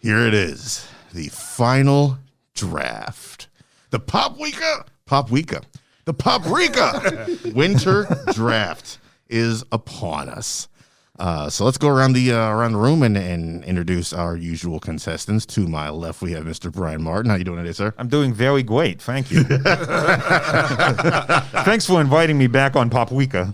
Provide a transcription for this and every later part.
Here it is, the final draft. The Poprika, the Poprika winter draft is upon us. So let's go around the room and introduce our usual contestants. To my left, we have Mr. Brian Martin. How you doing today, sir? I'm doing very great, thank you. Thanks for inviting me back on Poprika.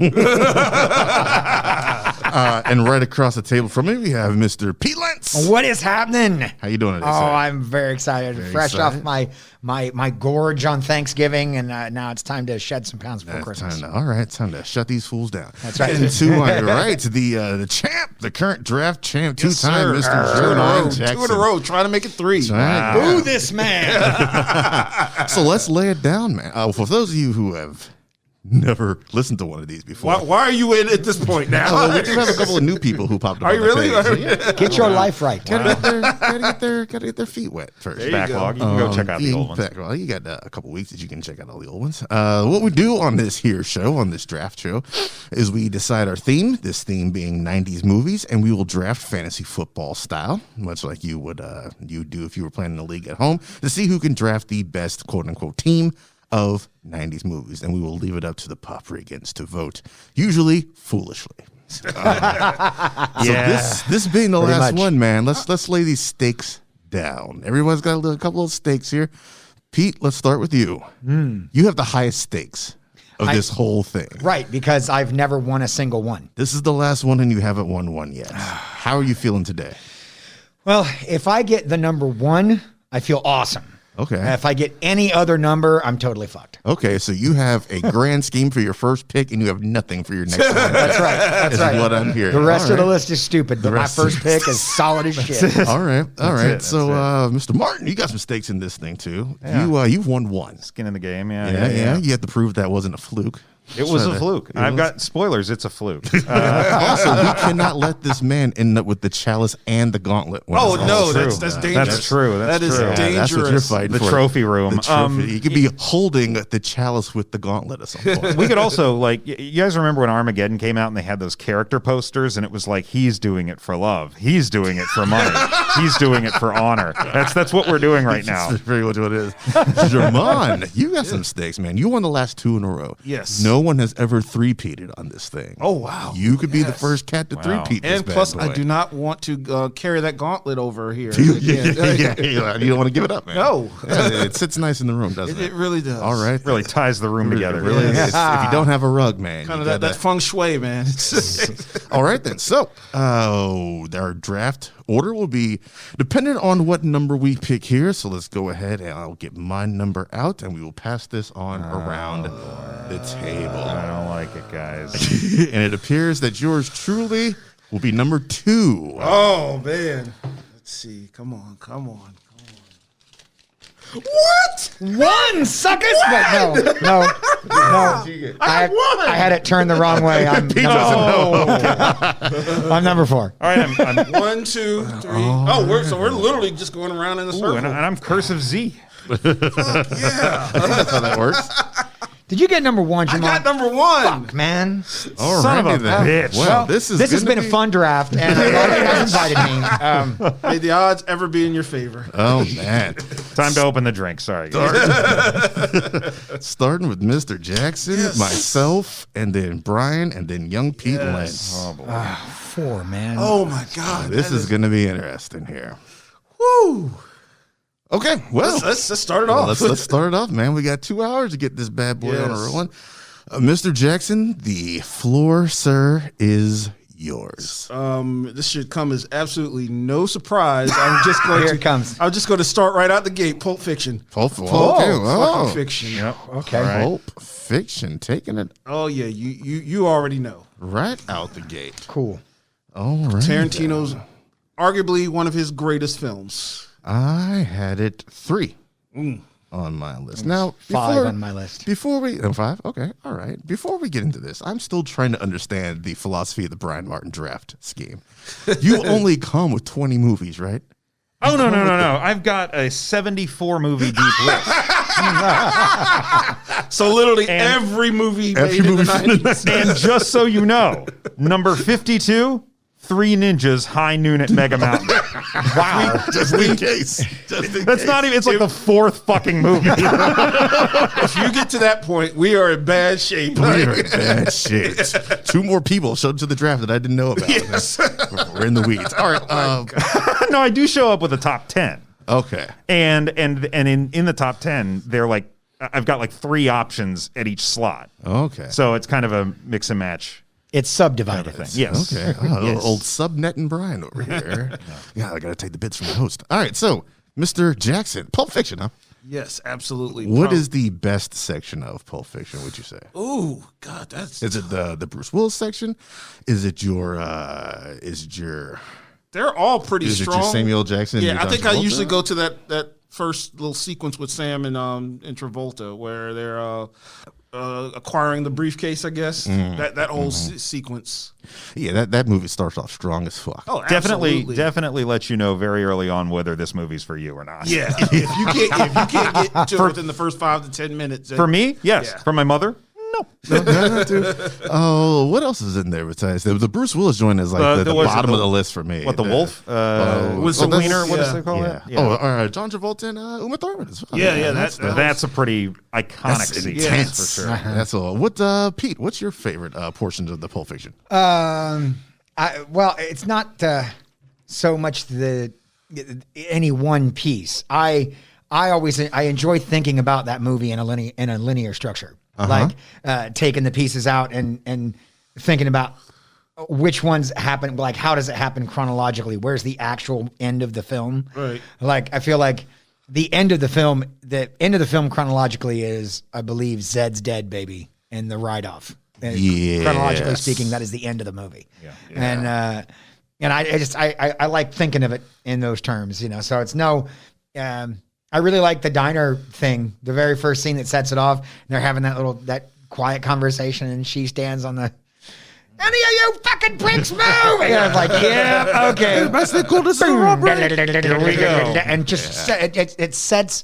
And right across the table from me, we have Mr. Pete Lentz. What is happening? How you doing today, Oh, sir? I'm very excited. Fresh off my gorge on Thanksgiving, and now it's time to shed some pounds before Christmas. All right, time to shut these fools down. That's right. And to my right, the champ, the current draft champ, two-time Mr. Jeremiah Jackson. 2 in a row, trying to make it 3. Right. Boo this man. So let's lay it down, man. For those of you who have never listened to one of these before. Why are you in at this point now? Well, we do have a couple of new people who popped up. Are you really? Get your life right. Gotta get their feet wet first. Backlog. You can go check out the old ones. Well, you got a couple weeks that you can check out all the old ones. What we do on this here show, on this draft show, is we decide our theme, this theme being 90s movies, and we will draft fantasy football style, much like you would you do if you were playing in a league at home, to see who can draft the best quote-unquote team of 90s movies, and we will leave it up to the Poprikans to vote, usually foolishly. So this being the last one, man, let's lay these stakes down. Everyone's got a couple of stakes here. Pete, let's start with you. You have the highest stakes of this whole thing. Right, because I've never won a single one. This is the last one, and you haven't won one yet. How are you feeling today? Well, if I get the number 1, I feel awesome. Okay. If I get any other number, I'm totally fucked. Okay, so you have a grand scheme for your first pick, and you have nothing for your next one. That's right. That's right. What I'm hearing. The rest All of the right. list is stupid, but my first pick is solid as shit. All right. That's So, it. Mr. Martin, you got some stakes in this thing too. Yeah. You've won one. Skin in the game, Yeah. You have to prove that wasn't a fluke. It was a fluke. I've got spoilers. It's a fluke. Also, we cannot let this man end up with the chalice and the gauntlet. Oh, no, true. that's dangerous. That's true. That is true. dangerous. That's what you're fighting The for. trophy room. The trophy. You could be holding the chalice with the gauntlet at some point. We could also, you guys remember when Armageddon came out and they had those character posters and it was like, he's doing it for love. He's doing it for money. He's doing it for honor. That's what we're doing right now. That's very much what it is. Jermon, you got some stakes, man. You won the last 2 in a row. Yes. No one has ever three-peated on this thing. Oh, wow. You could be the first cat to Wow. three-peat this And bad plus, boy. I do not want to carry that gauntlet over here. Yeah. You don't want to give it up, man. No. Yeah, it sits nice in the room, doesn't It it? really does. All right. Really ties the room together. Really, if you don't have a rug, man. Kind you of that gotta- feng shui, man. All right, then. So, our draft order will be dependent on what number we pick here. So let's go ahead and I'll get my number out and we will pass this on around the table. I don't like it, guys. And it appears that yours truly will be number 2. Oh, man. Let's see. Come on. What? 1, suckers! But no. I had it turned the wrong way. I'm number 4. All right, I'm 1, 2, 3. We're literally just going around in a circle. and I'm Cursive Z. Yeah. That's how that works. Did you get number 1, I Jamal? got number 1. Man. All Son of a then. bitch. Well, this has been a fun draft, and I'm glad you guys invited me. May the odds ever be in your favor. Oh, man. Time to open the drink. Sorry, guys. Starting with Mr. Jackson, myself, and then Brian, and then young Pete Lentz. Oh, boy. 4, man. Oh, my God. This is going to be interesting here. Woo. Okay, well, Let's start it off. let's start it off, man. We got 2 hours to get this bad boy on a Yes. rolling. Mr. Jackson, the floor, sir, is yours. This should come as absolutely no surprise. I'm just going Here to it comes. I'm just going to start right out the gate. Pulp Fiction. Pulp Fucking Fiction. Yep. Okay. All right. Pulp Fiction, taking it Oh yeah, you already know. right out the gate. Cool. All right. Tarantino's arguably one of his greatest films. I had it 3 on my list. Now, 5 on my list. Before we 5, okay, all right. Before we get into this, I'm still trying to understand the philosophy of the Brian Martin draft scheme. You only come with 20 movies, right? Oh, no. I've got a 74 movie deep list. So literally And every movie made every in the movie from the 90s. And just so you know, number 52, 3 ninjas, high noon at Mega Mountain. Wow. Just in case. That's not even. It's like the 4th fucking movie. If you get to that point, we are in bad shape. We are in bad shit. 2 more people showed up to the draft that I didn't know about. Yes. We're in the weeds. All right. No, I do show up with a top 10. Okay. And in the top 10, they're like, I've got like 3 options at each slot. Okay. So it's kind of a mix and match It's subdivided. thing. Yes. Okay. Oh, Old Subnet and Brian over here. Yeah, I got to take the bits from the host. All right. So, Mr. Jackson, Pulp Fiction, huh? Yes, absolutely. What is the best section of Pulp Fiction, would you say? Ooh, God, that's... Is it the Bruce Willis section? Is it your They're all pretty is it strong. your Samuel Jackson? Yeah, your I John think I Travolta? usually go to that first little sequence with Sam and Travolta where they're acquiring the briefcase, I guess. That whole sequence. Yeah, that movie starts off strong as fuck. Oh, Definitely lets you know very early on whether this movie's for you or not. Yeah, if you can't get to it within the first 5 to 10 minutes. For me, yes. Yeah. For my mother, no. Oh, what else is in there besides the Bruce Willis joint is like the bottom of the list for me. What, the wolf? Was the the wiener? What does yeah. they call Yeah. it? Yeah. Oh, John Travolta and Uma Thurman as well. Yeah, That's a pretty iconic That's scene. intense. For sure. That's all. What, Pete? What's your favorite portions of the Pulp Fiction? Well, it's not so much any one piece. I enjoy thinking about that movie in a linear structure, like taking the pieces out and thinking about which ones happen. Like, how does it happen chronologically? Where's the actual end of the film? Right. Like, I feel like the end of the film chronologically is, I believe, Zed's dead, baby, and the write-off. Yes. Chronologically speaking, that is the end of the movie. Yeah. And I like thinking of it in those terms, you know. So it's I really like the diner thing, the very first scene that sets it off. And they're having that quiet conversation, and she stands on the, any of you fucking pricks move! And I was like, yeah, okay. That's the coolest thing, Robert. Here we go. And just it sets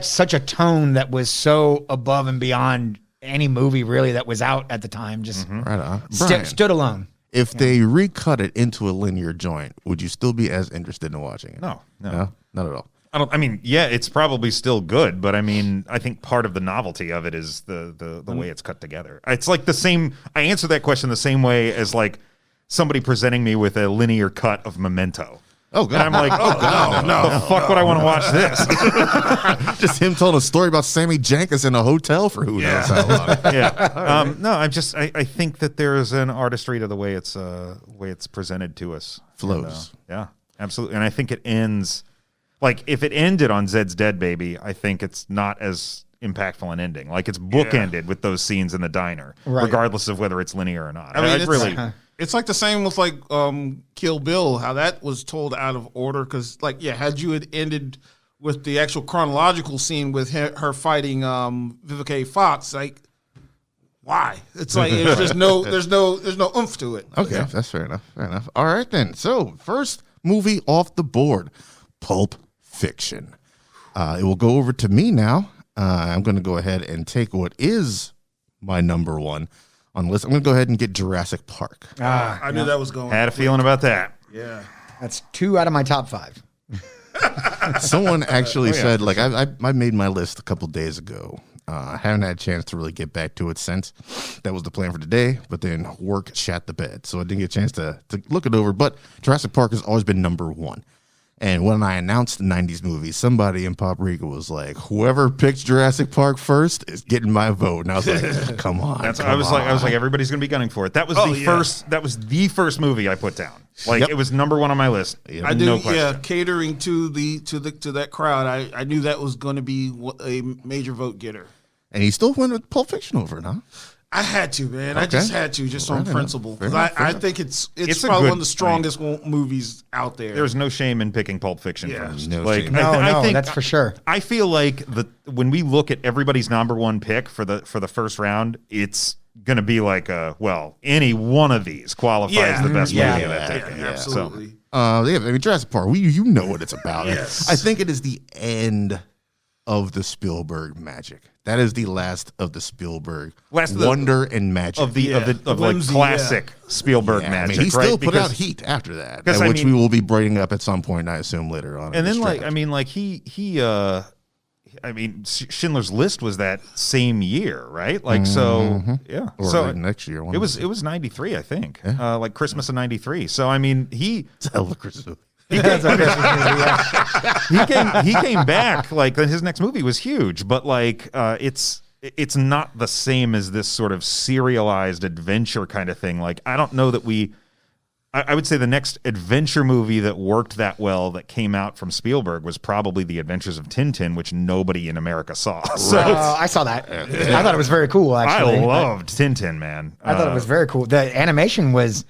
such a tone that was so above and beyond any movie really that was out at the time. Just Right on. Brian, stood alone. if they recut it into a linear joint, would you still be as interested in watching it? No. Not at all. I mean, yeah, it's probably still good, but I mean, I think part of the novelty of it is the way it's cut together. It's like the same. I answer that question the same way as like somebody presenting me with a linear cut of Memento. Oh, God. And I'm like, the fuck would I want to watch this? Just him telling a story about Sammy Jenkins in a hotel for who knows how long. Yeah. No, I think that there is an artistry to the way it's presented to us. Flows. And, yeah, absolutely. And I think it ends, like, if it ended on Zed's Dead Baby, I think it's not as impactful an ending. Like, it's bookended with those scenes in the diner, regardless of whether it's linear or not. I mean, it's like the same with like Kill Bill, how that was told out of order. Because had you had ended with the actual chronological scene with her fighting Vivica A. Fox, like, why? It's like there's no oomph to it. Okay, that's fair enough. All right, then. So, first movie off the board, Pulp Fiction. It will go over to me now. I'm going to go ahead and take what is my number one on the list. I'm going to go ahead and get Jurassic Park. I knew that was going. Had a feeling about that. Yeah. That's 2 out of my top 5. Someone actually said, like, I made my list a couple days ago. I haven't had a chance to really get back to it since. That was the plan for today, but then work shat the bed. So I didn't get a chance to look it over. But Jurassic Park has always been number one. And when I announced the 90s movie, somebody in Poprika was like, whoever picked Jurassic Park first is getting my vote. And I was like, come on. I was like, everybody's going to be gunning for it. That was the first movie I put down. Like, it was number one on my list. Yep. I do, no question. yeah. Catering to that crowd, I knew that was going to be a major vote getter. And he still went with Pulp Fiction over it, huh? I had to, man. Okay. I just had to, just on principle. Because I think it's It's probably a one of the strongest movies out there. There's no shame in picking Pulp Fiction Yeah. first. No like, shame. I think that's for sure. I feel like when we look at everybody's number one pick for the first round, it's going to be like any one of these qualifies the best movie of that decade. Absolutely. I mean, Jurassic Park, you know what it's about. Yes. I think it is the end of the Spielberg magic. That is the last of the Spielberg Last of the- wonder and magic. of like Whimsy, classic Spielberg Yeah, I magic. mean, he still right? put Because- out Heat after that, 'cause, I which mean- we will be bringing up at some point, I assume, later on. in And this then, like, draft. I mean, like I mean, Schindler's List was that same year, right? Like, so yeah, Or so like next year. it was 93, I think, like Christmas of 93. So I mean, he Hell of a Christmas movie. he came back, like his next movie was huge, but like it's not the same as this sort of serialized adventure kind of thing. Like, I don't know that I would say the next adventure movie that worked that well that came out from Spielberg was probably The Adventures of Tintin, which nobody in America saw. So I saw that. I thought it was very cool, I actually. loved Tintin, man. I thought it was very cool. The animation was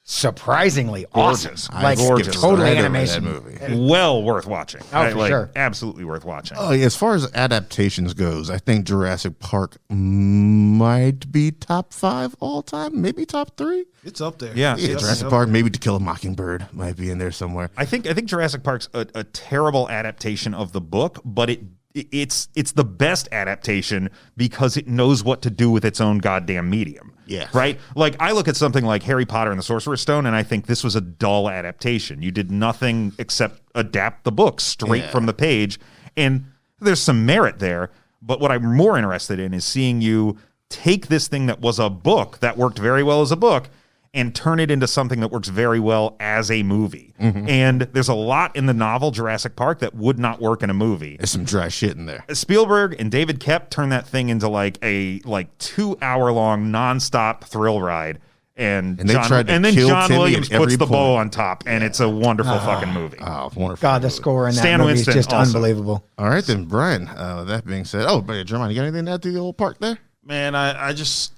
surprisingly Gorgeous. awesome. Like, Gorgeous. totally Right over animation. that movie. well worth watching. Oh, for sure. Absolutely worth watching. Oh, yeah, as far as adaptations goes, I think Jurassic Park might be top 5 all time, maybe top 3. It's up there. Yeah. Yeah, It's Jurassic Park, maybe To Kill a Mockingbird might be in there somewhere. I think Jurassic Park's a terrible adaptation of the book, but it's the best adaptation because it knows what to do with its own goddamn medium. Yeah. Right? Like, I look at something like Harry Potter and the Sorcerer's Stone, and I think this was a dull adaptation. You did nothing except adapt the book straight from the page, and there's some merit there, but what I'm more interested in is seeing you take this thing that was a book that worked very well as a book and turn it into something that works very well as a movie. And there's a lot in the novel Jurassic Park that would not work in a movie. There's some dry shit in there. Spielberg and David Koepp turned that thing into like a 2-hour-long nonstop thrill ride. And they tried to then kill John Timmy Williams at every puts the bow point. on top, and it's a wonderful fucking movie. Oh, wonderful. God, the movie. score in that Stan movie Winston is just also. unbelievable. All right, then, Brian. That being said, but Jeremiah, you got anything to add to the old park there? Man, I just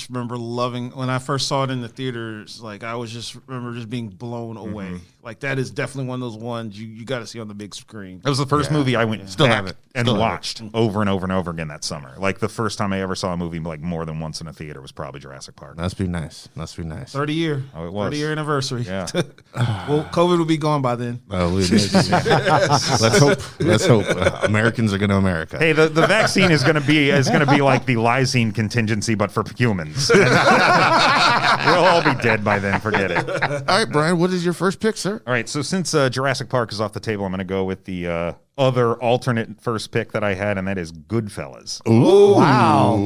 remember loving when I first saw it in the theaters. Like, I remember just being blown away. Like, that is definitely one of those ones you got to see on the big screen. It was the first movie I went Still back have it. and Still have watched over and over and over again that summer. Like, the first time I ever saw a movie like more than once in a theater was probably Jurassic Park. Must be nice. 30 year. Oh, it was. 30 year anniversary. Yeah. Well, COVID will be gone by then. Oh, let's hope. Let's hope. Americans are going to America. Hey, the vaccine is going to be like the lysine contingency, but for humans. We'll all be dead by then. Forget it. All right, Brian, what is your first pick, sir? All right, so since Jurassic Park is off the table, I'm going to go with the other alternate first pick that I had, and that is Goodfellas. Ooh. Wow.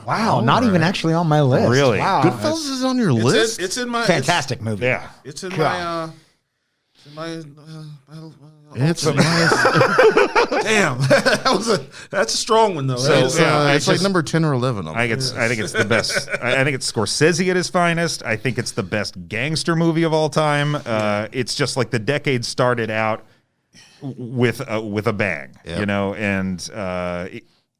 Wow, not even actually on my list. Really? Wow. Goodfellas is on your list? It's in my Fantastic movie. Yeah. It's in God. my. It's nice. Damn, that's a strong one though. It's, yeah, it's like number 10 or 11 on I think it's the best. I think it's Scorsese at his finest. I think it's the best gangster movie of all time. It's just like the decade started out with a bang, Yep. you know, and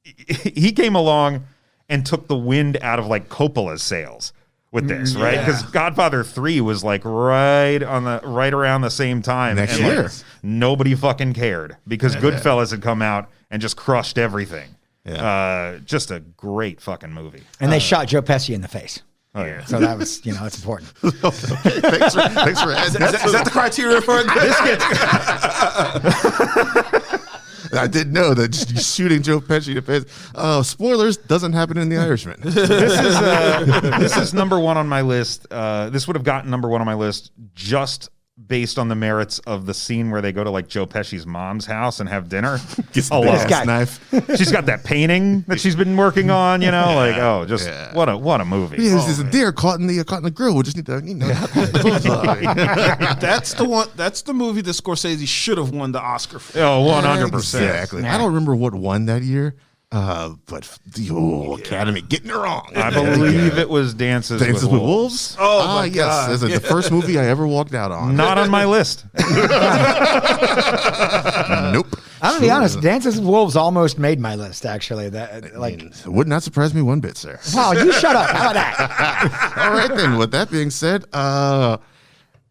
he came along and took the wind out of like Coppola's sails with this, right? Because Godfather 3 was like right around the same time. Next and, like, year. nobody fucking cared because Goodfellas had come out and just crushed everything. Yeah. Just a great fucking movie. And they shot Joe Pesci in the face. Oh yeah. So that was, it's important. thanks for Is that the criteria for it? I didn't know that just shooting Joe Pesci in the face. Spoilers, doesn't happen in The Irishman. This is number one on my list. This would have gotten number one on my list just based on the merits of the scene where they go to like Joe Pesci's mom's house and have dinner. Gets I the love ass it. knife. She's got that painting that she's been working on, what a movie. Yeah, there's a deer caught in the grill. We just need to, That's the one. That's the movie that Scorsese should have won the Oscar for. Oh, 100%. Exactly. I don't remember what won that year, but the Academy getting it wrong. I believe it was Dances Dances with with Wolves. Wolves. Oh, my yes, God. this is the first movie I ever walked out on. Not on my list. Nope. I'm gonna be honest. Dances with Wolves almost made my list. Actually, that It would not surprise me one bit, sir. wow, you shut up. How about that? All right, then. With that being said,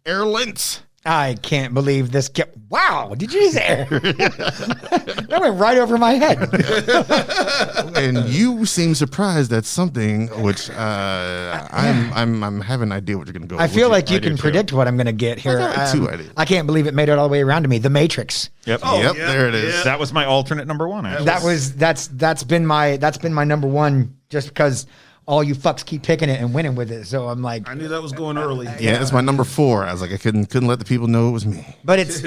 Airlint. I can't believe this. Wow, did you say that went right over my head? And you seem surprised at something, which I'm having an idea what you're going to go. I feel like you I do can too. predict what I'm going to get here. I got two ideas. I can't believe it made it all the way around to me. The Matrix. Yep. Yep, there it is. That was my alternate number one. Actually. That's been my number one, just because all you fucks keep picking it and winning with it. So I'm like, I knew that was going early. Yeah, it's my number 4. I was like, I couldn't let the people know it was me. but it's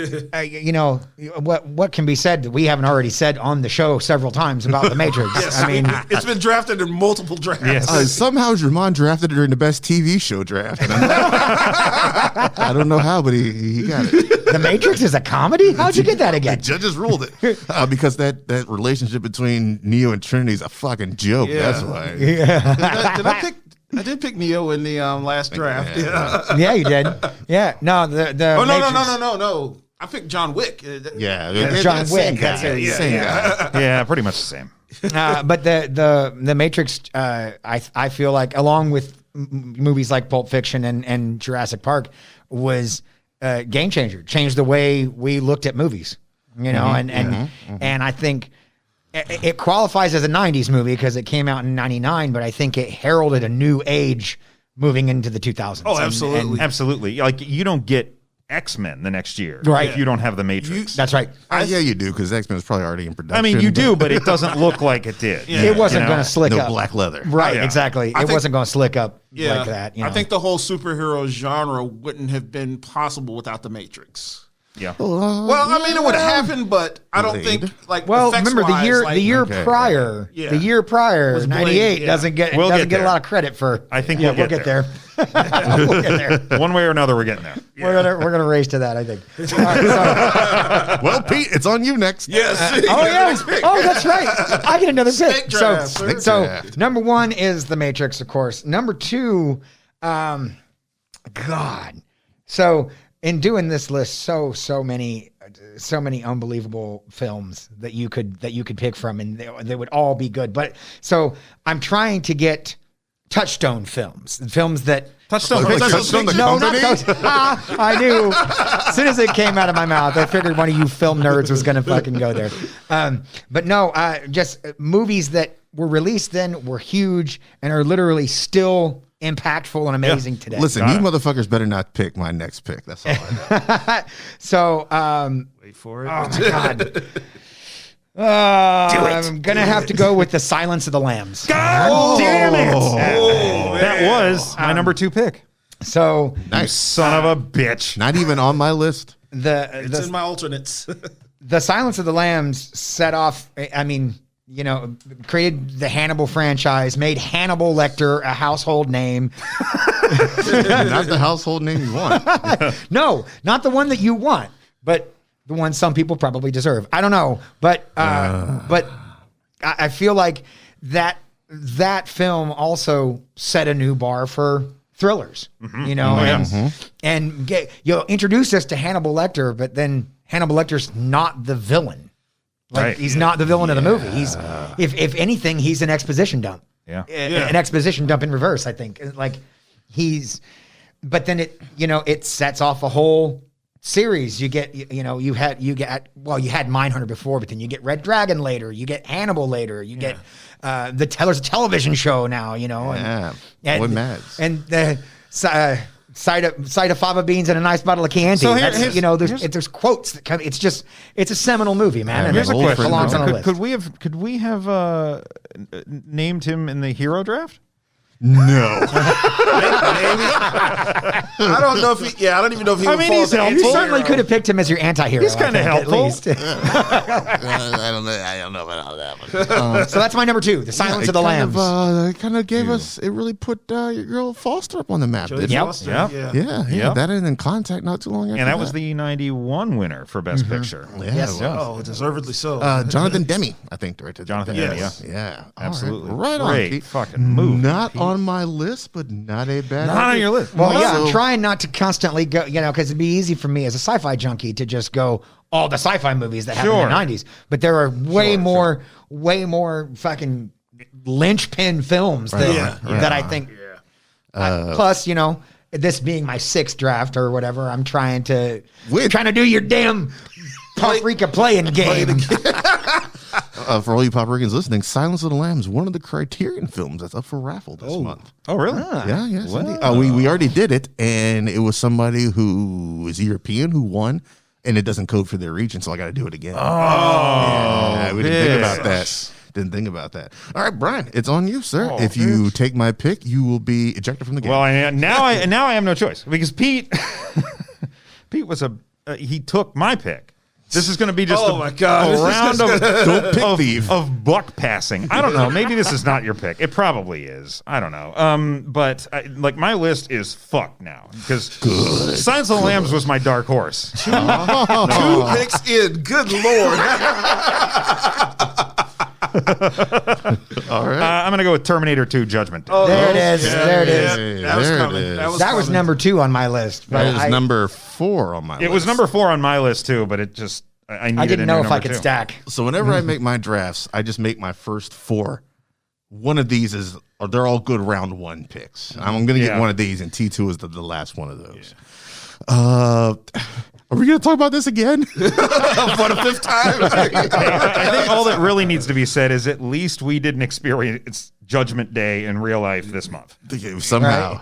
what can be said that we haven't already said on the show several times about the Matrix. Yes, I mean, it's been drafted in multiple drafts. Yes. Somehow Jermon drafted it during the best TV show draft. And I don't know how, but he got it. the Matrix is a comedy. How'd you get that The again? judges ruled it because that relationship between Neo and Trinity is a fucking joke. Yeah. That's why. I did pick Neo in the last draft. Yeah. Yeah, you did. Yeah, no, the Oh no, Matrix- no! I picked John Wick. Yeah, John same Wick, guy. that's it, Same guy. Yeah, pretty much the same. But the Matrix, I feel like, along with movies like Pulp Fiction and Jurassic Park, was a game changer. Changed the way we looked at movies. You know, and I think it qualifies as a '90s movie because it came out in '99, but I think it heralded a new age moving into the 2000s. Oh, absolutely. Absolutely. Like you don't get X-Men the next year, Right. if you don't have the Matrix. That's right. Yeah, you do because X-Men is probably already in production. I mean, you do, but it doesn't look like it did. It wasn't You know? going to slick no up. black leather. Right, Yeah. exactly. I It think- wasn't going to slick up Yeah, like that. You know? I think the whole superhero genre wouldn't have been possible without the Matrix. Yeah. Well, I mean, it would have happened, but I don't Blade. think like. Well, effects remember wise, the year Okay. prior, Yeah. the year prior, Was Blade, 98 yeah. doesn't get We'll doesn't get get a there. lot of credit for. I think yeah, we'll get there. We'll get there. One way or another, we're getting there. We're gonna race to that. I think. All right, so- Well, Pete, it's on you next. Yes. oh yeah. Oh, that's right. I get another pick. Snake draft, sir. So draft. number 1 is The Matrix, of course. Number 2, God. So in doing this list, so many unbelievable films that you could pick from, and they would all be good. But so I'm trying to get Touchstone films that. Touchstone Like Pictures. Touchstone the No, not company? those. I knew. As soon as it came out of my mouth, I figured one of you film nerds was going to fucking go there. But no, just movies that were released then were huge and are literally still impactful and amazing today. Listen, you motherfuckers better not pick my next pick. That's all I know. So, Wait for it. oh my God. I'm going to have to go with The Silence of the Lambs. God damn it! That man. was my number 2 pick. So, Nice. Son of a bitch. Not even on my list. It's in my alternates. The Silence of the Lambs set off, I mean, you know, created the Hannibal franchise, made Hannibal Lecter a household name. Not the household name you want. No, not the one that you want, but the one some people probably deserve. I don't know, but I feel like that film also set a new bar for thrillers. You know, and introduce us to Hannibal Lecter, but then Hannibal Lecter's not the villain. Like Right. he's not the villain of the movie. He's if anything, he's an exposition dump. Yeah. An exposition dump in reverse, I think. Like but then it sets off a whole series. You get you had Mindhunter before, but then you get Red Dragon later, you get Hannibal later, you get there's a television show now, Yeah. and Boy Mads. and the side of fava beans and a nice bottle of Chianti. So There's quotes that come. It's a seminal movie, man. Yeah, and here's it a question. belongs on a Could, list. could we have named him in the hero draft? No. I don't know if he. Yeah, I don't even know if he. I would mean, fall he's as an helpful. You anti-hero. certainly could have picked him as your anti-hero. He's kinda I think, helpful. At least. I don't know about that one. So that's my number 2, The Silence of the Lambs. It kind of gave us. It really put your girl Foster up on the map. Jodie Didn't it? Foster, Yep. Yeah. Yeah. Yep. That and in Contact not too long after And that was the 91 winner for Best Picture. Yeah, Yes. it was. Oh, deservedly so. Jonathan Demme, I think, directed. Jonathan that. Demme, Yes. Yeah, all Absolutely. Right on. Great Pete. fucking move, Not Pete. on my list, but not a bad. Not on your list. Well, yeah, So- I'm trying not to constantly go, because it'd be easy for me as a sci-fi junkie to just go all the sci-fi movies that happened in the 90s. But there are way more fucking linchpin films that, on, that I think. Plus, this being my 6th draft or whatever, I'm trying to do your damn Poprika playing game. For all you Poprikans listening, Silence of the Lambs, one of the Criterion films that's up for raffle this month. Oh, really? Yeah, yes. We already did it, and it was somebody who is European who won, and it doesn't code for their region, so I got to do it again. We didn't think about that. Didn't think about that. All right, Brian, it's on you, sir. If you take my pick, you will be ejected from the game. Well, now I have no choice because Pete was he took my pick. This is going to be just a round of buck passing. I don't know. Maybe this is not your pick. It probably is. I don't know. But my list is fucked now because Silence of the Lambs was my dark horse. 2 picks in. Good Lord. All right. I'm going to go with Terminator 2 Judgment Day. There it is. There it is. Hey, That was there it coming. is. That was number 2 on my list. But That is number 4 on my list. It was number 4 on my list too, but it just I needed I didn't know if I number could 2. stack. So whenever I make my drafts, I just make my first 4. One of these they're all good round 1 picks. I'm going to get one of these, and T2 is the last one of those. Are we going to talk about this again? For the 5th time. I think all that really needs to be said is at least we didn't experience Judgment Day in real life this month. Somehow.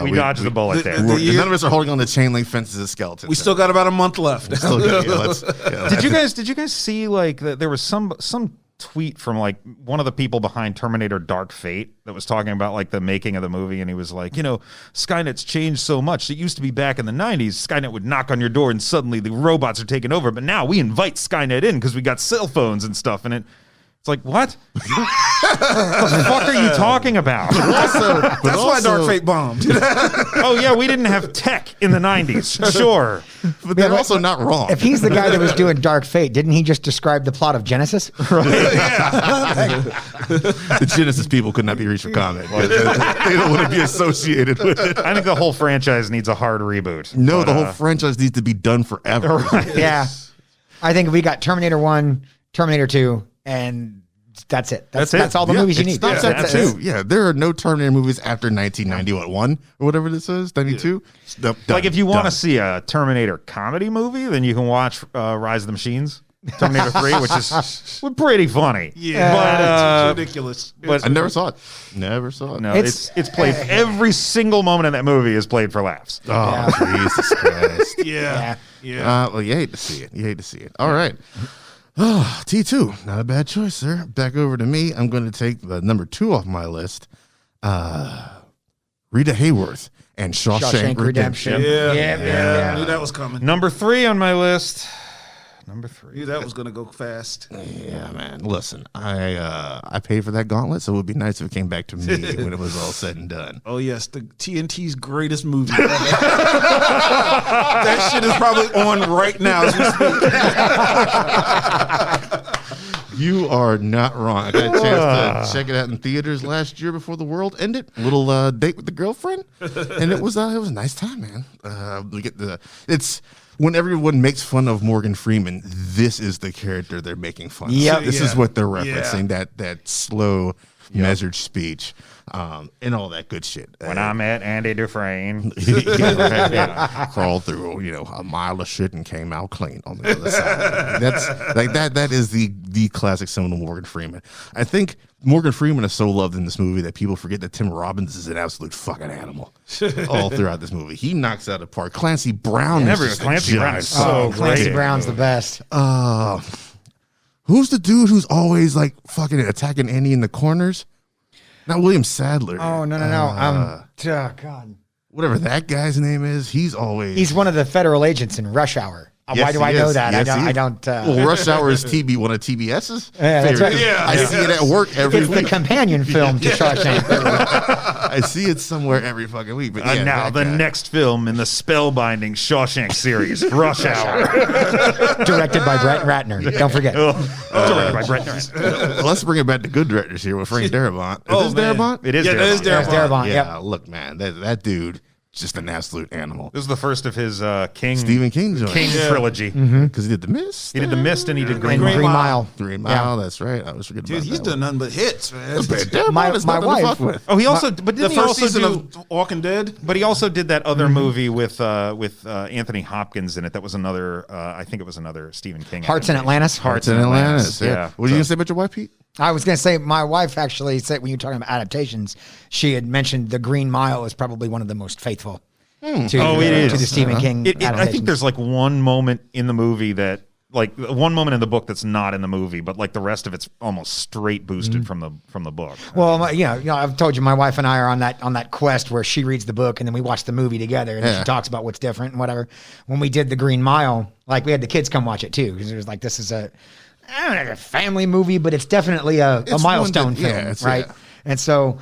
We dodged the bullet there. None of us are holding on to chain link fences as skeletons. We still got about a month left. Did you guys see there was some tweet from one of the people behind Terminator Dark Fate that was talking about the making of the movie, and he was like, Skynet's changed so much. It used to be back in the 90s, Skynet would knock on your door and suddenly the robots are taking over, but now we invite Skynet in because we got cell phones and stuff, and it's like, what? What the fuck are you talking about? That's why Dark Fate bombed. Oh, yeah, we didn't have tech in the 90s. Sure. But they're also not wrong. If he's the guy that was doing Dark Fate, didn't he just describe the plot of Genesis? The Genesis people could not be reached for comment. They don't want to be associated with it. I think the whole franchise needs a hard reboot. No, the whole franchise needs to be done forever. Right. Yeah. I think we got Terminator 1, Terminator 2, and that's it. That's all the movies you need. Stops at 2. Yeah, there are no Terminator movies after 1991 or whatever this is, 92. Nope, done, if you want to done. see a Terminator comedy movie, then you can watch Rise of the Machines, Terminator 3, which is pretty funny. Yeah, it's ridiculous. But I never saw it. Never saw it. no, it's played. Every single moment in that movie is played for laughs. Oh, Jesus Christ. Yeah. Well, you hate to see it. All right. Oh, T2, not a bad choice, sir. Back over to me. I'm going to take the number 2 off my list. Rita Hayworth and Shawshank Redemption. Yeah. Knew that was coming. Number 3 on my list. Number 3. Knew that was going to go fast. Yeah, man. Listen, I paid for that gauntlet, so it would be nice if it came back to me when it was all said and done. Oh, yes. The TNT's greatest movie. That shit is probably on right now as we speak. You are not wrong. I got a chance to check it out in theaters last year before the world ended. A little date with the girlfriend, and it was a nice time, man. When everyone makes fun of Morgan Freeman, this is the character they're making fun of. Yep. This is what they're referencing, that slow, measured speech, and all that good shit. When I met Andy Dufresne. Crawled through, a mile of shit and came out clean on the other side. That's like that. That is the classic seminal Morgan Freeman. I think Morgan Freeman is so loved in this movie that people forget that Tim Robbins is an absolute fucking animal all throughout this movie. He knocks out a part. Clancy Brown is just Clancy Brown is so great. Clancy Brown's the best. Who's the dude who's always fucking attacking Andy in the corners? Not William Sadler. Oh, no. Oh, God. Whatever that guy's name is, he's He's one of the federal agents in Rush Hour. Yes, Why do I he know is. that? Yes, I he don't. Well, Rush Hour is one of TBS's. Yeah, that's favorites. right. Yeah. I see it at work every It's the week. companion film to Shawshank. I see it somewhere every fucking week. But And now that the guy. next film in the spellbinding Shawshank series, Rush Hour. Directed by Brett Ratner. Don't forget. Directed by Brett Ratner. Well, let's bring it back to good directors here with Frank Darabont. Is this man. Darabont? It is Yeah, that is Darabont. There's Darabont. Darabont. Yeah, Yep. look, man, that dude, just an absolute animal. This is the first of his Stephen King joint. trilogy. Because he did The Mist. He did The Mist and he did Green Green Mile. Mile. Green Mile, that's right. I was forgetting Dude, about he's that done nothing but hits, man. My wife- Oh, he also, but The didn't he first also season do? of Walking Dead. But he also did that other movie with Anthony Hopkins in it. That was another. I think it was another Stephen King. Hearts in adaptation. Atlantis. Hearts in Atlantis. Yeah. What are you going to say about your wife, Pete? I was going to say, my wife actually said, when you were talking about adaptations, she had mentioned The Green Mile is probably one of the most faithful to, Oh, it is. to the Stephen King I adaptations. think there's like one moment in the movie that, like one moment in the book that's not in the movie, but like the rest of it's almost straight boosted from the book. Well, you know, I've told you, my wife and I are on that quest where she reads the book and then we watch the movie together, and then she talks about what's different and whatever. When we did The Green Mile, like we had the kids come watch it too, because it was like, this is I don't know, a family movie, but it's definitely a milestone film, right? Yeah. And so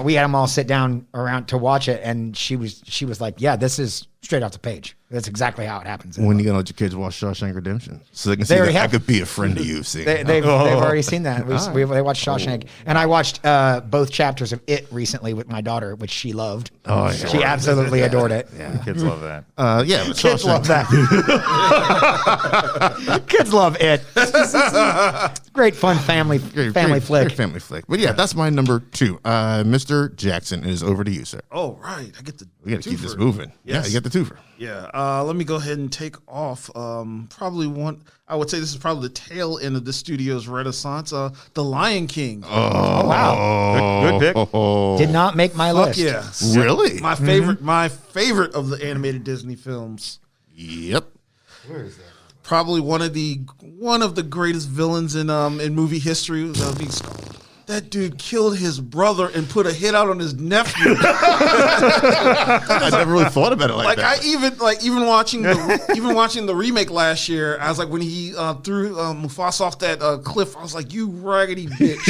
we had them all sit down around to watch it, and she was like, "Yeah, this is straight off the page. That's exactly how it happens." When you gonna let your kids watch Shawshank Redemption so they can see They that already I have. could be a friend to you? See, They've already seen that. They watched Shawshank, and I watched both chapters of It recently with my daughter, which she loved. Oh, yeah. She absolutely adored it. yeah, Kids love that. yeah. But Kids Shawshank- love that. Kids love It. It's great, fun family flick. Great family flick. But yeah, that's my number 2. Mr. Jackson, it is over to you, sir. Oh, right. I get the We got to keep this twofer. moving. Yes. Yeah, you get the twofer. Yeah. Let me go ahead and take off. Probably one. I would say this is probably the tail end of the studio's renaissance. The Lion King. Oh, wow. Good pick. Did not make my Fuck list. yeah. Really? My favorite. My favorite of the animated Disney films. Yep. Probably one of the greatest villains in movie history. That dude killed his brother and put a hit out on his nephew. I never really thought about it like that. Even watching the remake last year, I was like, when he threw Mufasa off that cliff, I was like, you raggedy bitch.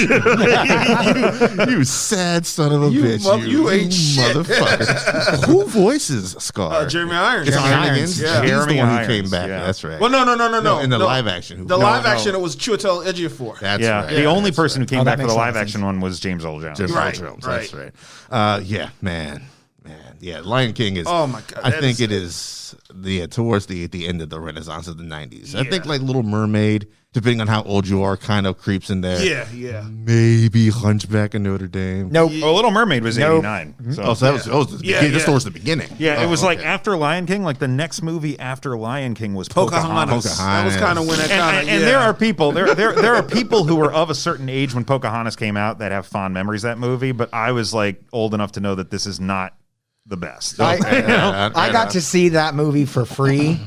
you sad son of a bitch. You ain't shit. motherfucker. Who voices Scar? Jeremy Irons. It's Jeremy Irons. Irons. Yeah. Jeremy He's the one who Irons, came back. yeah. That's right. Well, no. In the live action. The live action, it was Chiwetel Ejiofor. That's Yeah, right. the only person who came Oh, that back for makes the a lot live of action one was James Earl Jones. Just Right, Jones. right. That's right. Yeah, man. Yeah, Lion King is. Oh my God, I that think is- it is towards the end of the Renaissance of the '90s. I think like Little Mermaid, depending on how old you are, kind of creeps in there. Yeah. Maybe Hunchback of Notre Dame. Nope. Oh, Little Mermaid was Nope. 89. So. Oh, so that was the beginning. This was the beginning. Yeah, it was like okay. after Lion King. Like the next movie after Lion King was Pocahontas. That was kind of when it kind of. And there are people there are people who were of a certain age when Pocahontas came out that have fond memories of that movie, but I was like old enough to know that this is not the best. I got to see that movie for free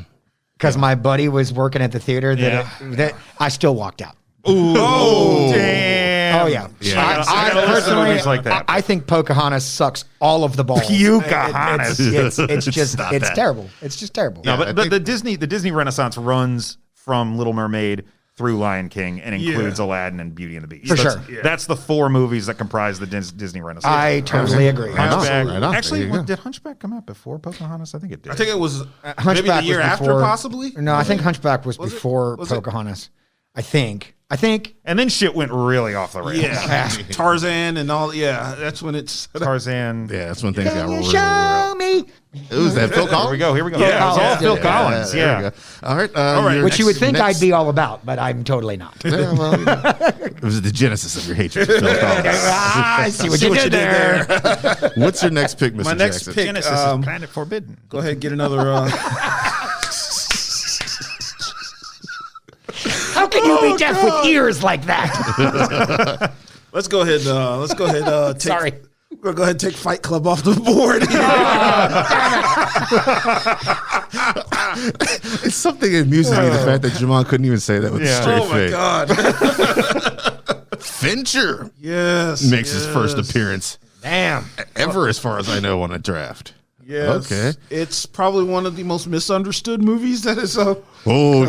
because my buddy was working at the theater that I still walked out. Oh, damn. Oh yeah. Yeah. I gotta listen to movies like that. I think Pocahontas sucks all of the balls. Pocahontas. It's terrible. It's just terrible. No, I but think- the Disney Renaissance runs from Little Mermaid through Lion King and includes Aladdin and Beauty and the Beast. For That's- sure. That's the 4 movies that comprise the Disney Renaissance. I totally agree. Right on. Hunchback. Right on. Actually, There you go. did Hunchback come out before Pocahontas? I think it did. I think it was maybe the Hunchback year was after, before- possibly. No, I think Hunchback was it? before Was it? Pocahontas. I think. And then shit went really off the rails. Yeah, Tarzan and all. Yeah, that's when it's. Tarzan. Yeah, that's when things got real. Show me. It was that Phil Collins. Here we go. Phil Yeah, it was all Collins. Phil Yeah, Collins. there Yeah. we go. All right. right. Which you would think I'd be all about, but I'm totally not. Yeah, well, it was the genesis of your hatred for Phil Collins. I see what you did there. What's your next pick, Mr. My next Jackson? pick. Genesis of Planet Forbidden. Go ahead, and get another. How can you be deaf with ears like that? Let's go ahead. Take, Sorry. We're gonna go ahead and take Fight Club off the board. It's something that amuses me the fact that Jamal couldn't even say that with a straight Oh my face. God. Fincher Yes. makes his first appearance Damn. ever, as far as I know, on a draft. Yes. Okay. It's probably one of the most misunderstood movies that is. Oh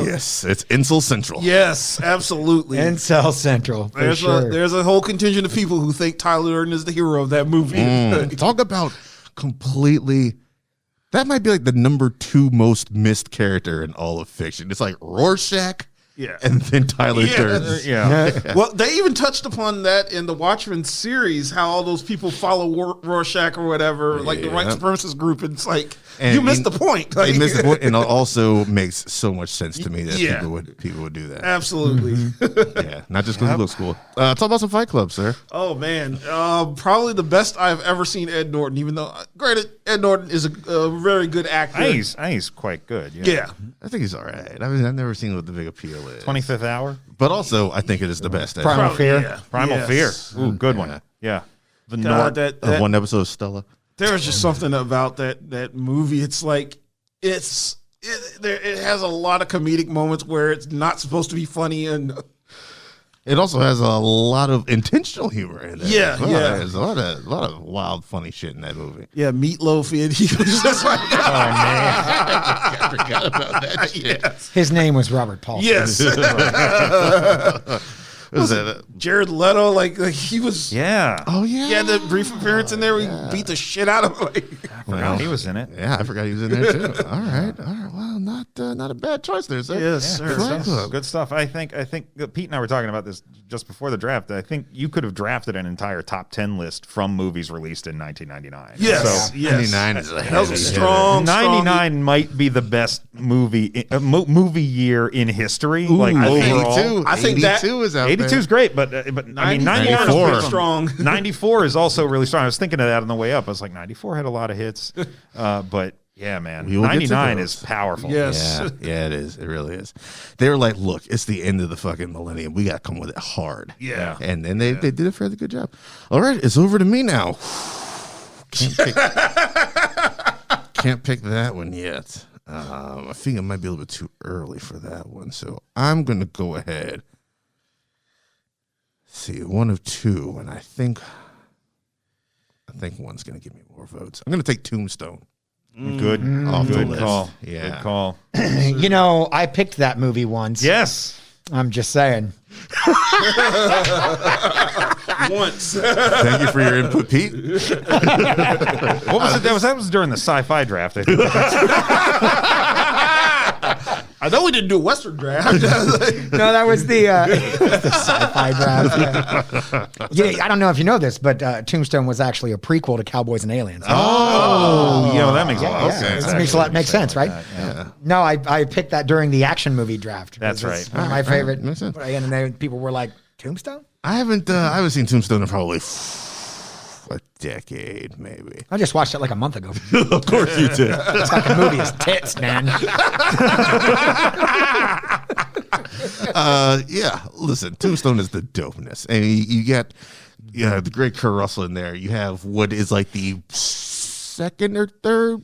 yes, it's Incel Central. Yes, absolutely. Incel Central. For sure. There's a whole contingent of people who think Tyler Durden is the hero of that movie. Talk about completely. That might be like the number 2 most missed character in all of fiction. It's like Rorschach Yeah. and then Tyler Durden. Yeah. Well, they even touched upon that in the Watchmen series, how all those people follow Rorschach or whatever, like the white supremacist group. And it's like, And you missed the point. Like, It missed the point, and it also makes so much sense to me that Yeah. people would do that. Absolutely. Yeah, not just because it looks cool. Talk about some Fight Club, sir. Oh, man. Probably the best I've ever seen Ed Norton, even though, granted, Ed Norton is a very good actor. He's quite good. Yeah. I think he's all right. I mean, I've never seen what the big appeal is. 25th Hour. But also, I think it is the best. Primal Fear. Yeah. Primal Yes. Fear. Ooh, good one. Yeah. The God, North. that One episode of Stella. there's just something about that movie. It's like it has a lot of comedic moments where it's not supposed to be funny, and It also has a lot of intentional humor in it. Yeah, as well. yeah. There's a lot of wild, funny shit in that movie. yeah, Meatloaf. He was just like, I forgot about that shit. His name was Robert Paul. yes, Was that? Jared Leto. Like he was. Yeah. Oh yeah. He had that brief appearance in there where he beat the shit out of him. Like, I forgot he was in it. Yeah, I forgot he was in there too. All right. Well, not a bad choice there, sir. yes, Yeah, sir. Fight Club. good stuff. I think Pete and I were talking about this just before the draft. I think you could have drafted an entire top 10 list from movies released in 1999. Yes, So yes. 99 is a That was a heavy strong. 99 might be the best movie year in history. Like overall, 82. I think that- 82 is out 82 there. is great, but I mean 99 is 94. pretty strong. 94 is also really strong. I was thinking of that on the way up. I was like, 94 had a lot of hits, but yeah, man, We will get to 99 those. is powerful. Yes. Yeah, it is. It really is. They were like, look, it's the end of the fucking millennium. We got to come with it hard. Yeah. And then they did a fairly good job. All right, it's over to me now. Can't pick that one yet. I think it might be a little bit too early for that one. So I'm going to go ahead. See, one of two. And I think one's going to give me more votes. I'm going to take Tombstone. Good, Off the good list. call. Yeah. Good call. You know, I picked that movie once. Yes. I'm just saying. Once. Thank you for your input, Pete. What was it? That was during the sci-fi draft. I think. I know we didn't do a Western draft. No, that was the sci-fi draft. Yeah, I don't know if you know this, but Tombstone was actually a prequel to Cowboys and Aliens. Oh, you know that makes a lot of Yeah, sense. it makes a lot makes sense, right? Yeah. No, I picked that during the action movie draft. That's It's right. One of my favorite. Makes sense. And then people were like, Tombstone? I haven't seen Tombstone in probably a decade, maybe. I just watched it like a month ago. Of course you did. This fucking movie is tits, man. Yeah, listen, Tombstone is the dopeness. And you get the great Kurt Russell in there. You have what is like the second or third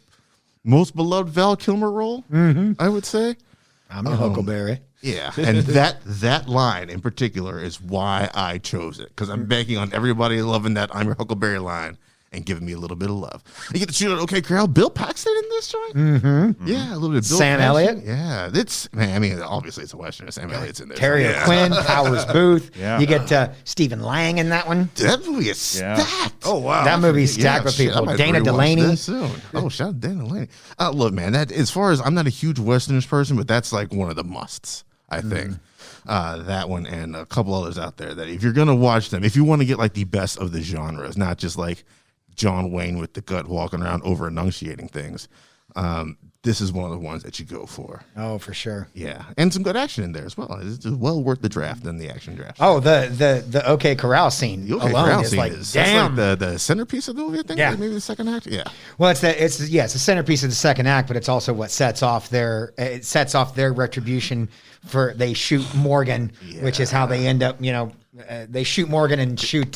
most beloved Val Kilmer role, I would say. I'm a Huckleberry. Yeah, and that line in particular is why I chose it, because I'm banking on everybody loving that I'm your Huckleberry line and giving me a little bit of love. You get to shoot an okay crowd. Bill Paxton in this joint? Mm-hmm. Yeah, a little bit of Bill Sam Paxton. Elliott? Yeah, I mean, obviously it's a Western. Sam Elliott's in there. Terry O'Quinn, Powers Booth. Yeah. You get Stephen Lang in that one. That movie is Yeah. stacked. Oh, wow. That movie's stacked with shit, I people. might Dana rewatch Delaney. that soon. Oh, shout out Dana Delaney. Look, man, that as far as I'm not a huge Westerns person, but that's like one of the musts, I think. That one and a couple others out there that if you're gonna watch them, if you want to get like the best of the genres, not just like John Wayne with the gut walking around over enunciating things, this is one of the ones that you go for. Oh, for sure. Yeah, and some good action in there as well. It's well worth the draft than the action draft. Oh, the OK Corral scene The OK alone Corral is scene like, that's damn. like the centerpiece of the movie. I think. Yeah. Like maybe the second act. Yeah. Well, it's the centerpiece of the second act, but it's also what sets off their retribution for they shoot Morgan, which is how they end up. They shoot Morgan and shoot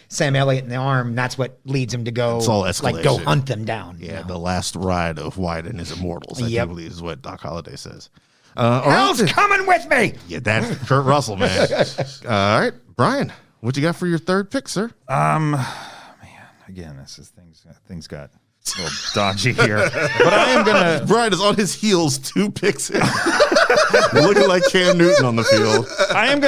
Sam Elliott in the arm. That's what leads him to go It's all go escalation. hunt them down. Yeah, the last ride of White and his Immortals, I Yep. do believe is what Doc Holliday says. Hell's coming with me. Yeah, that's Kurt Russell, man. All right, Brian, what you got for your third pick, sir? Man, again, this is things got A little dodgy here, but I am gonna. Brian is on his heels 2 picks in. Looking like Cam Newton on the field. I am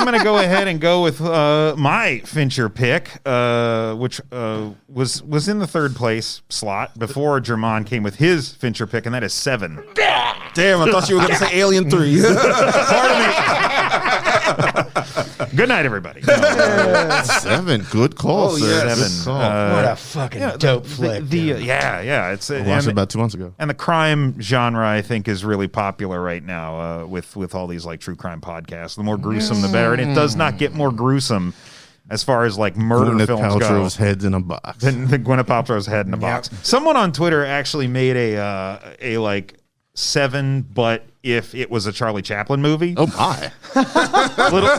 gonna go ahead and go with my Fincher pick, which was in the 3rd place slot before German came with his Fincher pick, and that is 7. Damn, I thought you were going to say Alien 3. Pardon me. Good night, everybody. 7. Good call, Oh, sir. yes. Good 7. call. What a fucking dope flick. Yeah. It's I watched it about 2 months ago. and the crime genre, I think, is really popular right now with all these like true crime podcasts. The more gruesome, the better, and it does not get more gruesome as far as like murder Gwyneth films go. Paltrow's head's in a box. Than Gwyneth Paltrow's head in a box. Someone on Twitter actually made a like 7, but if it was a Charlie Chaplin movie, Oh my!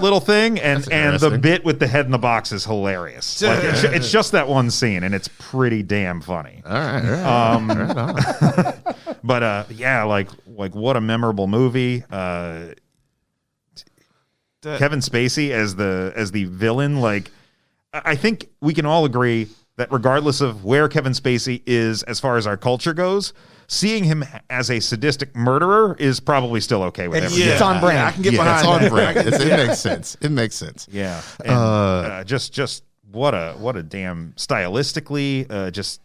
little thing, and the interesting. bit with the head in the box is hilarious. Like, it's just that one scene, and it's pretty damn funny. All right. Right on. But yeah, like what a memorable movie. Kevin Spacey as the villain. Like, I think we can all agree that regardless of where Kevin Spacey is as far as our culture goes, seeing him as a sadistic murderer is probably still okay with everyone. It's on brand. Yeah, I can get Yeah, behind it's on that. brand. It makes sense. It makes sense. Yeah, and, just what a damn stylistically, just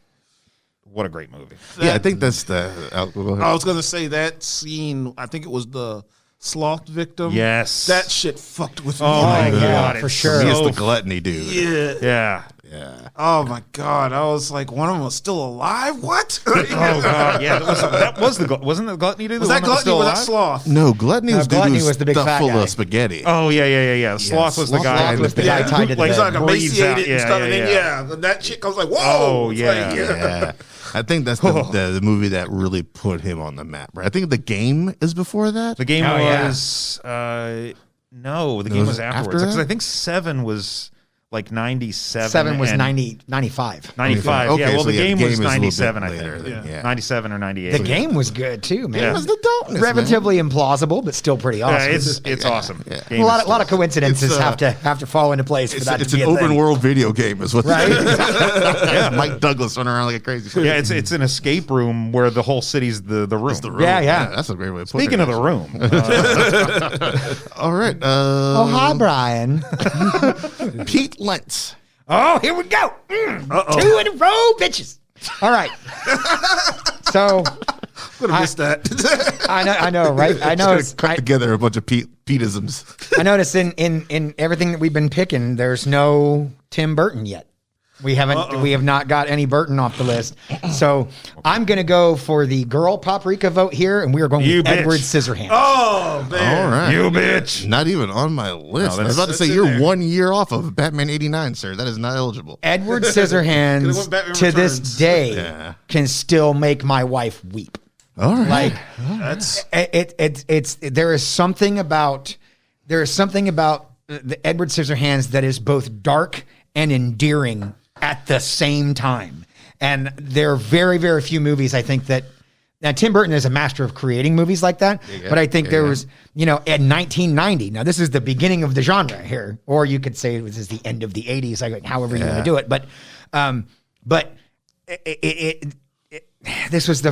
what a great movie. Yeah, I think that's the. Go ahead. I was going to say that scene, I think it was the sloth victim. Yes, That shit fucked with me. Oh my yeah, god, for it's sure. He is so the gluttony dude. Yeah. yeah. Yeah. Oh my god. I was like, one of them was still alive? What? Oh god, yeah. That was the wasn't the gluttony dude? Was the that one gluttony still or that alive? sloth? No, gluttony was Gluttony dude was the big stuffed fat full guy. of spaghetti. Oh yeah. Sloth was the Sloth guy. was the guy Yeah, tied to the like, He's bed. like bleeds out. emaciated and stuff. And then, that chick goes like, whoa. Oh, It's yeah. like, Yeah. I think that's the movie that really put him on the map, right? I think The Game is before that. The game Oh, yeah. was no, the game was was it afterwards after because that? I think 7 was like 97. 7 was and 95. 95. Okay, yeah, well so the game is was a little bit 97, I later think. than- yeah. 97 or 98. The game was good too, man. Yeah. It It was the dopeness, relatively implausible, but still pretty Yeah, awesome. it's awesome. Yeah. Game a lot, is a lot of coincidences It's, have to fall into place for that It's to an be a open thing. world video game, is what. Right? Yeah, Mike Douglas running around like a crazy. person. Yeah, it's an escape room where the whole city's the room. It's the room. Yeah. That's a great way of putting Speaking it. of the room, All right. Oh, hi, Brian. Pete Lentz. Oh, here we go. 2 in a row, bitches. All right. So Could have missed that. I know, right? I know. Just cut together a bunch of Peteisms. I notice in everything that we've been picking, there's no Tim Burton yet. We have not got any Burton off the list. So I'm going to go for the girl Poprika vote here, and we are going You with bitch. Edward Scissorhands. Oh, man. All right. you bitch. Not even on my list. No, I was about to that's say in you're there. 1 year off of Batman '89, sir. That is not eligible. Edward Could've Scissorhands went Batman to this Returns. day Yeah. can still make my wife weep. All right. Like That's there is something about the Edward Scissorhands that is both dark and endearing at the same time. And there are very, very few movies I think that now Tim Burton is a master of creating movies like that. But I think there was, in 1990. Now this is the beginning of the genre here, or you could say this is the end of the 80s, like however you want to do it. But this was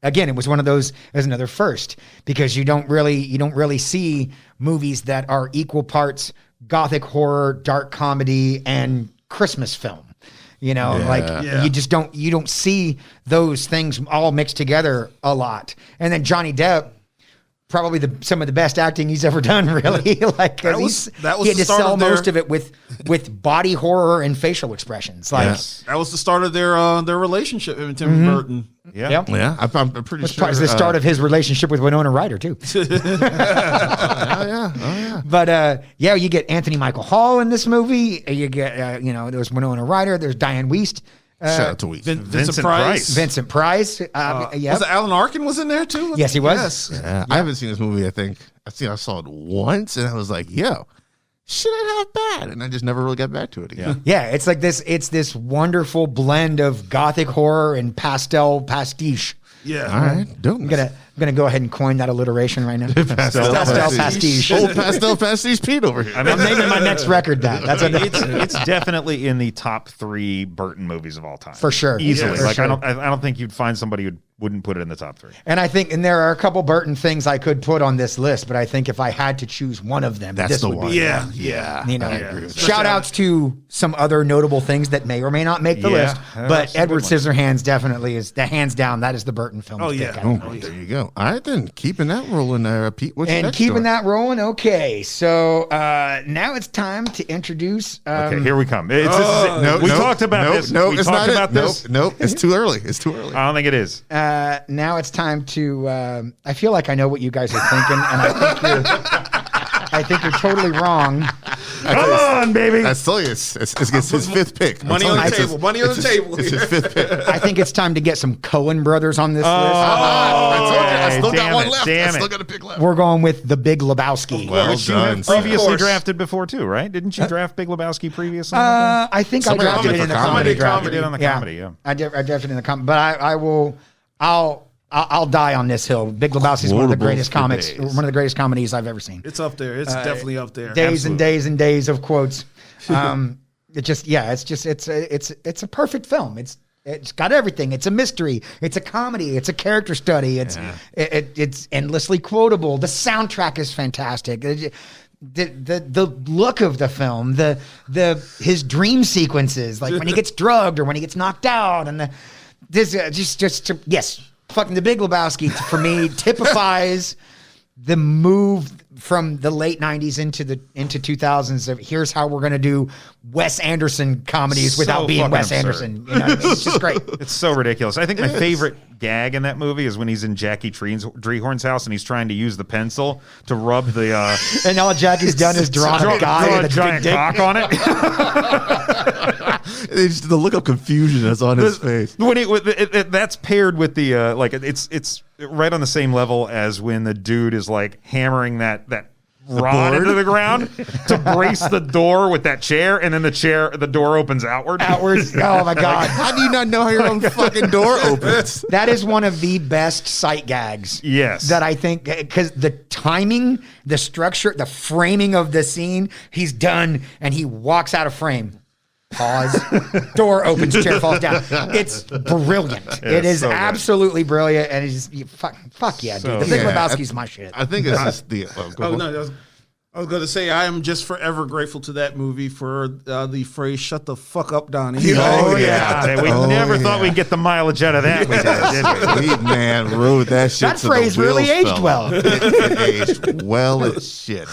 again, it was one of those as another first because you don't really see movies that are equal parts gothic horror, dark comedy, and Christmas film. You don't see those things all mixed together a lot. And then Johnny Depp, probably some of the best acting he's ever done, really. Like That was he the had to start sell of their- most of it with body horror and facial expressions. Like that was the start of their relationship, him and Tim Mm-hmm. Burton. Yeah. Yep. Yeah, I'm pretty It's sure. the start of his relationship with Winona Ryder too. Yeah. But you get Anthony Michael Hall in this movie. You get there's Winona Ryder. There's Diane Wiest. Shout out to Weez. Vincent Price. Vincent Price. Was it Alan Arkin was in there too? Yes, he was. Yes. Yeah, I haven't seen this movie. I saw it once, and I was like, "Yo, shit, ain't half bad," and I just never really got back to it again. Yeah, it's like this. It's this wonderful blend of gothic horror and pastel pastiche. Yeah. All right, dope. I'm gonna go ahead and coin that alliteration right now. Pastel pastiche. Old pastel pastiche Pete over here. I mean, I'm naming my next record that. That's what it's definitely in the top 3 Burton movies of all time. For sure. Easily. For Like sure. I don't think you'd find somebody who wouldn't put it in the top 3. And I think, and there are a couple Burton things I could put on this list, but I think if I had to choose one of them, That's this the would one. be. Yeah. You know, I agree with that. shout outs to some other notable things that may or may not make the Yeah, list, that's but a good Edward one. Scissorhands definitely is the hands down. That is the Burton film. Oh, to yeah. pick Oh, out. there you go. All right, then. Keeping that rolling there, Pete. What's your And next keeping joint? that rolling, okay. So now it's time to introduce. Okay, here we come. We talked about this. No, we it's talked not about it. this. Nope. It's too early. It's too early. I don't think it is. Now it's time to. I feel like I know what you guys are thinking, and I think you're totally wrong. Come on, baby. I tell you, it's his fifth pick. I'm Money telling on you, the it's table. Money on the table. It's his fifth pick. I think it's time to get some Coen brothers on this list. I told you, I still got damn one it, left. I damn still it. got a pick left. We're going with the Big Lebowski. Well Which you done, have sir. previously course. drafted before too, right? Didn't you draft Big Lebowski previously? I think I Somebody drafted did it in the for comedy comedy. draft. You did on the comedy, yeah. I drafted it in the comedy, but I will. I'll die on this hill. Big Lebowski is one of the Quotables greatest for comics, days. one of the greatest comedies I've ever seen. It's up there. It's definitely up there. Days and days and days of quotes. It's a perfect film. It's got everything. It's a mystery. It's a comedy. It's a character study. It's endlessly quotable. The soundtrack is fantastic. The look of the film, his dream sequences, like when he gets drugged or when he gets knocked out, and yes, fucking the Big Lebowski for me typifies the move from the late 90s into 2000s of here's how we're going to do Wes Anderson comedies So without being fucking Wes absurd. Anderson. You know what I mean? It's just great. It's so ridiculous. I think my favorite gag in that movie is when he's in Jackie Drehorn's house and he's trying to use the pencil to rub the And all Jackie's done is drawn a guy draw with a a giant big dick. cock on it. It's just the look of confusion that's on his face. When that's paired with the it's right on the same level as when the dude is like hammering that rod board? into the ground to brace the door with that chair, and then the door opens outward. Outwards. Oh my God. How do you not know how your own fucking door opens? That is one of the best sight gags. Yes. That I think, because the timing, the structure, the framing of the scene, he's done and he walks out of frame. Pause. Door opens, chair falls down. It's brilliant. It is so good. absolutely brilliant. And it's just, fuck yeah, So dude. The Big Yeah, Lebowski's my shit. I think it's just the. Go Oh on. no, I was going to say I am just forever grateful to that movie for the phrase "shut the fuck up, Donnie." Oh, Yeah, we Oh, never thought yeah. we'd get the mileage out of that. We did, did we? He, man, rode that shit. That to phrase the really wheels aged fell well. off. It aged well as shit.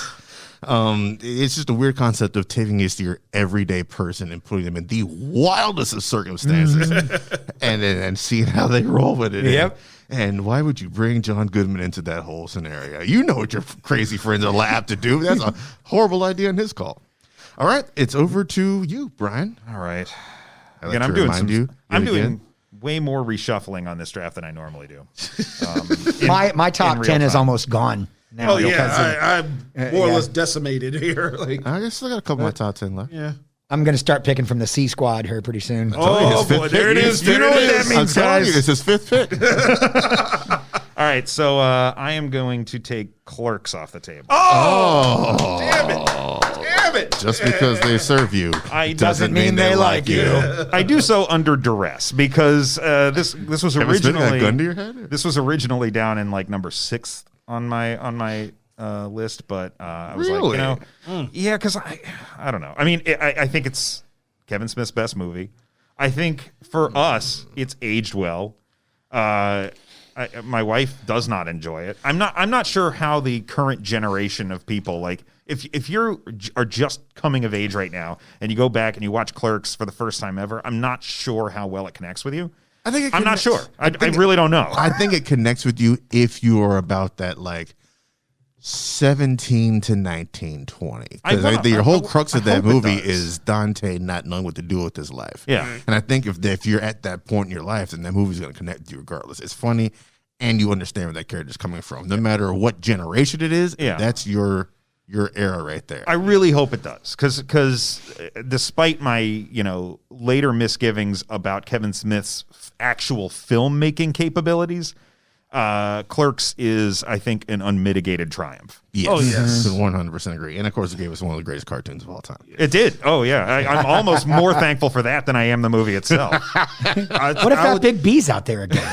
It's just a weird concept of taking your everyday person and putting them in the wildest of circumstances, and seeing how they roll with it. Yep. And why would you bring John Goodman into that whole scenario? You know what your crazy friends are apt to do. That's a horrible idea on his call. All right, it's over to you, Brian. All right. I'd like Again, to I'm doing remind you I'm yet doing again. way more reshuffling on this draft than I normally do. My top in 10 real is time. almost gone. Now Oh because of- yeah, I'm more or yeah. less decimated here. Like, I guess I got a couple of my top 10 left. yeah. I'm going to start picking from the C squad here pretty soon. Oh his fifth boy, pick. there it is. You know what that I'm means, telling you, guys. it's his fifth pick. All right, so I am going to take Clerks off the table. Oh, Damn it! Damn it! just because they serve you I doesn't mean mean they they like like you. I do so under duress because this was Ever spit originally that gun to your head? this was originally down in like number 6 on my list, but I was Really? like, yeah, because I don't know. I mean, I think it's Kevin Smith's best movie. I think for us, it's aged well. My wife does not enjoy it. I'm not sure how the current generation of people, like if you are just coming of age right now and you go back and you watch Clerks for the first time ever, I'm not sure how well it connects with you. I think I'm not sure. I really don't know. I think it connects with you if you are about that like 17 to 19, 20. Because your whole crux of I that hope it movie does. is Dante not knowing what to do with his life. Yeah. And I think if you're at that point in your life, then that movie's going to connect with you regardless. It's funny and you understand where that character's coming from. No matter what generation it is, Yeah. that's your your era right there. I really hope it does, because despite my later misgivings about Kevin Smith's actual filmmaking capabilities, Clerks is, I think, an unmitigated triumph. Yes. Oh, yes. 100% agree. And of course, it gave us one of the greatest cartoons of all time. It did. Oh yeah, I'm almost more thankful for that than I am the movie itself. What if that Big B's out there again?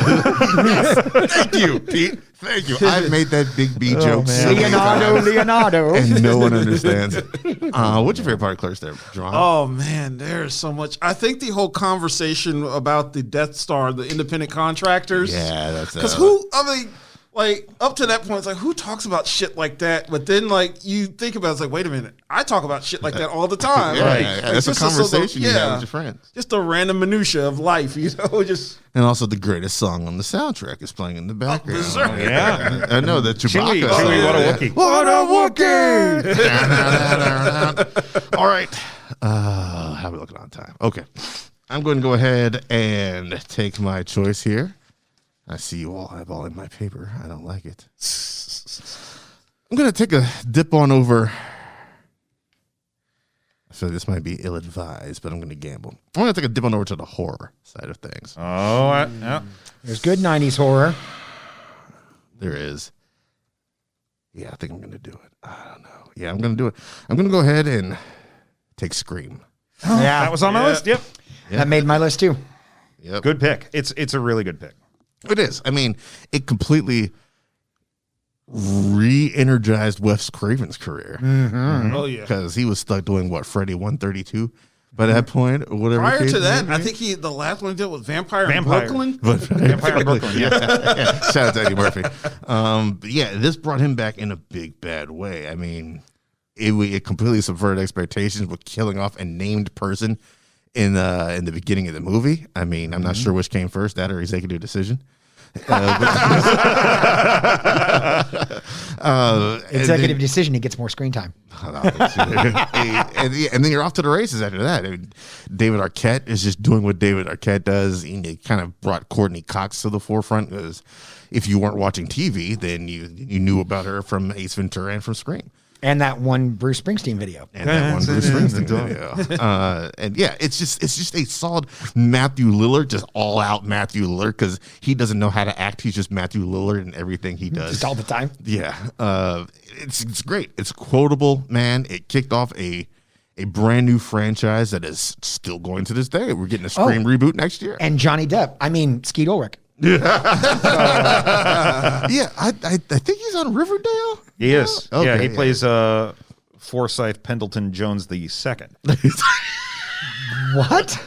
Thank you, Pete. Thank you. I've made that Big B joke so many times, Leonardo. and no one understands it. What's your favorite part of Clerks there, John? Oh man, there's so much. I think the whole conversation about the Death Star, the independent contractors. Yeah, that's because like up to that point, it's like who talks about shit like that? But then like you think about it, it's like, wait a minute, I talk about shit like that all the time. Yeah, Like, yeah, like, that's a just conversation you have yeah, with your friends. just a random minutia of life, just. And also, the greatest song on the soundtrack is playing in the background. berserk. Yeah. I know that Chewbacca. Chewie, what a Wookiee. What a Wookiee! All right. How are we looking on time? Okay. I'm going to go ahead and take my choice here. I see you all have all in my paper. I don't like it. I'm going to take a dip on over. So this might be ill-advised, but I'm going to gamble. I'm going to take a dip on over to the horror side of things. Oh, yeah. There's good 90s horror. There is. Yeah, I think I'm going to do it. I don't know. Yeah, I'm going to do it. I'm going to go ahead and take Scream. Yeah, That was on my list. Yep. that made my list too. Yep. Good pick. It's a really good pick. It is. I mean, it completely re-energized Wes Craven's career. Oh yeah. Because he was stuck doing, Freddy 132 by that point, or whatever. Prior case to it that, may I be. think the last one he did was Vampire in Vampire. Brooklyn. But Vampire in Brooklyn, yeah. yeah. Shout out to Eddie Murphy. But yeah, this brought him back in a big bad way. I mean, it completely subverted expectations with killing off a named person in the beginning of the movie. I mean, I'm not sure which came first, that or executive decision. Executive decision, he gets more screen time. And then you're off to the races after that. I mean, David Arquette is just doing what David Arquette does. He kind of brought Courtney Cox to the forefront, because if you weren't watching TV, then you knew about her from Ace Ventura and from Scream. And that one Bruce Springsteen video. And that one Bruce Springsteen video. And yeah, it's just a solid Matthew Lillard, just all out Matthew Lillard, because he doesn't know how to act. He's just Matthew Lillard in everything he does. Just all the time. Yeah. It's great. It's quotable, man. It kicked off a brand new franchise that is still going to this day. We're getting a Scream reboot next year. And Johnny Depp. I mean, Skeet Ulrich. Yeah, I think he's on Riverdale. He is. Okay, yeah, he plays Forsyth Pendleton Jones II. What?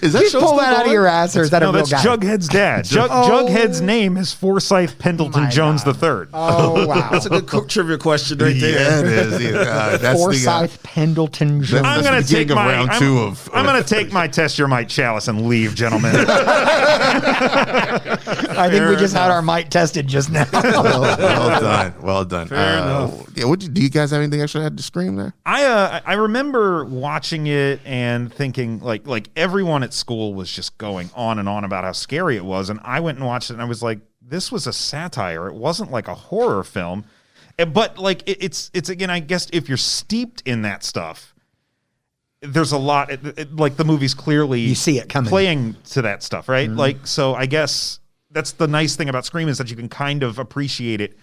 Is that Did you show pull still that out of going? your ass, or is that a No, real that's guy? Jughead's dad. Jughead's name is Forsyth Pendleton My Jones God. III. Oh, wow. That's a good trivia question right there. Yeah, it is. Yeah, that's Forsyth Pendleton Jones. I'm That's going the to take beginning of my round two of- I'm going to take my test your might chalice and leave, gentlemen. I think we just had our might tested just now. well done. Fair enough. Yeah, do you guys have anything extra to add to Scream there? I remember watching it and thinking like everyone at school was just going on and on about how scary it was, and I went and watched it and I was like, this was a satire. It wasn't like a horror film, but like it's again, I guess if you're steeped in that stuff, there's a lot. Like the movie's clearly You see it coming. playing to that stuff, right? Like so, I guess that's the nice thing about Scream is that you can kind of appreciate it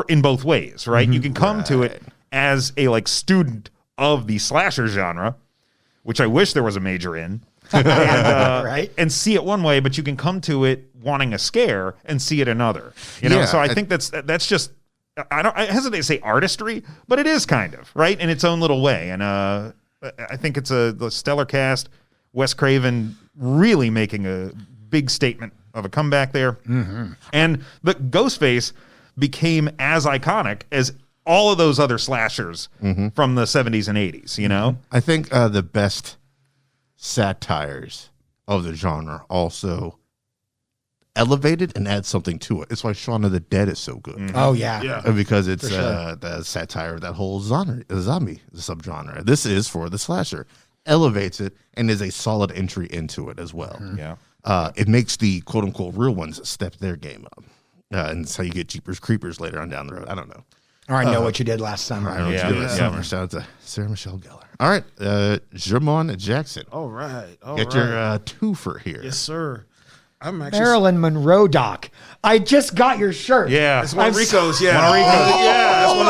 in both ways, right? You can come to it as a like student of the slasher genre, which I wish there was a major in, and, Right. and see it one way, but you can come to it wanting a scare and see it another. You know, Yeah, so I think that's just I hesitate to say artistry, but it is kind of right in its own little way, and I think it's the stellar cast. Wes Craven really making a big statement of a comeback there, and the Ghostface became as iconic as all of those other slashers from the 70s and 80s, you know? I think the best satires of the genre also elevated and add something to it. It's why Shaun of the Dead is so good. Oh, yeah. Yeah. Because it's sure. the satire of that whole zombie subgenre. This is for the slasher. Elevates it and is a solid entry into it as well. Yeah. It makes the quote unquote real ones step their game up. And it's how you get Jeepers Creepers later on down the road. I don't know. Or I Know What You Did Last Summer. I know what Yeah, you did last yeah. summer. Shout out to Sarah Michelle Gellar. All right, Jermon Jackson. All right. Get your twofer here. Yes, sir. I'm actually. Marilyn Monroe, Doc. I just got your shirt. Yeah. It's one of I'm Rico's. Yeah. One of Rico's. Yeah. That's one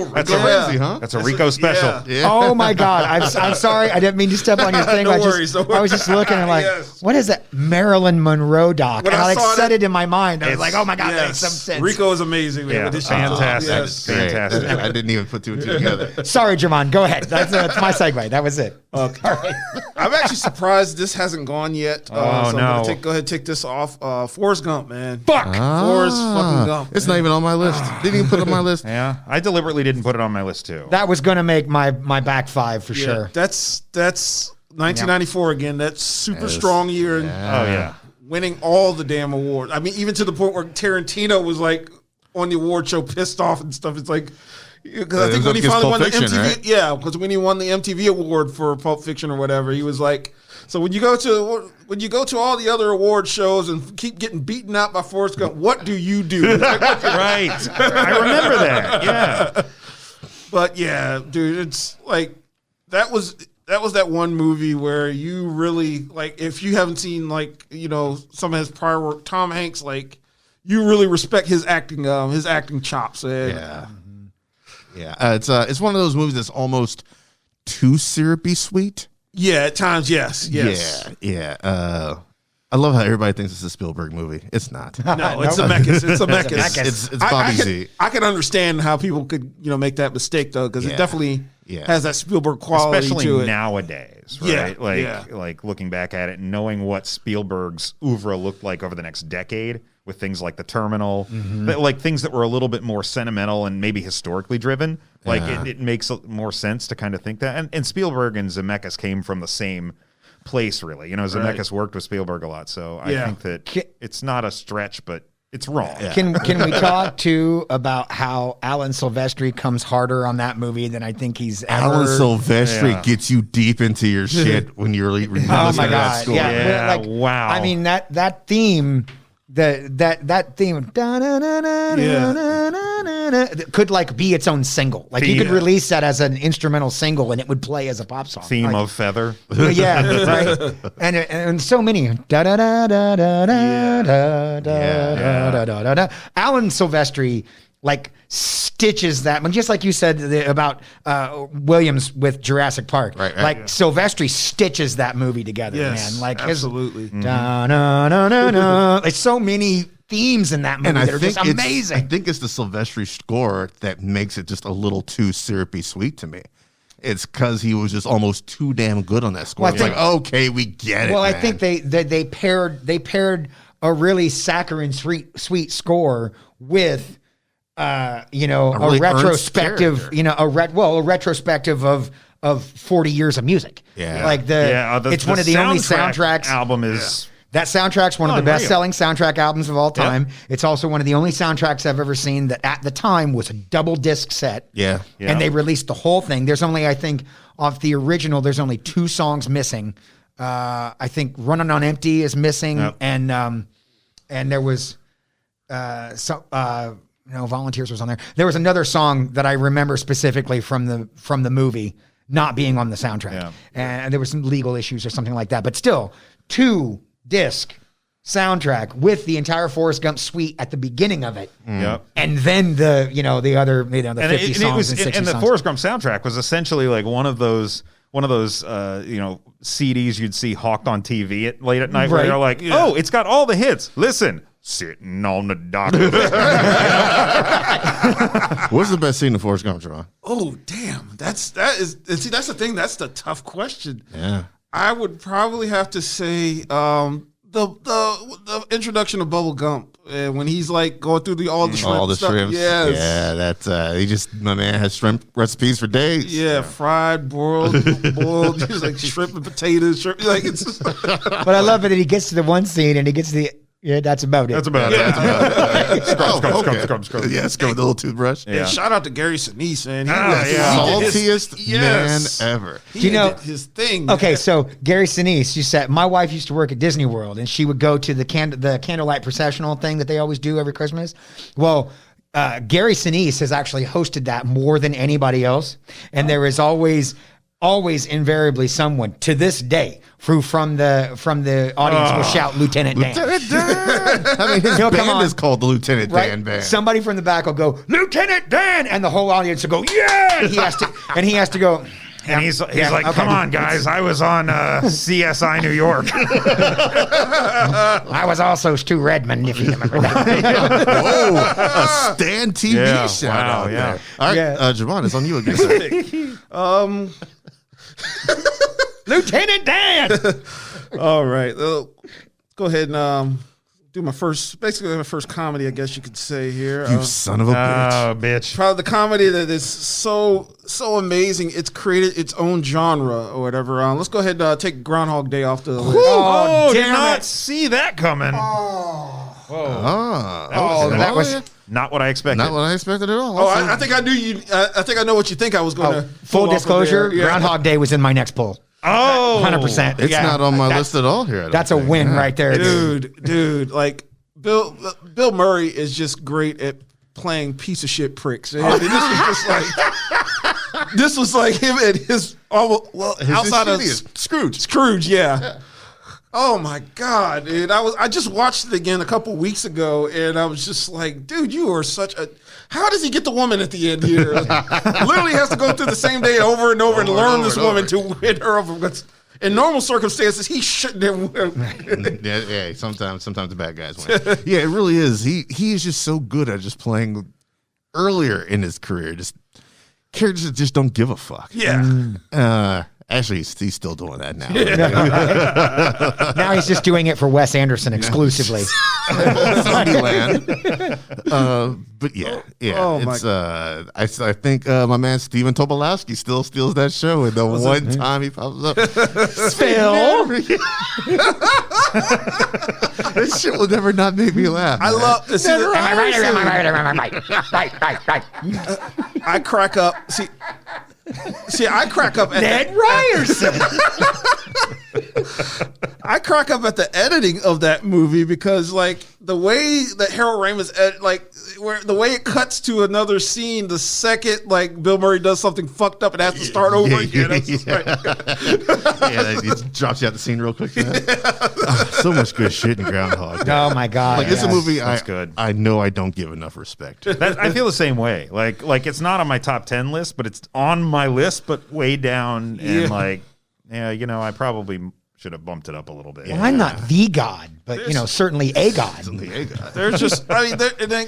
of That's Rico a Ramsey, huh? That's a Rico special. yeah. Yeah. Oh my God! I'm sorry. I didn't mean to step on your thing. No I worries, no I was just looking and like, Yes. what is that? Marilyn Monroe, Doc. When And I I saw said that- it in my mind. I was It's- like, oh my God, that makes Yes. some sense. Rico is amazing, man. Yeah, with this fantastic. shit. Yes. Great. Fantastic. I didn't even put two and two together. Sorry, Jermon. Go ahead. That's my segue. That was it. Okay. I'm actually surprised this hasn't gone yet. Oh, so I'm gonna no. go ahead and take this off. Forrest Gump, man. Fuck. Forrest fucking Gump. It's not even on my list. Didn't even put it on my list. Yeah, I deliberately didn't put it on my list too. That was going to make my back five for Yeah, sure. That's 1994 again. That's super Yes. strong year and Oh yeah. winning all the damn awards. I mean, even to the point where Tarantino was like on the award show pissed off and stuff. It's like, because I It think was when up he against finally won Pulp the Fiction, MTV, right? yeah, because when he won the MTV award for Pulp Fiction or whatever, he was like, so when you go to all the other award shows and keep getting beaten out by Forrest Gump, what do you do? Right. I remember that. Yeah. But yeah, dude, it's like that was that one movie where you really like, if you haven't seen like, you know, some of his prior work, Tom Hanks, like you really respect his acting chops. And Yeah. Yeah. It's one of those movies that's almost too syrupy sweet. yeah, at times, yes. Yeah. Yeah. I love how everybody thinks it's a Spielberg movie. It's not. No, it's a Meckus. It's a Meckus. It's Bobby I Z. can understand how people could, you know, make that mistake though, because Yeah. it definitely Yeah. has that Spielberg quality Especially to it. nowadays, Yeah, right? Like, yeah. like looking back at it and knowing what Spielberg's oeuvre looked like over the next decade with things like The Terminal, but like things that were a little bit more sentimental and maybe historically driven. Like it makes more sense to kind of think that. And Spielberg and Zemeckis came from the same place, really. You know, Zemeckis worked with Spielberg a lot, so I Yeah. think that it's not a stretch, but it's wrong. Can we talk too about how Alan Silvestri comes harder on that movie than I think he's ever? Alan Silvestri Yeah. gets you deep into your shit when you're listening Oh to my that God! score. Yeah, Yeah, like, wow. I mean that theme, that theme, could like be its own single. Like you could release that as an instrumental single and it would play as a pop song. Theme Like, of Feather. yeah, right. And so many Alan Silvestri like stitches that, just like you said about Williams with Jurassic Park. Right. Like Silvestri stitches that movie together, Yes, man. Like absolutely. There's so many themes in that movie And I that are think just amazing. I think it's the Silvestri score that makes it just a little too syrupy sweet to me. It's because he was just almost too damn good on that score. Well, I It's think- like, okay, we get it. Well, I man. think they paired a really saccharine sweet score with a really retrospective, earnest character. a retrospective of 40 years of music. Yeah. Like it's one of the only soundtracks. Album is That soundtrack's one of the Unreal. best-selling soundtrack albums of all time. It's also one of the only soundtracks I've ever seen that at the time was a double disc set. Yeah. And they released the whole thing. There's only, I think, off the original, there's only 2 songs missing. I think "Running on Empty" is missing, Yep. and there was "Volunteers" was on there. There was another song that I remember specifically from the movie not being on the soundtrack, Yeah. and there was some legal issues or something like that. But still, 2-disc soundtrack with the entire Forrest Gump suite at the beginning of it, Yep. and then the other the And 50 songs and 60 and the songs. Forrest Gump soundtrack was essentially like one of those CDs you'd see hawked on TV late at night, where Right. they're like, oh, it's got all the hits. Listen, sitting on the dock. What's the best scene in Forrest Gump, Javon? Oh, damn. That's the thing. That's the tough question. Yeah. I would probably have to say the introduction of Bubble Gump when he's like going through all the shrimp All the stuff. shrimps. Yes. Yeah, that's my man has shrimp recipes for days. Yeah, fried, boiled, just like shrimp and potatoes. Shrimp, like it's just, But I love it that he gets to the one scene and he gets to the that's about it. That's about it. Scrub. Yeah, scrub with a little toothbrush. Yeah. And shout out to Gary Sinise, man. He Saltiest Yes. man ever. He know- did his thing. Okay, so Gary Sinise, you said my wife used to work at Disney World, and she would go to the candlelight processional thing that they always do every Christmas. Well, Gary Sinise has actually hosted that more than anybody else, and there is always invariably someone to this day who from the audience will shout Lieutenant Dan. Lieutenant Dan. I mean, his band is called the Lieutenant Dan Band. Somebody from the back will go Lieutenant Dan, and the whole audience will go yeah. And he has to go. And he's like, come on, guys. I was on CSI New York. I was also Stu Redmond, if you remember that. Whoa, a Stan TV shout out. Yeah. There. All right, Javon, it's on you again, sir. Lieutenant Dan. All right. Go ahead and do my first comedy, I guess you could say here. You son of a bitch. Oh, bitch. Probably the comedy that is so amazing. It's created its own genre or whatever. Let's go ahead and take Groundhog Day off the list. Oh, did damn not it. see that coming. That was not what I expected. Not what I expected at all. Oh, I think I knew you. I think I know what you think I was going to. full disclosure. Groundhog Day was in my next poll. Oh, 100%. It's not on my list at all here. That's a win right there, dude. Like Bill Murray is just great at playing piece of shit pricks. And this was just like this was like him and his outside of Scrooge, yeah. Oh my God, dude! I just watched it again a couple weeks ago, and I was just like, dude, you are such a. How does he get the woman at the end here? Literally has to go through the same day over and over and learn this woman to win her over. Because in normal circumstances, he shouldn't have won. yeah. Sometimes the bad guys win. Yeah, it really is. He is just so good at just playing earlier in his career. Just characters that just don't give a fuck. Yeah. Actually, he's still doing that now. Now he's just doing it for Wes Anderson exclusively. Zombieland. But yeah. Oh it's I think my man Steven Tobolowsky still steals that show, and the one time he pops up, Phil. This shit will never not make me laugh. I love. See, Am I right or am I right? Right. I crack up. See, I crack up at Ned Ryerson. I crack up at the editing of that movie because, like, the way that Harold Ramis the way it cuts to another scene the second like Bill Murray does something fucked up and has to start over again. It drops you out the scene real quick. So much good shit in Groundhog Day. Oh my God! Like, it's a movie good. I know I don't give enough respect. I feel the same way. Like it's not on my top 10 list, but it's on my list, but way down. And I probably should have bumped it up a little bit. Well, I'm not the god, but certainly a god. There's just,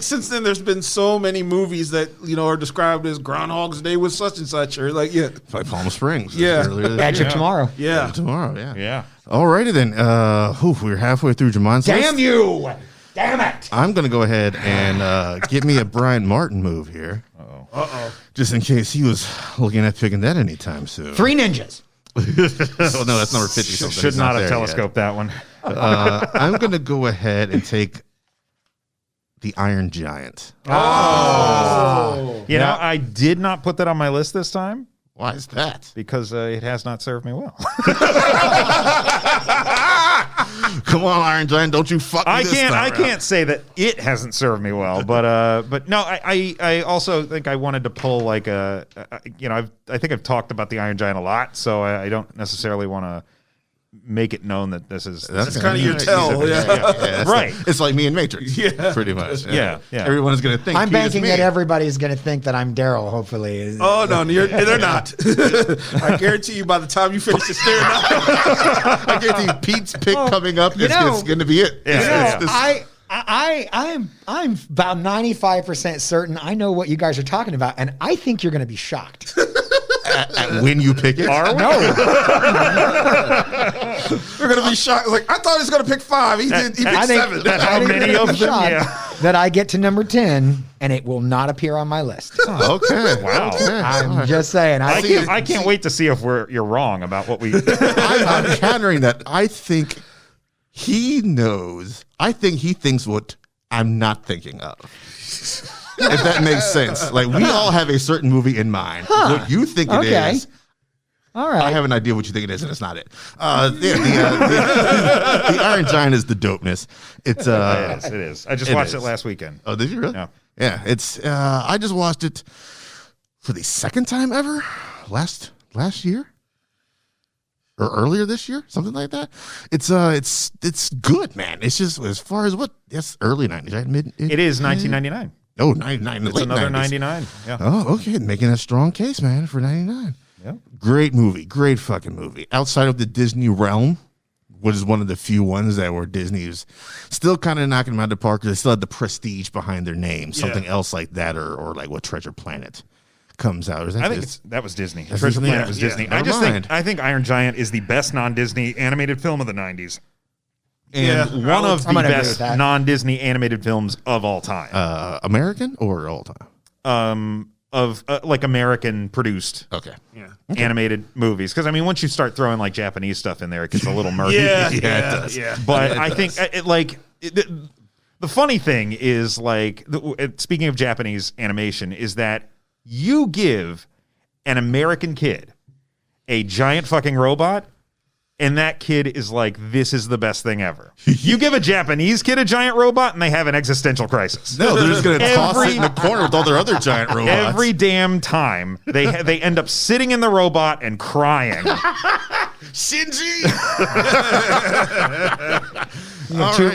since then there's been so many movies that are described as Groundhog's Day with such and such, or like like Palm Springs. Edge of Tomorrow. Yeah, Yeah. Alrighty then. We're halfway through Jamon's list. Damn you! Damn it! I'm gonna go ahead and get me a Brian Martin move here. Just in case he was looking at picking that anytime soon. Three Ninjas. Oh no, that's number 50 something. Should not have telescoped that one. I'm gonna go ahead and take the Iron Giant. You know, I did not put that on my list this time Why is that? because it has not served me well. Come on, Iron Giant, don't you fuck me I this time can't. I around. can't say that it hasn't served me well, but no. I also think I wanted to pull like I think I've talked about the Iron Giant a lot, so I don't necessarily want to make it known that this is That's kind of your tell. Yeah, right. It's like me in Matrix. Pretty much. Yeah. Everyone's gonna think I'm he is banking me. that everybody's going to think that I'm Daryl. Hopefully. Oh no, they're not. I guarantee you, by the time you finish this, they're not. I guarantee you, Pete's pick coming up is going to be it. I'm about 95% certain I know what you guys are talking about, and I think you're going to be shocked. At when you pick it. No. They're gonna be shocked. Like, I thought he was gonna pick 5. He picked 7. How many of them? Yeah. That I get to number 10 and it will not appear on my list. Okay. Wow. Okay. I'm just saying. I can't wait to see if you're wrong about what we. I'm countering that. I think he knows. I think he thinks what I'm not thinking of. If that makes sense. Like, we all have a certain movie in mind. What you think it is. All right. I have an idea what you think it is, and it's not it. The Iron Giant is the dopeness. It's It is. I just watched it last weekend. Oh, did you really? Yeah. Yeah, it's. I just watched it for the second time ever last year or earlier this year, something like that. It's good, man. It's just as far as that's early 90s, right? It is 1999. Oh, 99. It's another 99. Yeah. Oh, okay. Making a strong case, man, for 99. Yeah. Great movie. Great fucking movie. Outside of the Disney realm, which is one of the few ones that where Disney is still kind of knocking them out of the park. They still had the prestige behind their name. Something else like that, or like what Treasure Planet comes out. I think that was Disney. That's Treasure Disney? Planet was Yeah. Disney. Never I think Iron Giant is the best non-Disney animated film of the 90s. Yeah. And one of the gonna agree with best that. non-Disney animated films of all time. American or all time? Of like American produced Okay. Yeah. animated movies. Because I mean, once you start throwing like Japanese stuff in there, it gets a little murky. Yeah. it does. Yeah. But I think the funny thing is like, speaking of Japanese animation, is that you give an American kid a giant fucking robot, and that kid is like, this is the best thing ever. You give a Japanese kid a giant robot, and they have an existential crisis. No, they're just going to toss it in the corner with all their other giant robots. Every damn time they end up sitting in the robot and crying. Shinji!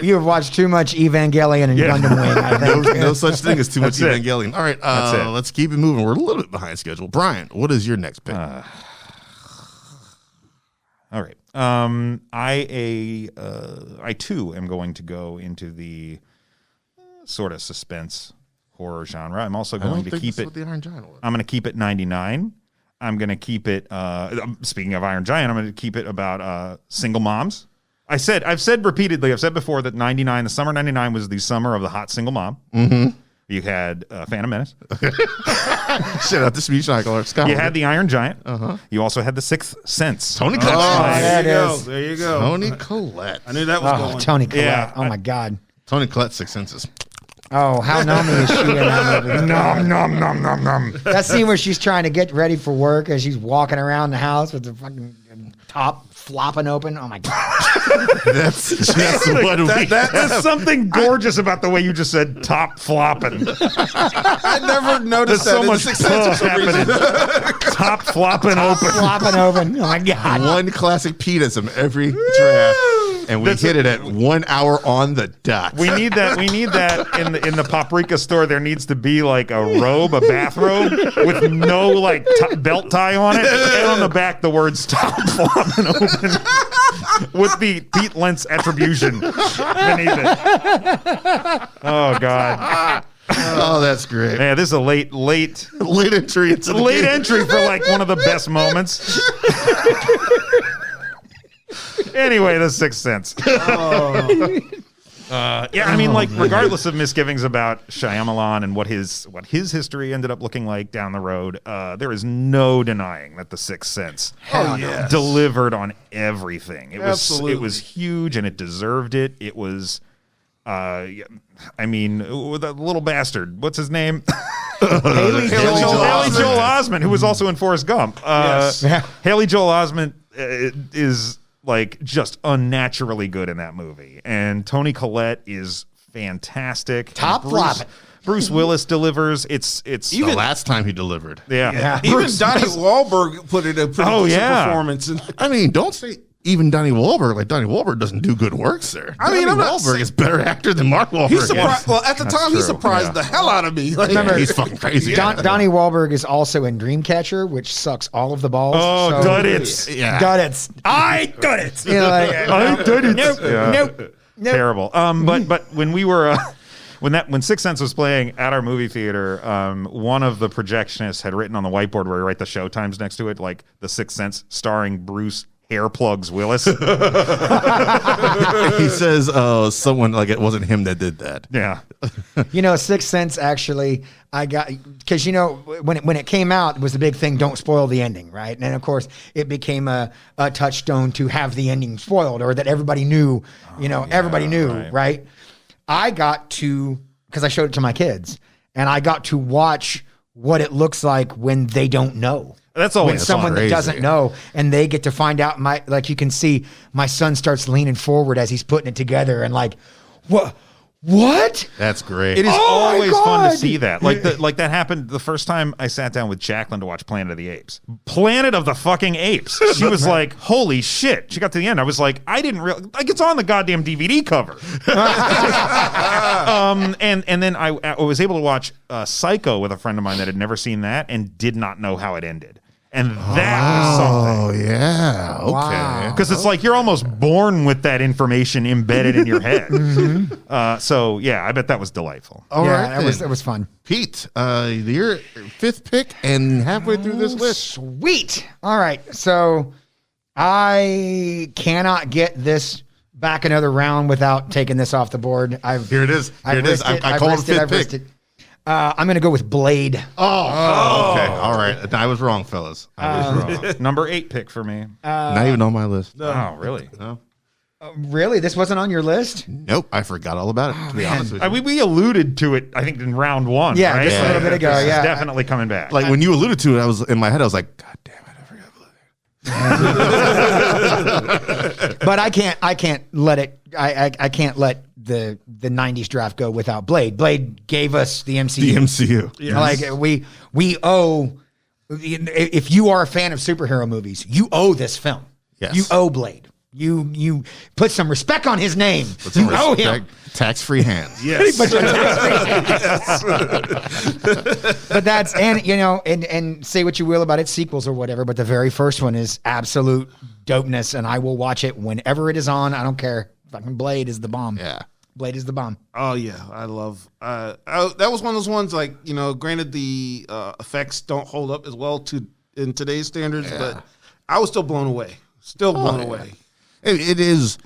You have watched too much Evangelion and Yeah. Gundam Wing, I think. No such thing as too much That's it. Evangelion. All right, That's it. let's keep it moving. We're a little bit behind schedule. Brian, what is your next pick? All right. I too am going to go into the sort of suspense horror genre. I'm also I don't going to think keep this is it. what the Iron Giant was. I'm going to keep it 99. I'm going to keep it. Speaking of Iron Giant, I'm going to keep it about single moms. I've said repeatedly. I've said before that 99, the summer 99 was the summer of the hot single mom. Mm-hmm. You had Phantom Menace. Shout out to Speech Cycle. You had the Iron Giant. You also had the Sixth Sense. Tony Oh, Collette. there there it you go. is. There you go. Tony Collette. I knew that was Oh, going. Tony Collette. Yeah, Oh, my God. Tony Collette, Six Senses. Oh, how nummy is she in that movie? Nom, nom, nom, nom, nom. That scene where she's trying to get ready for work as she's walking around the house with the fucking top flopping open. Oh, my God. That's just what we There's something gorgeous about the way you just said top flopping. I never noticed There's so that. much happening. Top flopping open. Flopping open. Oh, my God. one classic Petism every draft, and we hit it at 1 hour on the dot. We need that. We need that in the Poprika store. There needs to be like a robe, a bathrobe with no like belt tie on it, and on the back the words "top flopping open" with the Pete Lentz attribution beneath it. Oh God! Oh, that's great. Man, this is a late Entry into the game. entry for like one of the best moments. Anyway, The Sixth Sense. Yeah, I mean, like, regardless of misgivings about Shyamalan and what his history ended up looking like down the road, there is no denying that The Sixth Sense delivered on everything. It was huge, and it deserved it. It was, I mean, the little bastard. What's his name? Haley Haley Joel Osment, who was also in Forrest Gump. Yes. Haley Joel Osment is like just unnaturally good in that movie, and Tony Collette is fantastic. Top flopping. Bruce Willis delivers. It's The last time he delivered. yeah. Even Donnie Wahlberg put in a pretty decent performance. And I mean, don't say even Donnie Wahlberg. Like, Donnie Wahlberg doesn't do good work, sir. I mean, Donnie I'm not Wahlberg saying- is better actor than Mark Wahlberg. he surprised. is. Well, at the That's time, he true, surprised yeah. the hell out of me. Like, Remember- He's fucking crazy. Donnie Wahlberg is also in Dreamcatcher, which sucks all of the balls. Oh, so, Duddits. Yeah. Duddits. I did it. You know, like, nope, Yeah. nope. Terrible. But when we were when Sixth Sense was playing at our movie theater, one of the projectionists had written on the whiteboard where you write the show times next to it, like The Sixth Sense starring Bruce Hair Plugs Willis. He says, someone, like, it wasn't him that did that. Yeah. You know, Sixth Sense, actually, I got, because, you know, when it came out, it was the big thing, don't spoil the ending, right? And of course, it became a touchstone to have the ending spoiled, or that everybody knew, everybody knew, right? I got to, because I showed it to my kids, and I got to watch what it looks like when they don't know. That's When always someone that crazy. doesn't know, and they get to find out, like you can see my son starts leaning forward as he's putting it together, and like, What? That's great. It is Oh my always fun God. to see that. Like that happened the first time I sat down with Jacqueline to watch Planet of the Apes. Planet of the fucking Apes. She was like, "Holy shit!" She got to the end. I was like, "I didn't realize like it's on the goddamn DVD cover." And then I was able to watch Psycho with a friend of mine that had never seen that and did not know how it ended. And that was something. Oh, yeah. Okay. Wow. Because it's like you're almost born with that information embedded in your head. So yeah, I bet that was delightful. All Yeah, right. that was fun. Pete, your fifth pick and halfway through this list. Sweet. All right. So I cannot get this back another round without taking this off the board. Here it is. Here it is. I called it fifth pick. I'm going to go with Blade. Okay. All right. I was wrong, fellas. I was wrong. Number 8 pick for me. Not even on my list. Oh, really? No. Really? This wasn't on your list? Nope. I forgot all about it, to be honest with you. We alluded to it, I think, in round 1. Yeah, right? just a little bit ago, This is yeah. definitely coming back. Like when you alluded to it, I was in my head, I was like, God damn it, I forgot Blade. But I can't let it. I can't let the '90s draft go without Blade. Blade gave us the MCU. The MCU. Yes. Like we owe. If you are a fan of superhero movies, you owe this film. Yes. You owe Blade. You put some respect on his name. You owe him. Tax-free hands. Yes. But that's and say what you will about its sequels or whatever, but the very first one is absolute dopeness, and I will watch it whenever it is on. I don't care. Fucking Blade is the bomb. Yeah. Blade is the bomb. Oh yeah, I love. That was one of those ones. Like granted the effects don't hold up as well in today's standards, but I was still blown away. Still blown away. It is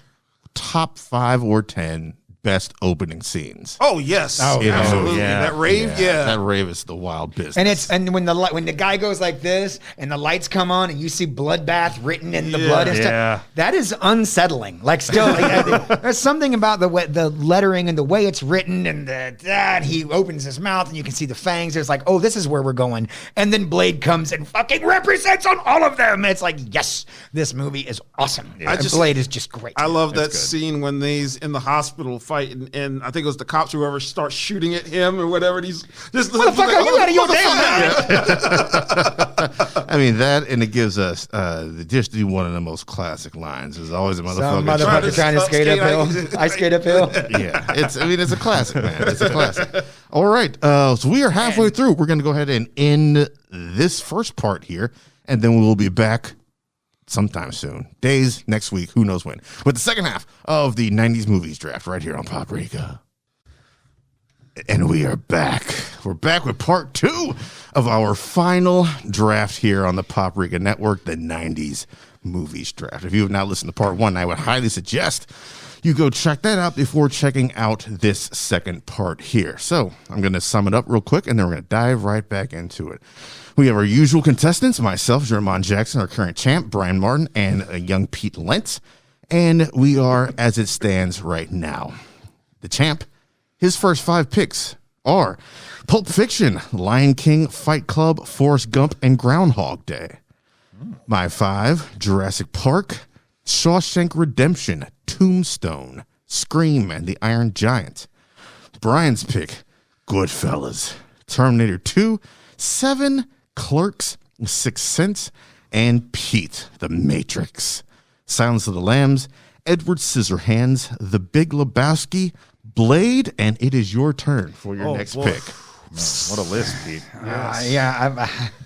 top 5 or 10 best opening scenes. Oh yes, absolutely. yeah. That rave, yeah. That rave is the wild business. And when the guy goes like this and the lights come on and you see bloodbath written in the blood and Yeah. stuff, that is unsettling. Like still, there's something about the lettering and the way it's written and that he opens his mouth and you can see the fangs. There's like, oh, this is where we're going. And then Blade comes and fucking represents on all of them. It's like, yes, this movie is awesome. And Blade is just great. I love that scene when he's in the hospital fighting, and I think it was the cops, whoever, start shooting at him or whatever. And he's just Motherfucker, you out of your damn mind. I mean, that, and it gives us just one of the most classic lines. There's always a Some motherfucker. motherfucker trying to skate uphill. I skate uphill. Yeah, it's a classic, man. It's a classic. All right, so we are halfway through. We're going to go ahead and end this first part here, and then we will be back sometime soon. Days, next week, who knows when. With the second half of the 90s movies draft right here on Poprika. And we are back. We're back with part 2 of our final draft here on the Poprika Network, the 90s movies draft. If you have not listened to part 1, I would highly suggest you go check that out before checking out this second part here. So I'm going to sum it up real quick, and then we're going to dive right back into it. We have our usual contestants, myself, Jermon Jackson, our current champ, Brian Martin, and a young Pete Lentz. And we are as it stands right now. The champ, his first 5 picks are Pulp Fiction, Lion King, Fight Club, Forrest Gump, and Groundhog Day. My 5, Jurassic Park, Shawshank Redemption, Tombstone, Scream, and The Iron Giant. Brian's pick, Goodfellas, Terminator 2, 7, Clerks, Sixth Sense, and Pete, The Matrix, Silence of the Lambs, Edward Scissorhands, The Big Lebowski, Blade, and it is your turn for your next pick. Man, what a list, Pete.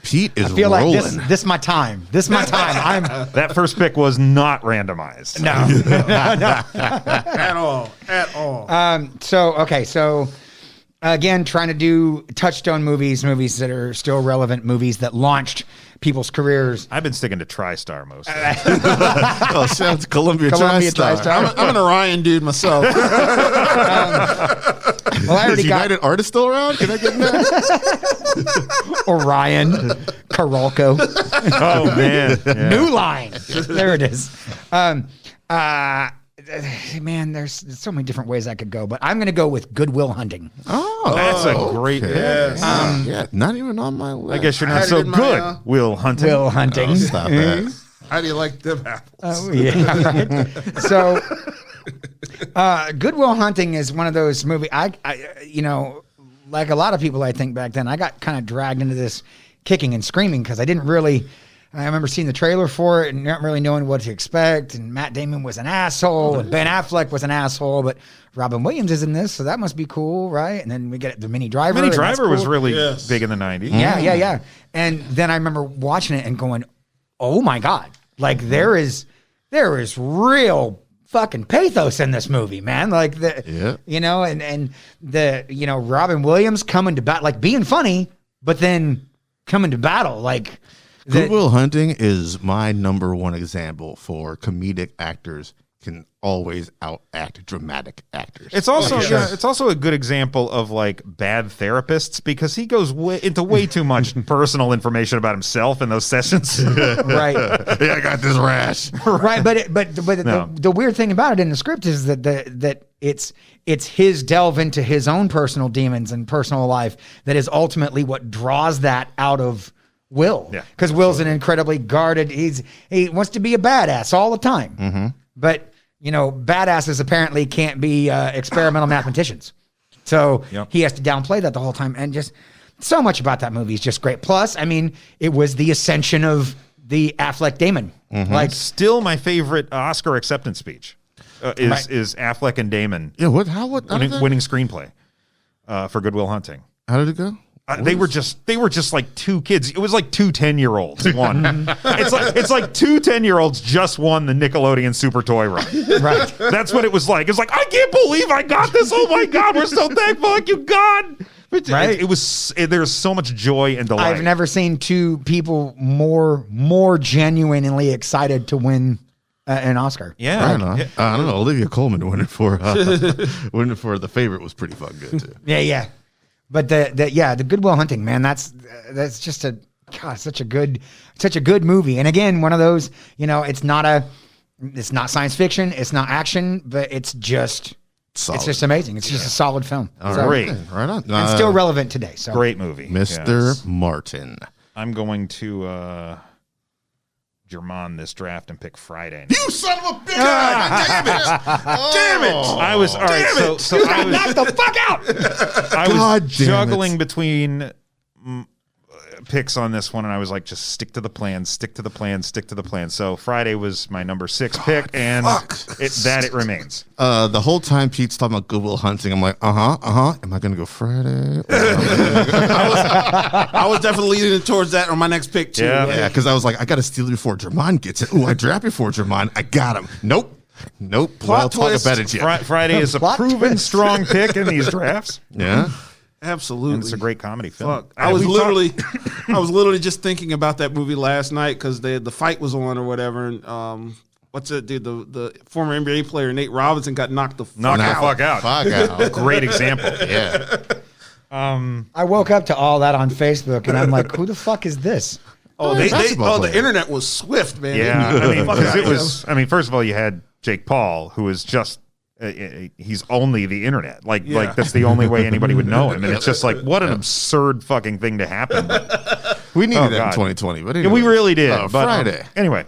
Pete is I feel rolling. like this my time. This my time. That first pick was not randomized. No. at all. So again, trying to do touchstone movies that are still relevant, movies that launched people's careers. I've been sticking to TriStar mostly. Oh, sounds Columbia TriStar. I'm an Orion dude myself. Well, I already Is got United Artists still around? Can I get in there? Orion, Carolco, Oh, man. Yeah. New Line. There it is. Man, there's so many different ways I could go, but I'm going to go with Good Will Hunting. Oh, That's a great pick. yeah, not even on my list. I guess you're not had it so in my, good, Will Hunting. Will Hunting. Stop that. How do you like them apples? Oh, yeah, right. So Good Will Hunting is one of those movies. You know, like a lot of people, I think back then, I got kind of dragged into this kicking and screaming because I didn't really. I remember seeing the trailer for it and not really knowing what to expect. And Matt Damon was an asshole, and Ben Affleck was an asshole, but Robin Williams is in this, so that must be cool, right? And then we get the Minnie Driver. Minnie Driver was cool. really big in the 90s. Yeah. And then I remember watching it and going, "Oh my god! Like there is real fucking pathos in this movie, man. Like you know, and the Robin Williams coming to battle, like being funny, but then coming to battle, like." Good Will Hunting is my number one example for comedic actors can always outact dramatic actors. It's also it's also a good example of like bad therapists because he goes into way too much personal information about himself in those sessions. Right. Yeah, I got this rash. Right, but the weird thing about it in the script is that it's his delve into his own personal demons and personal life that is ultimately what draws that out of Will. Yeah, because Will's an incredibly guarded. He wants to be a badass all the time. Mm-hmm. But badasses apparently can't be experimental mathematicians. So he has to downplay that the whole time. And just so much about that movie is just great. Plus, I mean, it was the ascension of the Affleck Damon. Mm-hmm. Like, still my favorite Oscar acceptance speech is Affleck and Damon. Yeah, what winning screenplay for Good Will Hunting. How did it go? They were just like two kids. It was like two 10-year-olds won. it's like two 10-year-olds just won the Nickelodeon Super Toy Run. Right. That's what it was like. It's like, I can't believe I got this. Oh my God, we're so thankful. Thank you, God. Right. There's so much joy and delight. I've never seen two people more genuinely excited to win an Oscar. Yeah. I don't know. Olivia Colman winning for The Favorite was pretty fucking good too. Yeah. But the Good Will Hunting, man, that's just such a good movie. And again, one of those, it's not science fiction, it's not action, but it's just solid. It's just amazing. It's just a solid film. Great. Right on. And still relevant today. So great movie. Mr. Martin. I'm going to German this draft and pick Friday. You son of a bitch! Damn it! Damn it! I was all right. So I was knock the fuck out. I was juggling between picks on this one, and I was like, just stick to the plan. So Friday was my number 6 pick, and it remains. The whole time Pete's talking about Good Will Hunting, I'm like, Am I gonna go Friday? I was definitely leaning towards that on my next pick too. Yeah, because I was like, I gotta steal it before German gets it. Ooh, I draft before German. I got him. Nope. Plot twist. Talk about it yet. Friday is a proven strong pick in these drafts. Yeah. Absolutely. And it's a great comedy film. Fuck. I was literally just thinking about that movie last night because the fight was on or whatever. And what's it, dude? The former NBA player Nate Robinson got knocked the fuck out. Great example. Yeah. I woke up to all that on Facebook and I'm like, who the fuck is this? The internet was swift, man. Yeah. First of all, you had Jake Paul, who is just. He's only the internet. Like that's the only way anybody would know him. And it's just like, what an absurd fucking thing to happen. We needed that in 2020, but anyway. We really did. But, Friday. Anyway,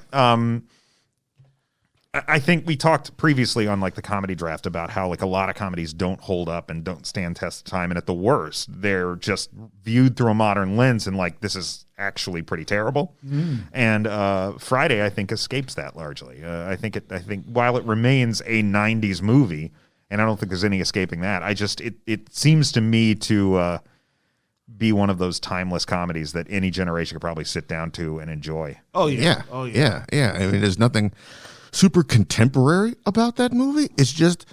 I think we talked previously on like the comedy draft about how like a lot of comedies don't hold up and don't stand test of time. And at the worst, they're just viewed through a modern lens and like, this is actually pretty terrible. And Friday, I think, escapes that largely. I think while it remains a 90s movie, and I don't think there's any escaping that, it seems to me to be one of those timeless comedies that any generation could probably sit down to and enjoy. Oh, yeah. Yeah. I mean, there's nothing super contemporary about that movie. It's just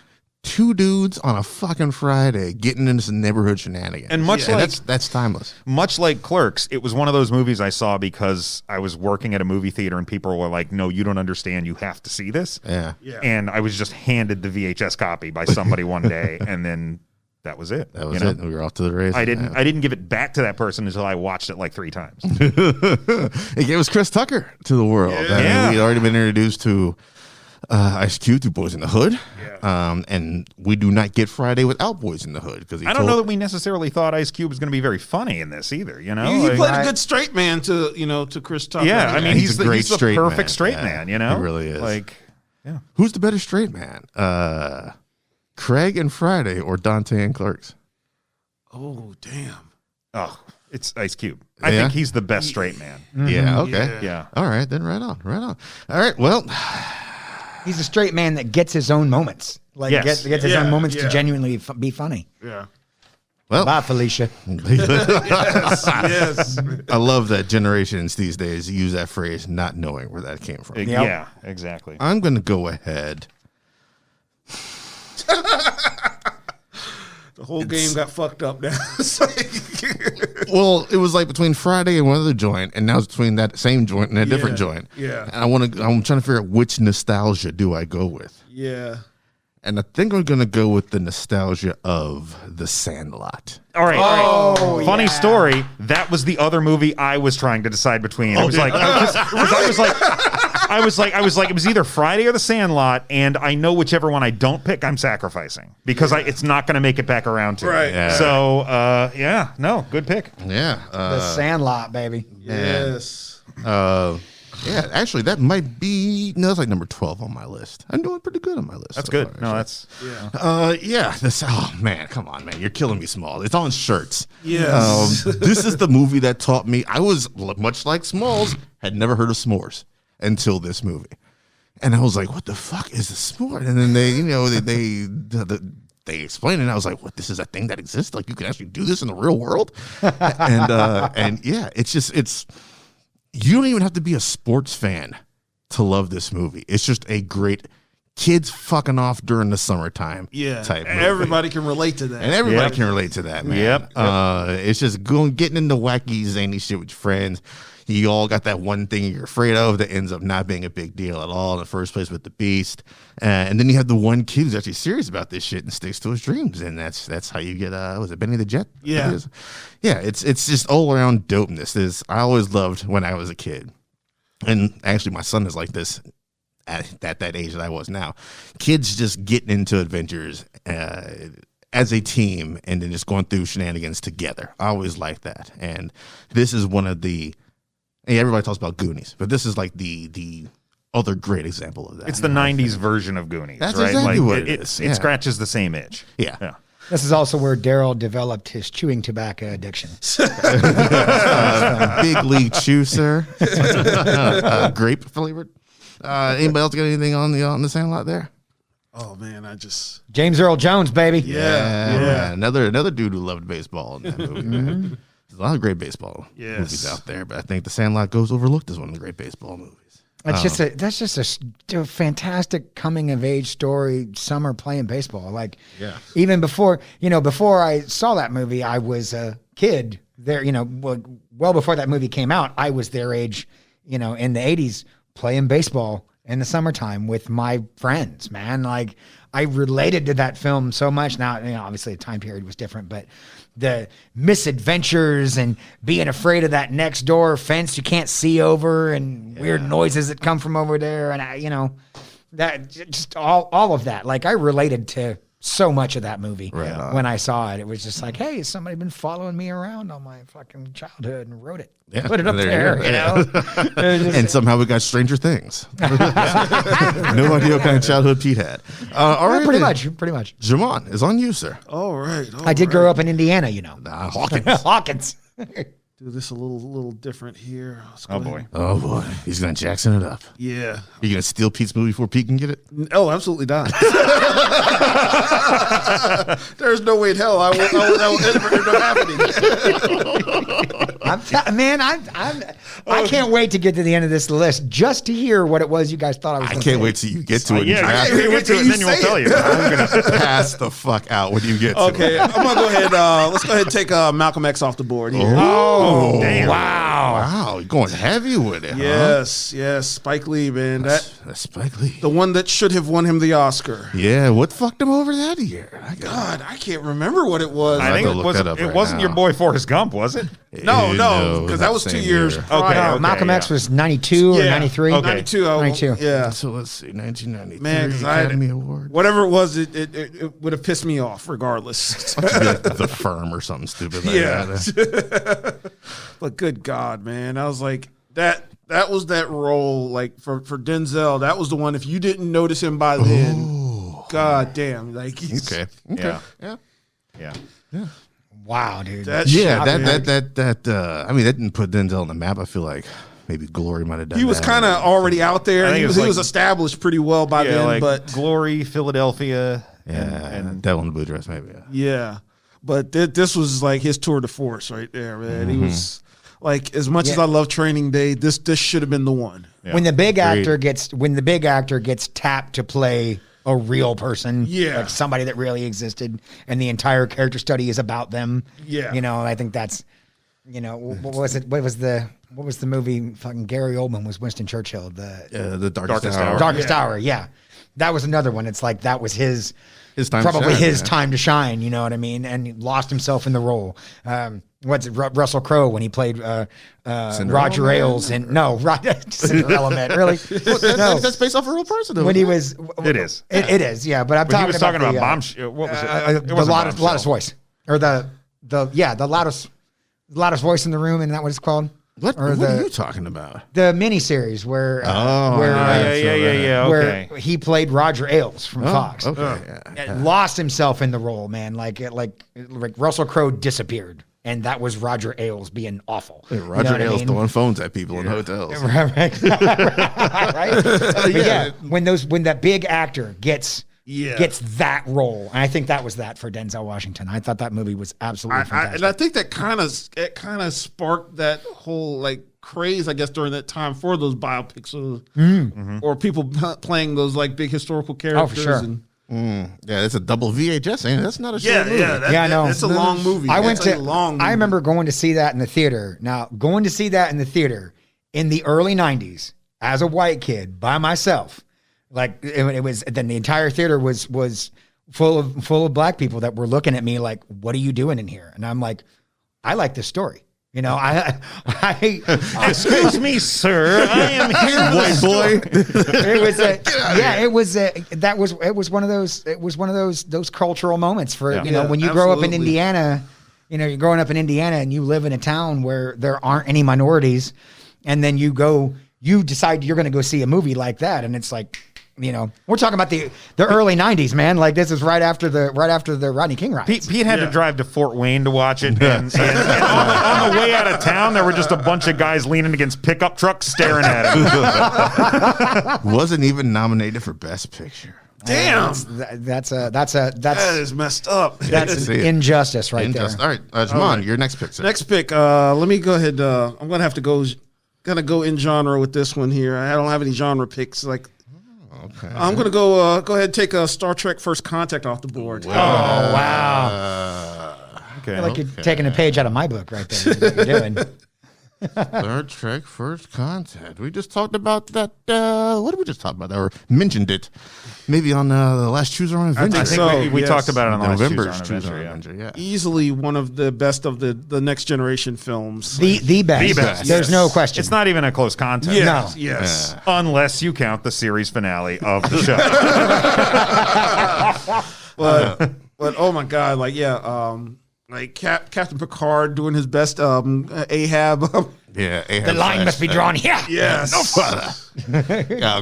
two dudes on a fucking Friday getting into some neighborhood shenanigans. And that's timeless. Much like Clerks, it was one of those movies I saw because I was working at a movie theater and people were like, no, you don't understand. You have to see this. Yeah. And I was just handed the VHS copy by somebody one day, and then that was it. That was it. We were off to the races. I didn't give it back to that person until I watched it like 3 times. It gave us Chris Tucker to the world. Yeah. I mean, we'd already been introduced to Ice Cube through Boys in the Hood. Yeah. And we do not get Friday without Boys in the Hood. Because I don't know that we necessarily thought Ice Cube was going to be very funny in this either. You know, he played a good straight man to Chris Tucker. Yeah, I mean, he's the perfect man. straight man. You know, he really is. Like, yeah, who's the better straight man? Craig and Friday or Dante and Clerks? Oh, damn. Oh, it's Ice Cube. I Yeah? think he's the best straight man. Yeah, okay. Yeah. All right, then right on. All right, well, He's a straight man that gets his own moments. Like, Yes. gets his own moments to Yeah. genuinely be funny. Yeah. well. Bye, Felicia. Yes. I love that generations these days use that phrase not knowing where that came from. Yep. Yeah, exactly. I'm going to go ahead. The whole game got fucked up now. It's like- Well, it was like between Friday and one other joint, and now it's between that same joint and a different joint. Yeah. And I'm trying to figure out which nostalgia do I go with. yeah. And I think I'm going to go with the nostalgia of The Sandlot. All right. Oh, Funny yeah. story. That was the other movie I was trying to decide between. I was like, I was like, it was either Friday or The Sandlot, and I know whichever one I don't pick, I'm sacrificing because it's not going to make it back around to. Right. Yeah. So, no, good pick. Yeah. The Sandlot, baby. Yes. Yeah, actually, that might be, no, that's like number 12 on my list. I'm doing pretty good on my list. That's so good. far, No, actually. that's Yeah, oh man, come on, man. You're killing me small. It's on shirts. Yes. This is the movie that taught me, I was much like Smalls, had never heard of s'mores until this movie. And I was like, what the fuck is a s'more? And then they explained it, and I was like, what, this is a thing that exists? Like, you can actually do this in the real world? and yeah, it's you don't even have to be a sports fan to love this movie. It's just a great kids fucking off during the summertime Yeah. type movie. Everybody can relate to that. And everybody Yep. can relate to that, man. Yep. It's just getting into wacky, zany shit with your friends. You all got that one thing you're afraid of that ends up not being a big deal at all in the first place with the Beast. And then you have the one kid who's actually serious about this shit and sticks to his dreams. And that's how you get, was it Benny the Jet? Yeah. Yeah, it's just all around dopeness. I always loved when I was a kid. And actually, my son is like this at that age that I was now. Kids just getting into adventures as a team and then just going through shenanigans together. I always liked that. And this is one of the, everybody talks about Goonies, but this is like the other great example of that. it's the '90s version of Goonies, That's right? exactly like what it it is, yeah. scratches the same itch. Yeah. This is also where Daryl developed his chewing tobacco addiction. Big League Chew, sir. Grape flavored. Anybody else got anything on the Sandlot there? Oh, man, I just... James Earl Jones, baby. Yeah. Another dude who loved baseball in that movie. There's a lot of great baseball movies out there, but I think The Sandlot goes overlooked as one of the great baseball movies. That's just a fantastic coming of age story. Summer playing baseball, like even before I saw that movie, I was a kid there. Well before that movie came out, I was their age. In the '80s, playing baseball in the summertime with my friends. Man, like I related to that film so much. Now, obviously the time period was different, but the misadventures and being afraid of that next door fence you can't see over and weird noises that come from over there. And that just all of that, like I related to so much of that movie when I saw it. It was just like, hey, somebody been following me around on my fucking childhood and wrote it. Yeah, Put it up there you there, go. And somehow we got Stranger Things. No idea what kind of childhood Pete had. All right, pretty then. much. Jamon is on you, sir. All right. I did grow up in Indiana, Hawkins. Hawkins. Do this a little different here. Let's go Oh ahead. boy. Oh boy, he's gonna Jackson it up. Yeah. You gonna steal Pete's movie before Pete can get it? Oh, absolutely not. There's no way in hell I will ever end up happening. I can't wait to get to the end of this list just to hear what it was you guys thought I was. I gonna can't say. wait till you get to it. Yeah, and I draft can't it. wait to it, and then we'll tell you. I'm gonna pass the fuck out when you get to Okay, it. I'm gonna go ahead. Let's go ahead and take Malcolm X off the board here. Oh, damn. Wow, you're going heavy with it, huh? Yes, Spike Lee, man. That's Spike Lee. the one that should have won him the Oscar. Yeah, what fucked him over that year? God, I can't remember what it was. I think to it look wasn't. that up It right wasn't your now. boy Forrest Gump, was it? No, because that was 2 same years year. prior. Okay. Malcolm X was 92 or 93. Okay. 92. 92. Yeah. So let's see, 1993 Man, because Academy Award. whatever it was, it would have pissed me off regardless. Be like The Firm or something stupid like Yeah. that. But good God, man, I was like that was that role like for Denzel. That was the one. If you didn't notice him by then, god damn, like Okay. Yeah. Yeah. Yeah. Wow, dude. that Yeah, shit, man. I mean, that didn't put Denzel on the map. I feel like maybe Glory might have done He was that. kind of already out there. I think He it was, was he was like- established pretty well by Yeah, then, like but Glory, Philadelphia. and Devil in the Blue Dress, maybe. Yeah. yeah. But this was like his tour de force right there, man. He was like, as much as Yeah. I love Training Day, this should have been the one. Yeah. When the big actor gets tapped to play a real person, Yeah. like somebody that really existed, and the entire character study is about them. Yeah. You know, I think that's, you know, what was it? What was the movie? Fucking Gary Oldman was Winston Churchill. The Darkest Hour. Hour. Darkest Hour. Yeah, that was another one. It's like that was his His time to probably shine, his yeah. time to shine. You know what I mean? And he lost himself in the role. What's it? Russell Crowe when he played Roger Man? Ailes in Cinderella Man. Really? No. That's based off a real person. Though. When he was, It is. It is. Yeah, but I'm But he was talking about about the, Bombshell. What was it? It the wasn't loudest Bombshell. voice, or the loudest voice in the room. Isn't that what it's called? What Or are you talking about? the miniseries where Yeah. where Okay. he played Roger Ailes from Fox. Okay. Yeah. And lost himself in the role, man. Like Russell Crowe disappeared, and that was Roger Ailes being awful. Roger You know what I Ailes mean? throwing phones at people in hotels. right? But yeah, when that big actor gets that role, and I think that was that for Denzel Washington. I thought that movie was absolutely fantastic. And I think that kind of sparked that whole like craze, I guess, during that time for those biopics or people playing those like big historical characters. sure. And, Yeah, it's a double VHS. Ain't it? That's not a short movie. I know. It's a long movie. I went It's a to. long movie. I remember going to see that in the theater. Now, going to see that in the theater in the early '90s as a white kid by myself, like it was. Then the entire theater was full of black people that were looking at me like, "What are you doing in here?" And I'm like, "I like this story." You know, Excuse me, sir. I am here, White boy. it was one of those cultural moments for Yeah. you know Yeah, when you grow up in absolutely. Indiana, you know, you're growing up in Indiana and you live in a town where there aren't any minorities, and then you decide you're going to go see a movie like that, and it's like, you know, we're talking about the early '90s, man. Like this is right after the Rodney King riots. Pete had to drive to Fort Wayne to watch it, and on the way out of town, there were just a bunch of guys leaning against pickup trucks staring at him. Wasn't even nominated for Best Picture. Damn, That's that is messed up. that's See an it. injustice right there. All right, Jamon, your next pick. Sir. Next pick. Let me go ahead. I'm gonna have to go in genre with this one here. I don't have any genre picks. Like, Okay. I'm gonna go ahead and take Star Trek: First Contact off the board. Oh wow! I feel like you're taking a page out of my book right there. That's what you're doing. Star Trek First Contact. We just talked about that. What did we just talk about that? Or mentioned it. Maybe on the last Chooser on Avenger. think I think so, we yes. talked about it on the last November's Choose on Chooser on Adventure, Avenger. Yeah. Easily one of the best of the next generation films. The best. The best. There's no question. It's not even a close contest. yes, No. yes. Unless you count the series finale of the show. But oh my god, like like Captain Picard doing his best Ahab. Yeah. the line must be drawn here. yes.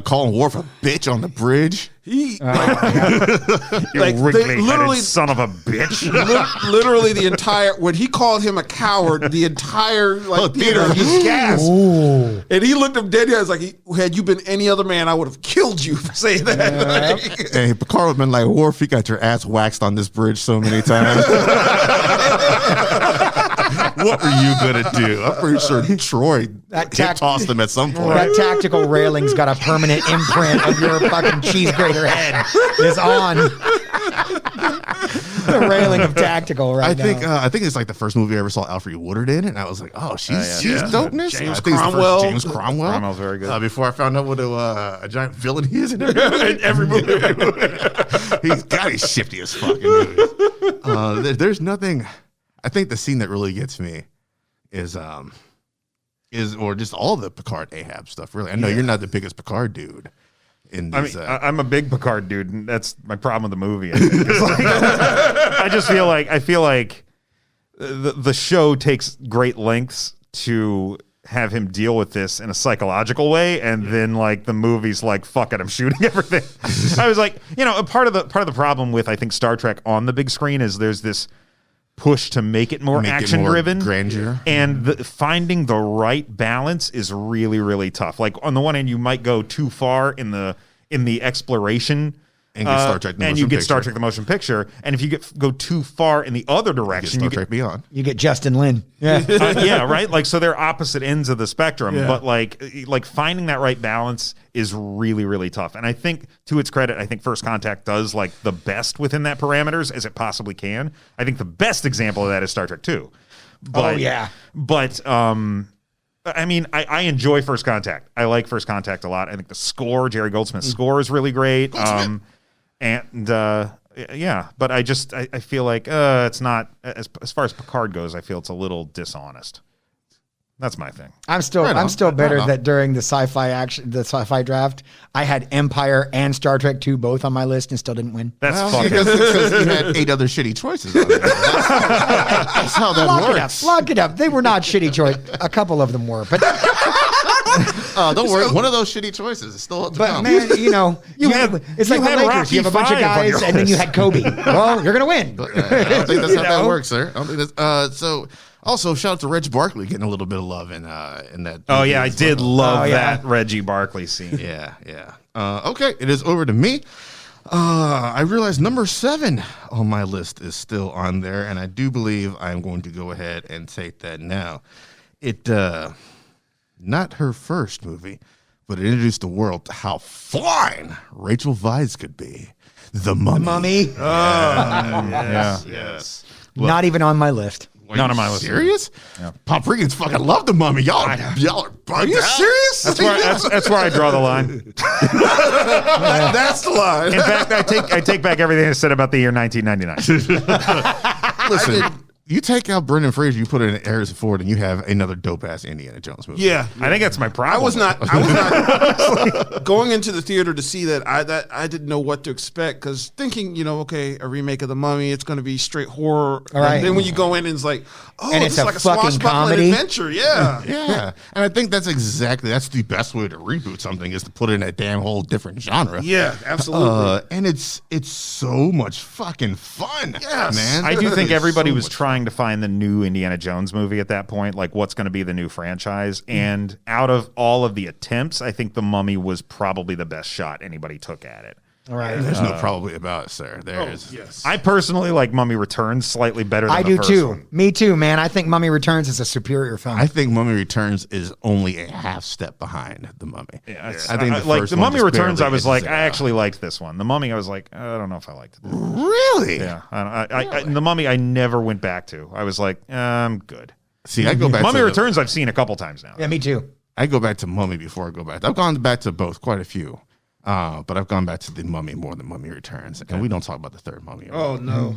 Calling Worf a bitch on the bridge. He You Like, they wrinkly-headed literally- son of a bitch. literally the entire when he called him a coward, the entire like theater theater. just gasped. And he looked him dead in the eyes like, had you been any other man, I would have killed you for saying that. Like, And Picard would have been like, Worf, you got your ass waxed on this bridge so many times. What were you going to do? I'm pretty sure Troy tossed him at some point. That tactical railing's got a permanent imprint of your fucking cheese grater head. Is on the railing of tactical right now. I think it's like the first movie I ever saw Alfred Woodard in, and I was like, oh, she's yeah. dopeness. James I think it's the first Cromwell. James Cromwell. Cromwell's very good. Before I found out what a giant villain he is in every movie. He's shifty as fuck in movies. There's nothing. I think the scene that really gets me is or just all the Picard Ahab stuff. Really, I know you're not the biggest Picard dude. I mean, I'm a big Picard dude, and that's my problem with the movie. I think. It's like, I feel like the show takes great lengths to have him deal with this in a psychological way, and then like the movie's like, fuck it, I'm shooting everything. I was like, part of the problem with, I think, Star Trek on the big screen is there's this push to make it more action driven, grandeur, and finding the right balance is really, really tough. Like on the one hand, you might go too far in the exploration. And get Star Trek Star Trek the motion picture, and if you go too far in the other direction, you get Star Trek Beyond. You get Justin Lin. Yeah, yeah, right. Like so, they're opposite ends of the spectrum. Yeah. But like finding that right balance is really, really tough. And I think, to its credit, I think First Contact does like the best within that parameters as it possibly can. I think the best example of that is Star Trek 2. But, I mean, I enjoy First Contact. I like First Contact a lot. I think the score, Jerry Goldsmith's score, is really great. But I feel like it's not as far as Picard goes. I feel it's a little dishonest. That's my thing. I'm still bitter that during the sci-fi draft, I had Empire and Star Trek 2 both on my list and still didn't win. That's fucking because you had 8 other shitty choices on there. That's how that works. Lock it up. They were not shitty choice. A couple of them were, but. Don't worry. One of those shitty choices is still up to come. Man, it's like the Lakers. You have a bunch of guys, and then you had Kobe. Well, you're gonna win. I don't think that's how that works, sir. I don't think that's. So, also shout out to Reg Barkley getting a little bit of love in that. Oh yeah, I did love that Reggie Barkley scene. Yeah. Okay, it is over to me. I realize number 7 on my list is still on there, and I do believe I'm going to go ahead and take that now. Not her first movie, but it introduced the world to how fine Rachel Weisz could be. The Mummy. The Mummy. Yes. Well, not even on my list. Not on my list. Serious? Yeah. Poprikans fucking love The Mummy. Y'all are you serious? That's where I draw the line. That's the line. In fact, I take back everything I said about the year 1999. Listen. You take out Brendan Fraser, you put it in Harrison Ford, and you have another dope-ass Indiana Jones movie. Yeah. I think that's my problem. I was not going into the theater to see that. I didn't know what to expect, because thinking, a remake of The Mummy, it's going to be straight horror. All right. And then when you go in and it's like, and it's like a fucking comedy adventure. Yeah. Yeah. And I think that's the best way to reboot something, is to put it in a damn whole different genre. Yeah, absolutely. And it's so much fucking fun. Yes. Man. I do think everybody was trying to find the new Indiana Jones movie at that point, like what's going to be the new franchise. And out of all of the attempts, I think The Mummy was probably the best shot anybody took at it. All right. There's no probably about it, sir. There is. Yes. I personally like Mummy Returns slightly better than the first too. one. Me too, man. I think Mummy Returns is a superior film. I think Mummy Returns is only a half step behind The Mummy. Yeah, I think the Mummy Returns, I was like, I actually liked this one. The Mummy, I was like, I don't know if I liked it. Really? Yeah. The Mummy, I never went back to. I was like, I'm good. See, I go back Mummy to Returns, I've seen a couple times now. Yeah, me too. I go back to Mummy before I go back. I've gone back to both, quite a few. But I've gone back to The Mummy more than Mummy Returns. And we don't talk about the third Mummy. Oh, no.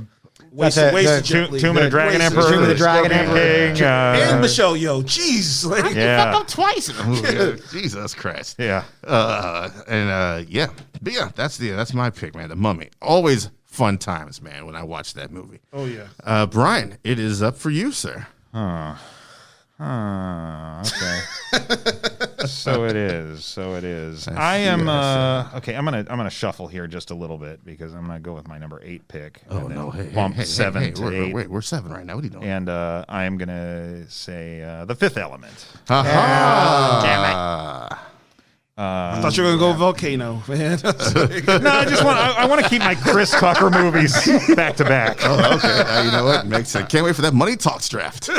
Wasted Tomb of the Dragon Emperor. Tomb of the Dragon Emperor. And Michelle Yeoh. Jeez. Like, yeah. fucked up twice in the movie. Jesus Christ. Yeah. But yeah, that's my pick, man. The Mummy. Always fun times, man, when I watch that movie. Oh, yeah. Brian, it is up for you, sir. Okay. So it is. I am okay. I'm gonna shuffle here just a little bit, because I'm gonna go with my number 8 pick. Oh no! Bump 7 to 8. Wait, we're 7 right now. What are you doing? And I am gonna say The Fifth Element. Damn it! I thought you were gonna go Volcano, man. No, I want to keep my Chris Tucker movies back to back. Oh, okay. You know what? Makes sense. Can't wait for that Money Talks draft.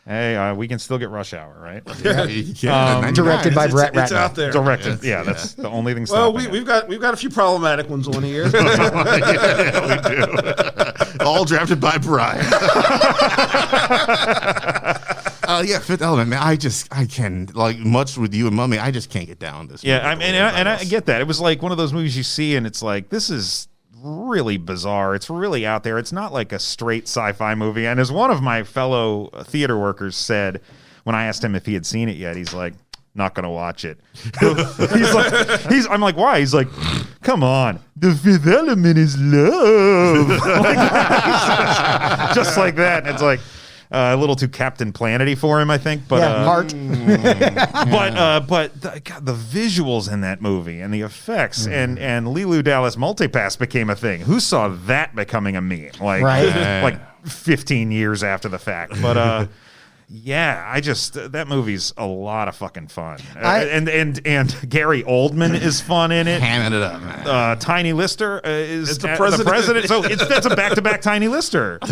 Hey, we can still get Rush Hour, right? Yeah, you can. Directed by Brett Ratner. It's out there. Directed. Yeah, that's the only thing. Well, we've got a few problematic ones on here. Yeah, we do. All drafted by Brian. Yeah, Fifth Element, man. I can, like, much with you and Mummy, I just can't get down this. Yeah, I get that. It was like one of those movies you see, and it's like, this is really bizarre. It's really out there. It's not like a straight sci-fi movie. And as one of my fellow theater workers said, when I asked him if he had seen it yet, he's like, not gonna watch it. I'm like, why? He's like, come on, the Fifth Element is love. Just like that. And it's like, A little too Captain Planety for him, I think. But Mart. God, the visuals in that movie and the effects and Leeloo Dallas multipass became a thing. Who saw that becoming a meme? Like 15 years after the fact. But yeah, I just that movie's a lot of fucking fun. And Gary Oldman is fun in it. Hamming it up, man. Tiny Lister is the president. So that's a back-to-back Tiny Lister. Oh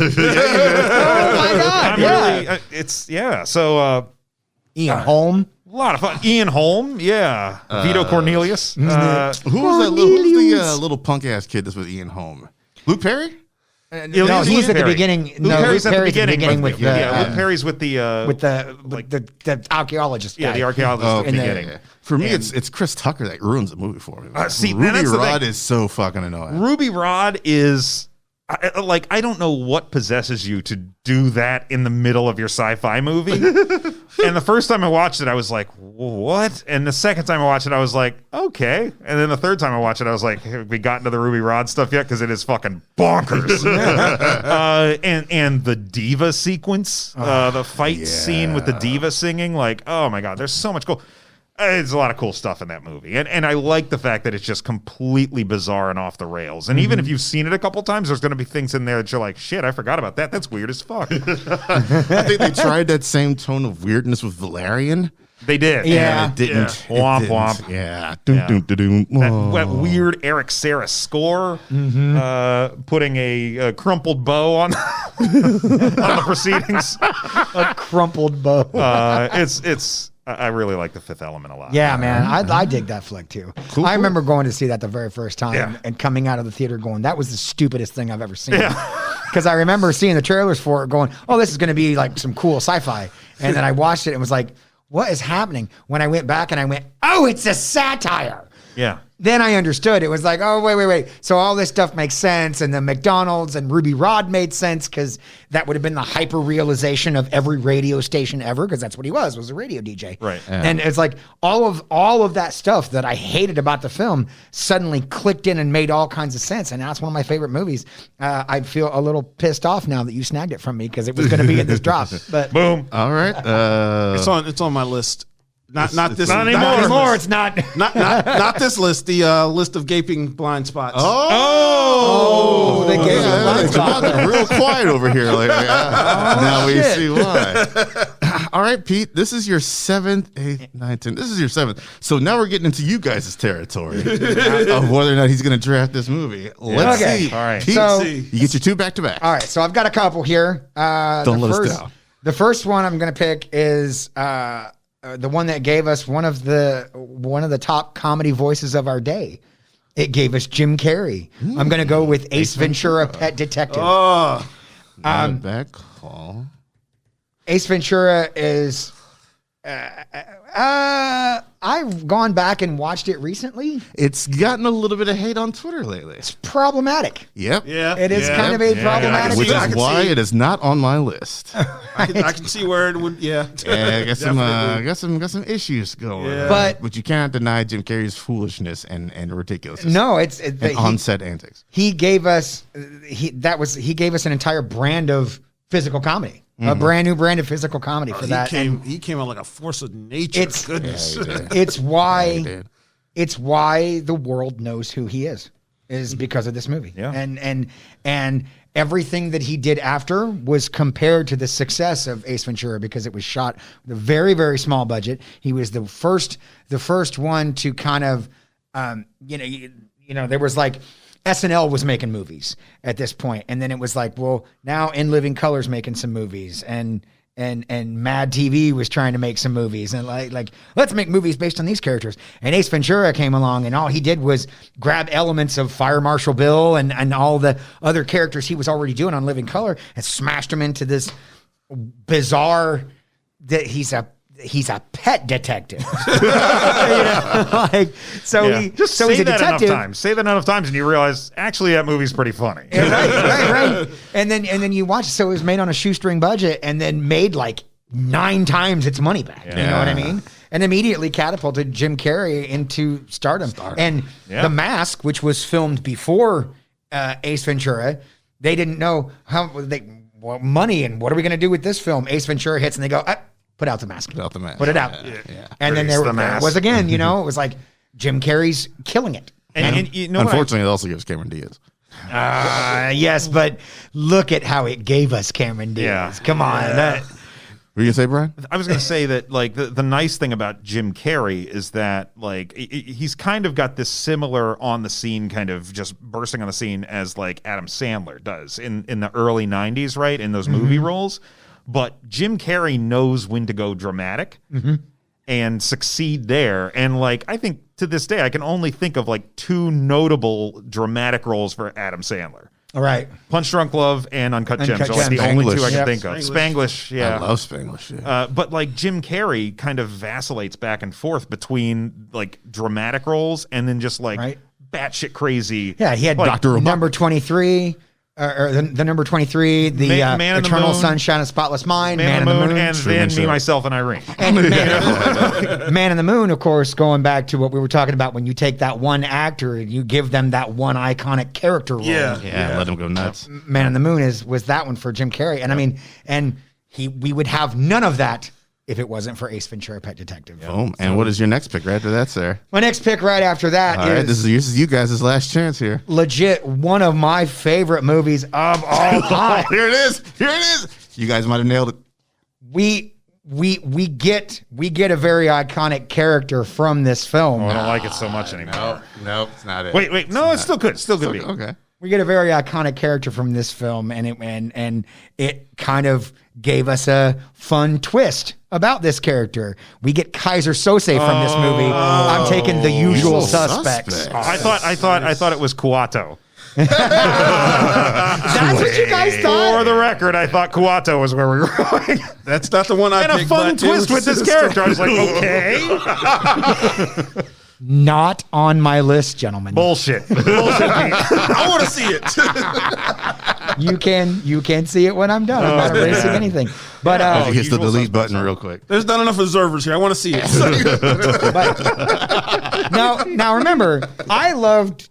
my God! So Ian Holm. a lot of fun. Ian Holm, Vito Cornelius. Who was that little punk ass kid that's with Ian Holm? Luke Perry? No, he's at the beginning. No, Perry's Luke at the Perry's beginning with Luke Perry's with the archaeologist. the archaeologist at the beginning. For me, it's Chris Tucker that ruins the movie for me. See, Ruby that's the Rod thing. is so fucking annoying. Ruby Rod is I don't know what possesses you to do that in the middle of your sci-fi movie. And the first time I watched it, I was like, what? And the second time I watched it, I was like, okay. And then the third time I watched it, I was like, have we gotten to the Ruby Rod stuff yet? Because it is fucking bonkers. And the diva sequence, the fight scene with the diva singing, like, oh my God, there's so much cool. There's a lot of cool stuff in that movie. And I like the fact that it's just completely bizarre and off the rails. And even if you've seen it a couple times, there's going to be things in there that you're like, shit, I forgot about that. That's weird as fuck. I think they tried that same tone of weirdness with Valerian. They did. Yeah. And it didn't. Womp It didn't. womp. Yeah. That weird Eric Serra score, putting a crumpled bow on the proceedings. A crumpled bow. I really like The Fifth Element a lot. Yeah, man, I dig that flick too. I remember going to see that the very first time Yeah. and coming out of the theater going, that was the stupidest thing I've ever seen. Because I remember seeing the trailers for it going, oh, this is going to be like some cool sci-fi. And then I watched it and was like, what is happening? When I went back and I went, oh, it's a satire. Yeah. Then I understood. It was like, oh, wait. So all this stuff makes sense. And the McDonald's and Ruby Rod made sense because that would have been the hyper realization of every radio station ever, because that's what he was a radio DJ. Right. And it's like all of that stuff that I hated about the film suddenly clicked in and made all kinds of sense. And now it's one of my favorite movies. I feel a little pissed off now that you snagged it from me because it was going to be in this drop. But Boom. All right. It's on my list. Not this. not not anymore. It's not. Not this list. The list of gaping blind spots. Oh, they gave Yeah, a blind it's spot. real quiet over here. Now we shit. see why. All right, Pete, this is your 7th, 8th, 9th, 10th. This is your 7th. So now we're getting into you guys' territory of whether or not he's going to draft this movie. Let's Okay. see. All right. Pete, So- you get your 2 back-to-back. All right, so I've got a couple here. Don't let us down. The first one I'm going to pick is the one that gave us one of the top comedy voices of our day. It gave us Jim Carrey. I'm going to go with Ace Ventura, Pet Detective. Oh, Back call. Ace Ventura is. I've gone back and watched it recently. It's gotten a little bit of hate on Twitter lately. Problematic. Yep. yeah. It is kind of a problematic. Which I is can why see. it is not on my list. I can see where it would. Yeah. Yeah, I got some issues going. Yeah. But- you cannot deny Jim Carrey's foolishness and ridiculousness. No, and on-set antics. he gave us he gave us an entire brand of physical comedy, a brand new brand of physical comedy for that. He came out like a force of nature. It's- Goodness. Yeah, he did. It's why Yeah, he did. it's why the world knows who he is because of this movie. Yeah. And everything that he did after was compared to the success of Ace Ventura because it was shot with a very, very small budget. He was the first one to kind of there was like SNL was making movies at this point, and then it was like, well, now In Living Color's making some movies, and Mad TV was trying to make some movies, and like let's make movies based on these characters. And Ace Ventura came along, and all he did was grab elements of Fire Marshal Bill and all the other characters he was already doing on Living Color and smashed them into this bizarre that he's a pet detective. Just so say he's a that detective. enough times. Say that enough times, and you realize actually that movie's pretty funny. Yeah, right. And then you watch it. So it was made on a shoestring budget, and then made like 9 times its money back. You know what I mean? And immediately catapulted Jim Carrey into stardom. And The Mask, which was filmed before Ace Ventura, they didn't know money, and what are we going to do with this film? Ace Ventura hits, and they go, put out the mask. Put out the mask. Put it out. Yeah. And then there was again, it was like Jim Carrey's killing it. And you know, unfortunately, it also gives Cameron Diaz. Yes, but look at how it gave us Cameron Diaz. Come on. Were you gonna say, Brian? I was going to say that, like, the nice thing about Jim Carrey is that, like, he's kind of got this similar on the scene, kind of just bursting on the scene as, like, Adam Sandler does in the early 90s, right? In those movie roles. But Jim Carrey knows when to go dramatic and succeed there. And, like, I think to this day, I can only think of, like, 2 notable dramatic roles for Adam Sandler. All right. Punch Drunk Love and Uncut Gems are like the Spanglish. only 2 I can think of. Spanglish, yeah. I love Spanglish. Yeah. But like Jim Carrey kind of vacillates back and forth between like dramatic roles and then just like batshit crazy. Yeah, he had like, Dr. number 23. Or the number 23, the Man in the Eternal Moon, Sunshine of Spotless Mind, Man in the Moon, and Truman then Me, Show. Myself, and Irene. And Man in the Moon, of course, going back to what we were talking about, when you take that one actor and you give them that one iconic character role. Yeah, let him go nuts. Man in the Moon was that one for Jim Carrey. And I mean, we would have none of that if it wasn't for Ace Ventura: Pet Detective. Boom. And what is your next pick right after that, sir? My next pick right after that All right, this is you guys' last chance here. legit one of my favorite movies of all time. Here it is. Here it is. You guys might have nailed it. we get a very iconic character from this film. Oh, I don't like it so much anymore. Nope, it's not it. Wait, no, it's still good. Still good. Be. Okay. We get a very iconic character from this film, and it kind of gave us a fun twist about this character. We get Kaiser Sose from this movie. I'm taking The Usual Suspects. I thought it was Kuato. That's what you guys For thought? the record, I thought Kuato was where we were going. That's not the one I And a picked, fun but it twist was- with this character. I was like, okay. Not on my list, gentlemen. Bullshit. I want to see it. You can see it when I'm done. I'm not erasing anything. But He hits the Usual delete button real quick. There's not enough observers here. I want to see it. now remember, I loved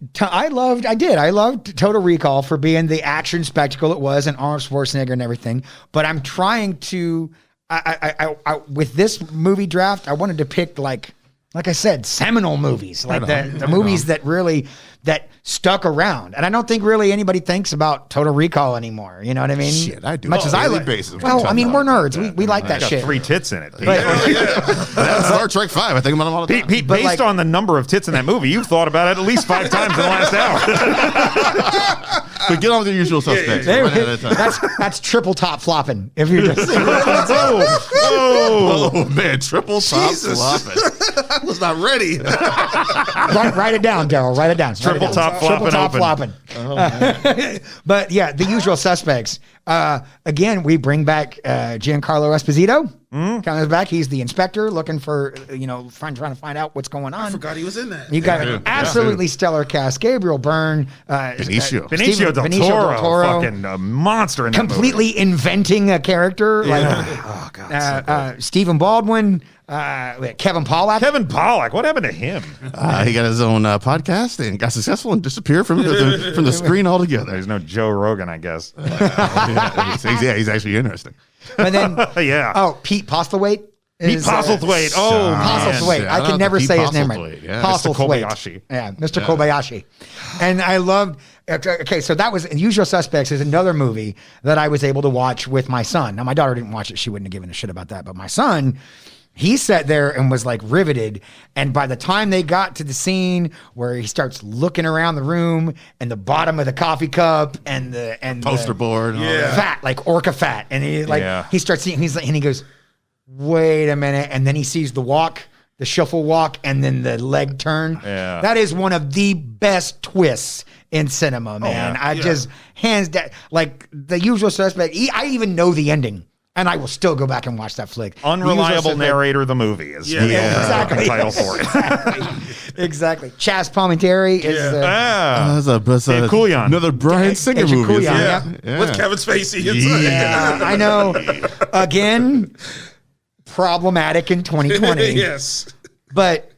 Total Recall for being the action spectacle it was, and Arnold Schwarzenegger and everything. But I'm trying to, I with this movie draft, I wanted to pick like I said, seminal movies, like the movies that really that stuck around. And I don't think really anybody thinks about Total Recall anymore. You know what I mean? Shit, I do. Much as I Daily like. basis. Well, I mean, we're nerds. We like that Got shit. 3 tits in it. That's Star Trek 5. I think about them all the time. Pete, But based like- on the number of tits in that movie, you've thought about it at least 5 times in the last hour. But get on with the Usual Suspects. There- One at a time. that's triple top flopping. If you're just Oh, man. Triple top Jesus. flopping. I was not ready. write it down, Daryl. Write it down. Triple Write it down. top flopping Triple top open. flopping. But yeah, The Usual Suspects. Again, we bring back Giancarlo Esposito. Comes back. He's the inspector looking for, trying to find out what's going on. I forgot he was in that. You got an absolutely stellar cast. Gabriel Byrne. Benicio. Benicio del Toro, fucking a monster in that completely inventing a character. Oh, God. Stephen Baldwin. Kevin Pollak. Kevin Pollak, what happened to him? He got his own podcast and got successful and disappeared from the screen altogether. There's no Joe Rogan, I guess. He's actually interesting. And then, Yeah. Pete Postlethwaite. Pete Postlethwaite. Oh, man. Postlethwaite. Shout I out can to never Pete say his name right. Postlethwaite, yeah. Mr. Postlethwaite. Kobayashi. Yeah, Mr. Kobayashi. And I loved. Okay, so that was Usual Suspects is another movie that I was able to watch with my son. Now, my daughter didn't watch it; she wouldn't have given a shit about that. But my son, he sat there and was like riveted. And by the time they got to the scene where he starts looking around the room and the bottom of the coffee cup and the Poster board. And all that. fat, like orca fat, and he starts seeing. And he goes, "Wait a minute!" And then he sees the walk, the shuffle walk, and then the leg turn. Yeah. That is one of the best twists in cinema, man. I just hands down, like The Usual Suspect. I even know the ending. And I will still go back and watch that flick. The Usual Unreliable Suspect- narrator, the movie is the exactly. title for it. Exactly. Chaz Palminteri is That's Dave Coulion. another Brian Singer Agent movie. isn't Coulion, it? yeah. With Kevin Spacey. Inside. yeah, I know. Again, problematic in 2020. Yes. But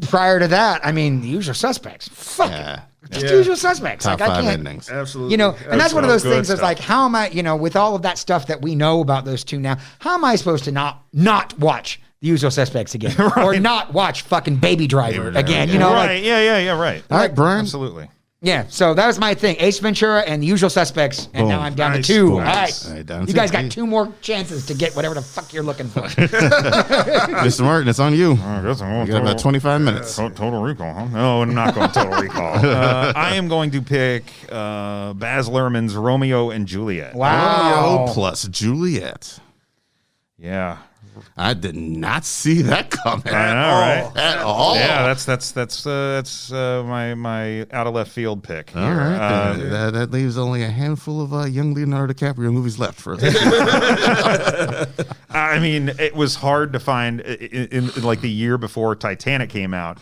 prior to that, I mean, The Usual Suspects. Fucking Just Usual Suspects. Top like, I 5 can't, endings. Absolutely. You know, and that's one of those Good things. Is stuff. like, how am I? You know, with all of that stuff that we know about those two now, how am I supposed to not watch The Usual Suspects again, or not watch fucking Baby Driver again? You know, right? like, Yeah. Right. All right, Brian. Absolutely. yeah. So that was my thing: Ace Ventura and The Usual Suspects, and now I'm down Nice. to 2. Boom. All right, All right, down you to guys got 2. 2 more chances to get whatever the fuck you're looking for. Mr. Martin, it's on you. I guess I'm going You got about 25 minutes. Total Recall, huh? No, I'm not going Total Recall. I am going to pick Baz Luhrmann's Romeo and Juliet. Wow. Romeo plus Juliet. Yeah. I did not see that coming. I know, right? At all. Yeah, that's my out of left field pick. All here. right. That leaves only a handful of young Leonardo DiCaprio movies left for us. I mean, it was hard to find in like the year before Titanic came out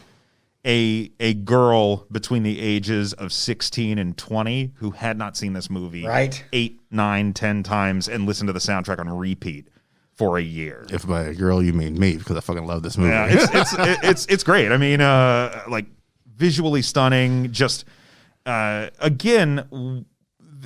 a girl between the ages of 16 and 20 who had not seen this movie Right. 8, 9, 10 times and listened to the soundtrack on repeat for a year. If by a girl you mean me, because I fucking love this movie. Yeah, it's great. I mean, like visually stunning. Just again,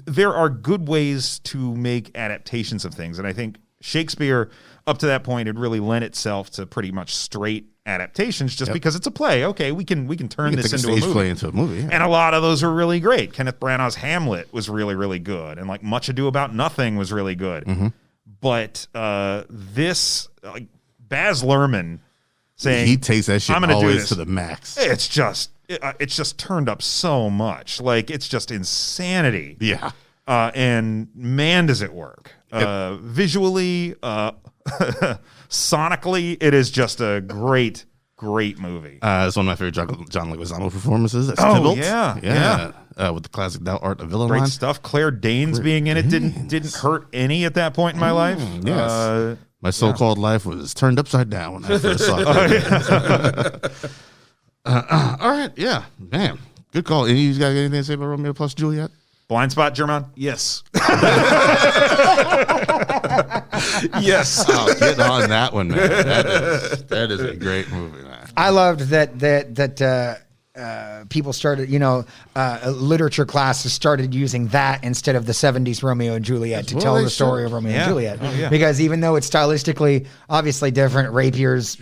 there are good ways to make adaptations of things, and I think Shakespeare, up to that point, had really lent itself to pretty much straight adaptations, just because it's a play. Okay, we can turn this Take a into a stage movie. play into a movie. Yeah. And a lot of those are really great. Kenneth Branagh's Hamlet was really, really good, and like Much Ado About Nothing was really good. Mm-hmm. But this, like Baz Luhrmann saying He takes that shit I'm gonna do always this. to the max. It's just turned up so much. Like it's just insanity. Yeah. And man, does it work. Visually, sonically, it is just a great movie. It's one of my favorite John Leguizamo performances. That's Oh, Tybalt. yeah. With the classic Thou Art a Villain Great line. stuff. Claire Danes being in it didn't hurt any at that point in my life. Yes. My so-called life was turned upside down when I first saw it. All right, yeah, man, good call. Any of you guys got anything to say about Romeo plus Juliet? Blind spot, German? Yes. Yes. Oh, get on that one, man. That is a great movie, man. I loved that people started, literature classes started using that instead of the 70s Romeo and Juliet to Well, tell they the story should. of Romeo Yeah. and Juliet. Oh, yeah. Because even though it's stylistically obviously different, rapiers,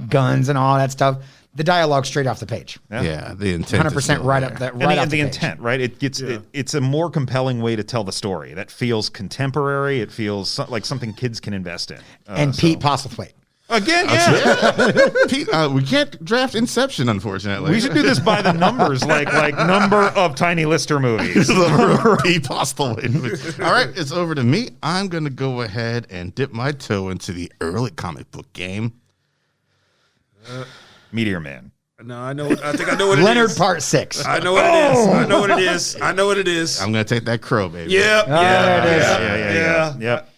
guns, and all that stuff, the dialogue straight off the page. Yeah, the intent. 100% right up that. And Right the, off and the page. intent, right? It gets it's a more compelling way to tell the story that feels contemporary. It feels like something kids can invest in. And Pete Postlethwaite. Again, yeah. Pete, we can't draft Inception, unfortunately. We should do this by the numbers, like number of Tiny Lister movies. Pete Postlethwaite. All right, it's over to me. I'm going to go ahead and dip my toe into the early comic book game. Meteor Man. No, I know. I think I know what it is. Leonard Part 6. I know what it is. I know what it is. I know what it is. I'm going to take that crow, baby. Yeah. there it is. Yeah. Yep.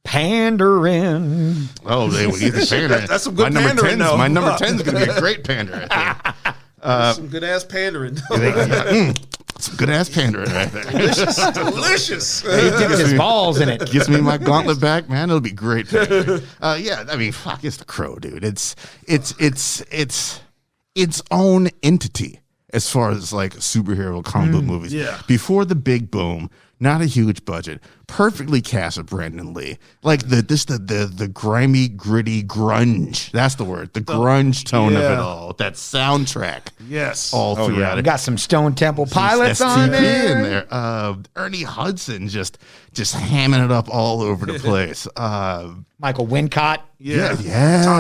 Pandering. Oh, they would either pandering. That's some good my number pandering, 10's though. My number 10 is going to be a great pander, I think. Some good ass pandering. Some good ass pandering right there. Delicious. He dipped his balls in it. Gives me my gauntlet back, man. It'll be great. Pandering. Yeah, I mean, fuck, it's the crow, dude. It's its own entity as far as like superhero comic book movies. Yeah. Before the big boom, not a huge budget, perfectly cast with Brandon Lee. Like the grimy, gritty grunge. That's the word. The grunge tone of it Yeah. all. That soundtrack. Yes. All throughout yeah. it. We got some Stone Temple Pilots STP on there. in there. Ernie Hudson just hamming it up all over the place. Michael Wincott. Yeah.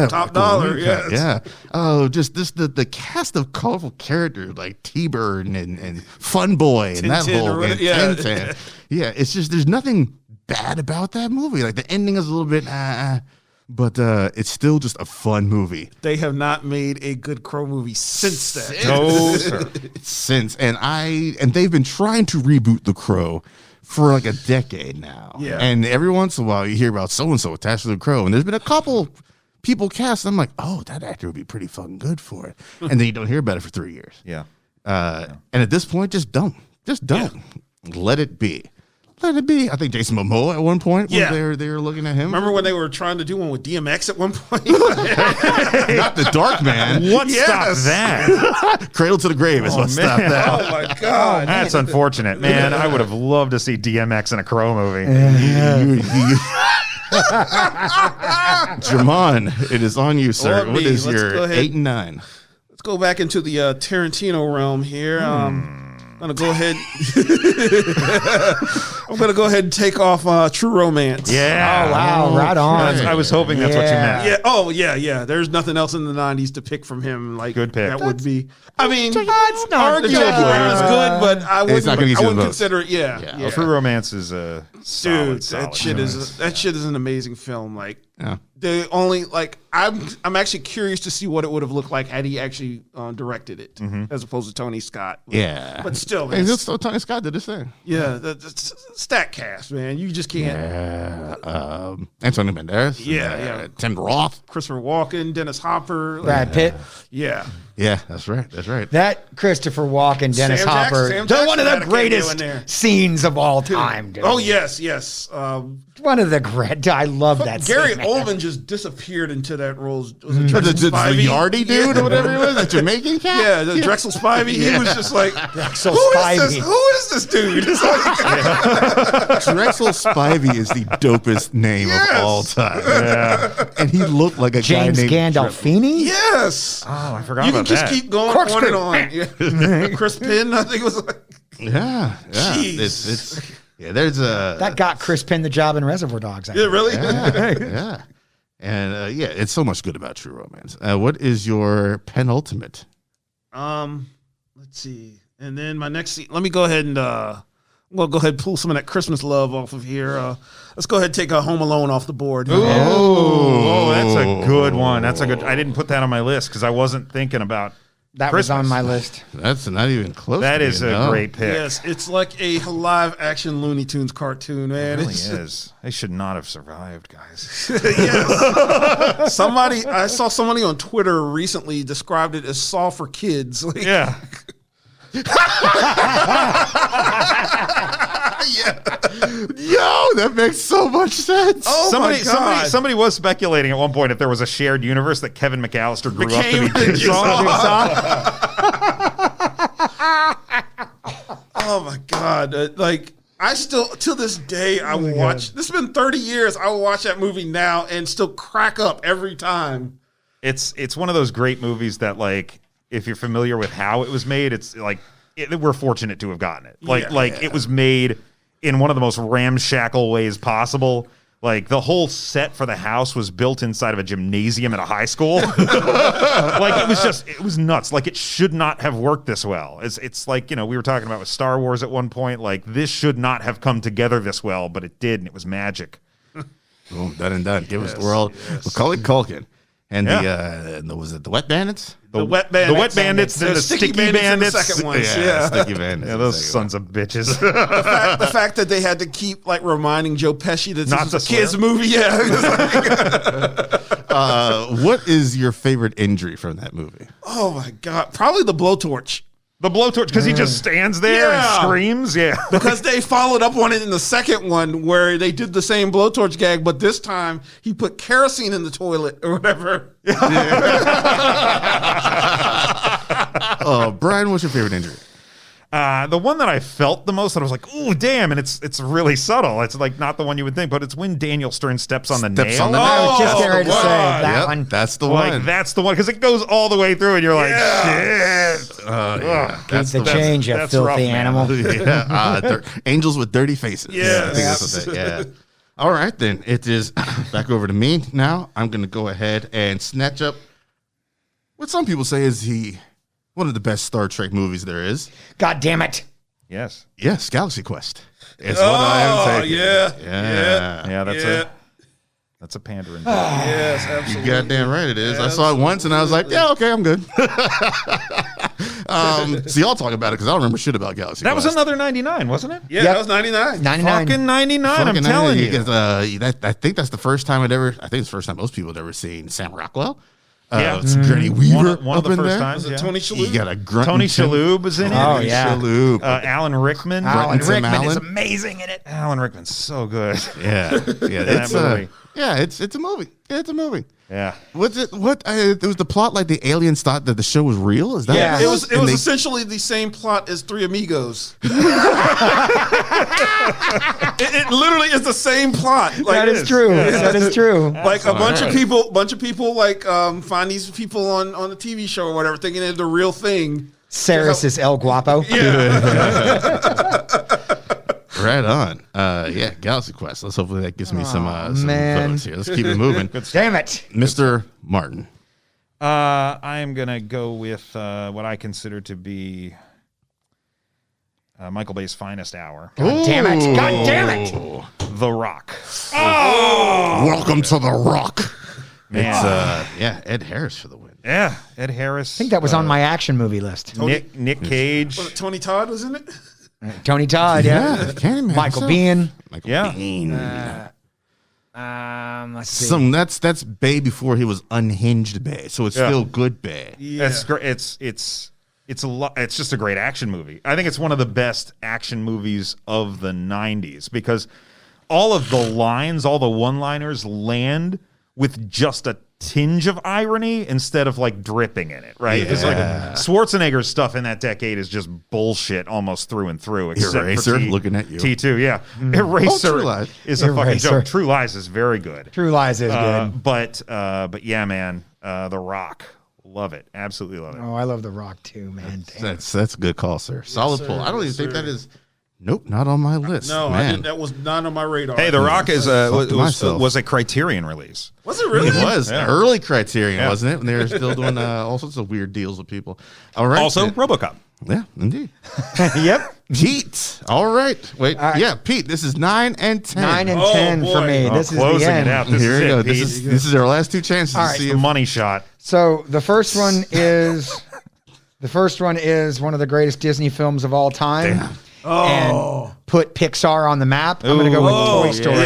Top Michael dollar, Wincott, yes. yeah. Oh, just the cast of colorful characters like T-Bird and Fun Boy and that Tintin, whole right? and Yeah. Tintin. Yeah, it's just there's nothing bad about that movie. Like the ending is a little bit but it's still just a fun movie. They have not made a good Crow movie since that. No, sir. Since and they've been trying to reboot The Crow for like a decade now. Yeah. And every once in a while you hear about so and so attached to The Crow, and there's been a couple people cast. I'm like, oh, that actor would be pretty fucking good for it. And then you don't hear about it for 3 years. Yeah. And at this point, just don't. Let it be. let it be. I think Jason Momoa at one point, Yeah. when they were looking at him. Remember when they were trying to do one with DMX at one point? Not the Dark Man. What Yes. stopped that? Cradle to the Grave is what stopped man. that. Oh my God. That's unfortunate, man. I would have loved to see DMX in a Crow movie. Jamon, it is on you, sir. Lord What me. is Let's your go ahead. 8 and 9? Let's go back into the Tarantino realm here. I'm gonna go ahead. I'm gonna go ahead and take off True Romance. Yeah. Oh, wow. Right on. I was hoping that's what you Yeah. meant. Yeah. Oh, yeah, yeah. There's nothing else in the '90s to pick from him. Like Good pick. That would be. I mean, It's not arguably bad. it was good, but I It's not wouldn't. gonna get I you the wouldn't votes. consider it. Yeah. Yeah. True Romance is a Dude, solid that shit choice. is an amazing film. Like Yeah. the only like I'm actually curious to see what it would have looked like had he actually directed it as opposed to Tony Scott. Yeah. But still, Hey, man, just Tony Scott did this thing. yeah, the stack cast, man. You just can't. Yeah. Antonio Banderas. Yeah. Tim Roth. Christopher Walken, Dennis Hopper. Like, Brad Pitt. yeah. Yeah, that's right. That's right. That Christopher Walken, Dennis Sam Hopper, Jackson they're one of had the a cameo in greatest there. scenes of all time, dude. Oh yes, yes. One of the great. I love that Gary scene, man. Oldman just disappeared into that role. Was it The Drexel Spivey? Yardy dude or whatever he was, that Jamaican cat? Yeah, the Drexel Spivey. He was just like, Drexel who is Spivey. this? Who is this dude? It's like, Drexel Spivey is the dopest name Yes. of all time. Yeah. And he looked like a James guy named Gandolfini. yes. Oh, I forgot You can about just that. keep going on and on. Yeah. Chris Penn, I think it was like. Yeah. Yeah. Jeez. It's there's a That got Chris Penn the job in Reservoir Dogs. I Yeah, think. really? yeah. And it's so much good about True Romance. What is your penultimate? Let's see. And then my next scene, let me go ahead and we'll go ahead and pull some of that Christmas love off of here. Let's go ahead and take Home Alone off the board. Oh, that's a good one. That's a good. I didn't put that on my list because I wasn't thinking about. That was on Christmas. my list. That's not even close. That to is being, a no. great pick. Yes, it's like a live action Looney Tunes cartoon, man. It really It's- is. They should not have survived, guys. Yes. I saw somebody on Twitter recently described it as Saw for kids. Like, Yeah. Yo, that makes so much sense. oh my God. Somebody was speculating at one point if there was a shared universe that Kevin McAllister grew up to Became be Jigsaw. Oh my God. Like, I still, to this day, I will watch. This has been 30 years. I will watch that movie now and still crack up every time. It's one of those great movies that, like, if you're familiar with how it was made, it's like we're fortunate to have gotten it. It was made in one of the most ramshackle ways possible. Like, the whole set for the house was built inside of a gymnasium at a high school. Like, it was nuts. Like, it should not have worked this well. It's like, we were talking about with Star Wars at one point. Like, this should not have come together this well, but it did, and it was magic. Boom, done and done. Give us the world. Macaulay Culkin. And was it the Wet Bandits? The Wet Bandits. The Wet Bandits, then the Sticky Bandits. in the second one. Yeah. Sticky Bandits. Yeah, those sons of bitches. The fact that they had to keep like reminding Joe Pesci that Not this is to a kid's swear. movie. Yeah. What is your favorite injury from that movie? Oh my God. Probably the blowtorch. The blowtorch, because he just stands there and Yeah. screams. Yeah. Because they followed up on it in the second one where they did the same blowtorch gag, but this time he put kerosene in the toilet or whatever. Brian, what's your favorite injury? The one that I felt the most, that I was like, "Ooh, damn!" And it's really subtle. It's like not the one you would think, but it's when Daniel Stern steps on the Steps nail. on the I was just Oh, getting ready to say wow. that Yep, one. that's the Like, one. that's the one, because it goes all the way through, and you're like, "Shit!" Yeah, that's Keep the change, you that's filthy rough, man. animal. yeah, angels with dirty faces. Yes. I think that's what yeah. All right, then it is back over to me now. I'm going to go ahead and snatch up what some people say is one of the best Star Trek movies there is. God damn it. Yes, Yes, Galaxy Quest. It's what I am taking. yeah, Yeah. that's a pandering. Yes, You absolutely. goddamn right it is. I saw it once and I was like, yeah, okay, I'm good. So y'all talk about it because I don't remember shit about Galaxy That was Quest. another 99, wasn't it? Yeah, Yep. that was 99. 99. Fucking 99. I'm telling you. I think that's the first time I think it's the first time most people had ever seen Sam Rockwell. It's Granny Weaver one of up the in first there. times. Was it yeah. Tony Shalhoub? You got a grunt. Tony Shalhoub is in it. Oh, yeah. Shalhoub. Alan Rickman. Alan Tim Rickman is Allen. amazing in it. Alan Rickman's so good. Yeah, it's movie. it's a movie. It's a movie. Yeah. What's it? What? It was the plot like the aliens thought that the show was real. Is that? Yeah. what It was And they- essentially the same plot as Three Amigos. it literally is the same plot. Like, That is true. That is true. Like a bunch of people like find these people on the TV show or whatever, thinking they're the real thing. Saris is El Guapo. Right on. Yeah, Galaxy Quest. Let's hopefully that gives me some man. votes here. Let's keep it moving. Damn it. Mr. Martin. I am going to go with what I consider to be Michael Bay's finest hour, God damn it. God damn it. The Rock. Welcome to the Rock. Man. It's Ed Harris for the win. Yeah, Ed Harris. I think that was on my action movie list. Nick Cage. Was it Tony Todd was in it? Tony Todd, yeah. Candyman Michael himself. Biehn. Michael Yeah. Biehn. Let's see. That's Bay before he was unhinged Bay, so it's still good Bay. It's great. It's a lot. It's just a great action movie. I think it's one of the best action movies of the 90s because all of the lines, all the one-liners land with just a tinge of irony instead of like dripping in it, right? It's like Schwarzenegger's stuff in that decade is just bullshit almost through and through. Except Eraser, for looking at you. T2, yeah. Eraser True Lies. is a fucking Eraser. joke. True Lies is very good. True Lies is good. But yeah, man, The Rock, love it, absolutely love it. Oh, I love The Rock too, man. Damn. That's a good call, sir. Solid pull. I don't even think that is. Nope, not on my list. No, I man. didn't, that was not on my radar. Hey, The Rock is myself. was a Criterion release. Was it really? It was Yeah. early Criterion, wasn't it? When they were still doing all sorts of weird deals with people. All right. Also, RoboCop. yeah, indeed. Yep. Pete. All right. Wait. Yeah, Pete. This is 9 and 10. 9 and Oh, 10 for boy. me. Oh, This is the closing end. it out. This Here is we go. it, This Pete. is our last two chances All to right. see The if money shot. So the first one is one of the greatest Disney films of all time. And put Pixar on the map. I'm going to go with Toy Story.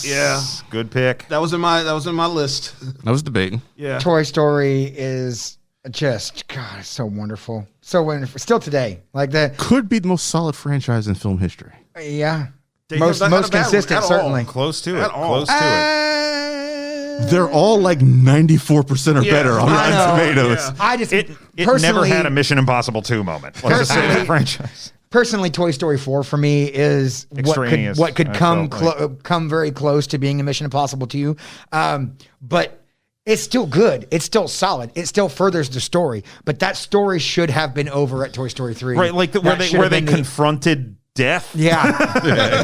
Yeah. Good pick. That was in my list. I was debating. Yeah. Toy Story is just, God, it's so wonderful. So wonderful. Still today. Like the, Could be the most solid franchise in film history. yeah. They Most have not had a bad one consistent, at all. certainly. Close to it. At all. Close to it. They're all like 94% or better on I know. Rotten Tomatoes. Yeah. I just It personally, never had a Mission Impossible 2 moment. Let's just say Personally- that franchise. personally, Toy Story 4 for me is Extraneous, what could I come felt come very close to being a Mission Impossible 2. But it's still good. It's still solid. It still furthers the story. But that story should have been over at Toy Story 3. Right, like That where should they have been the- confronted death Yeah.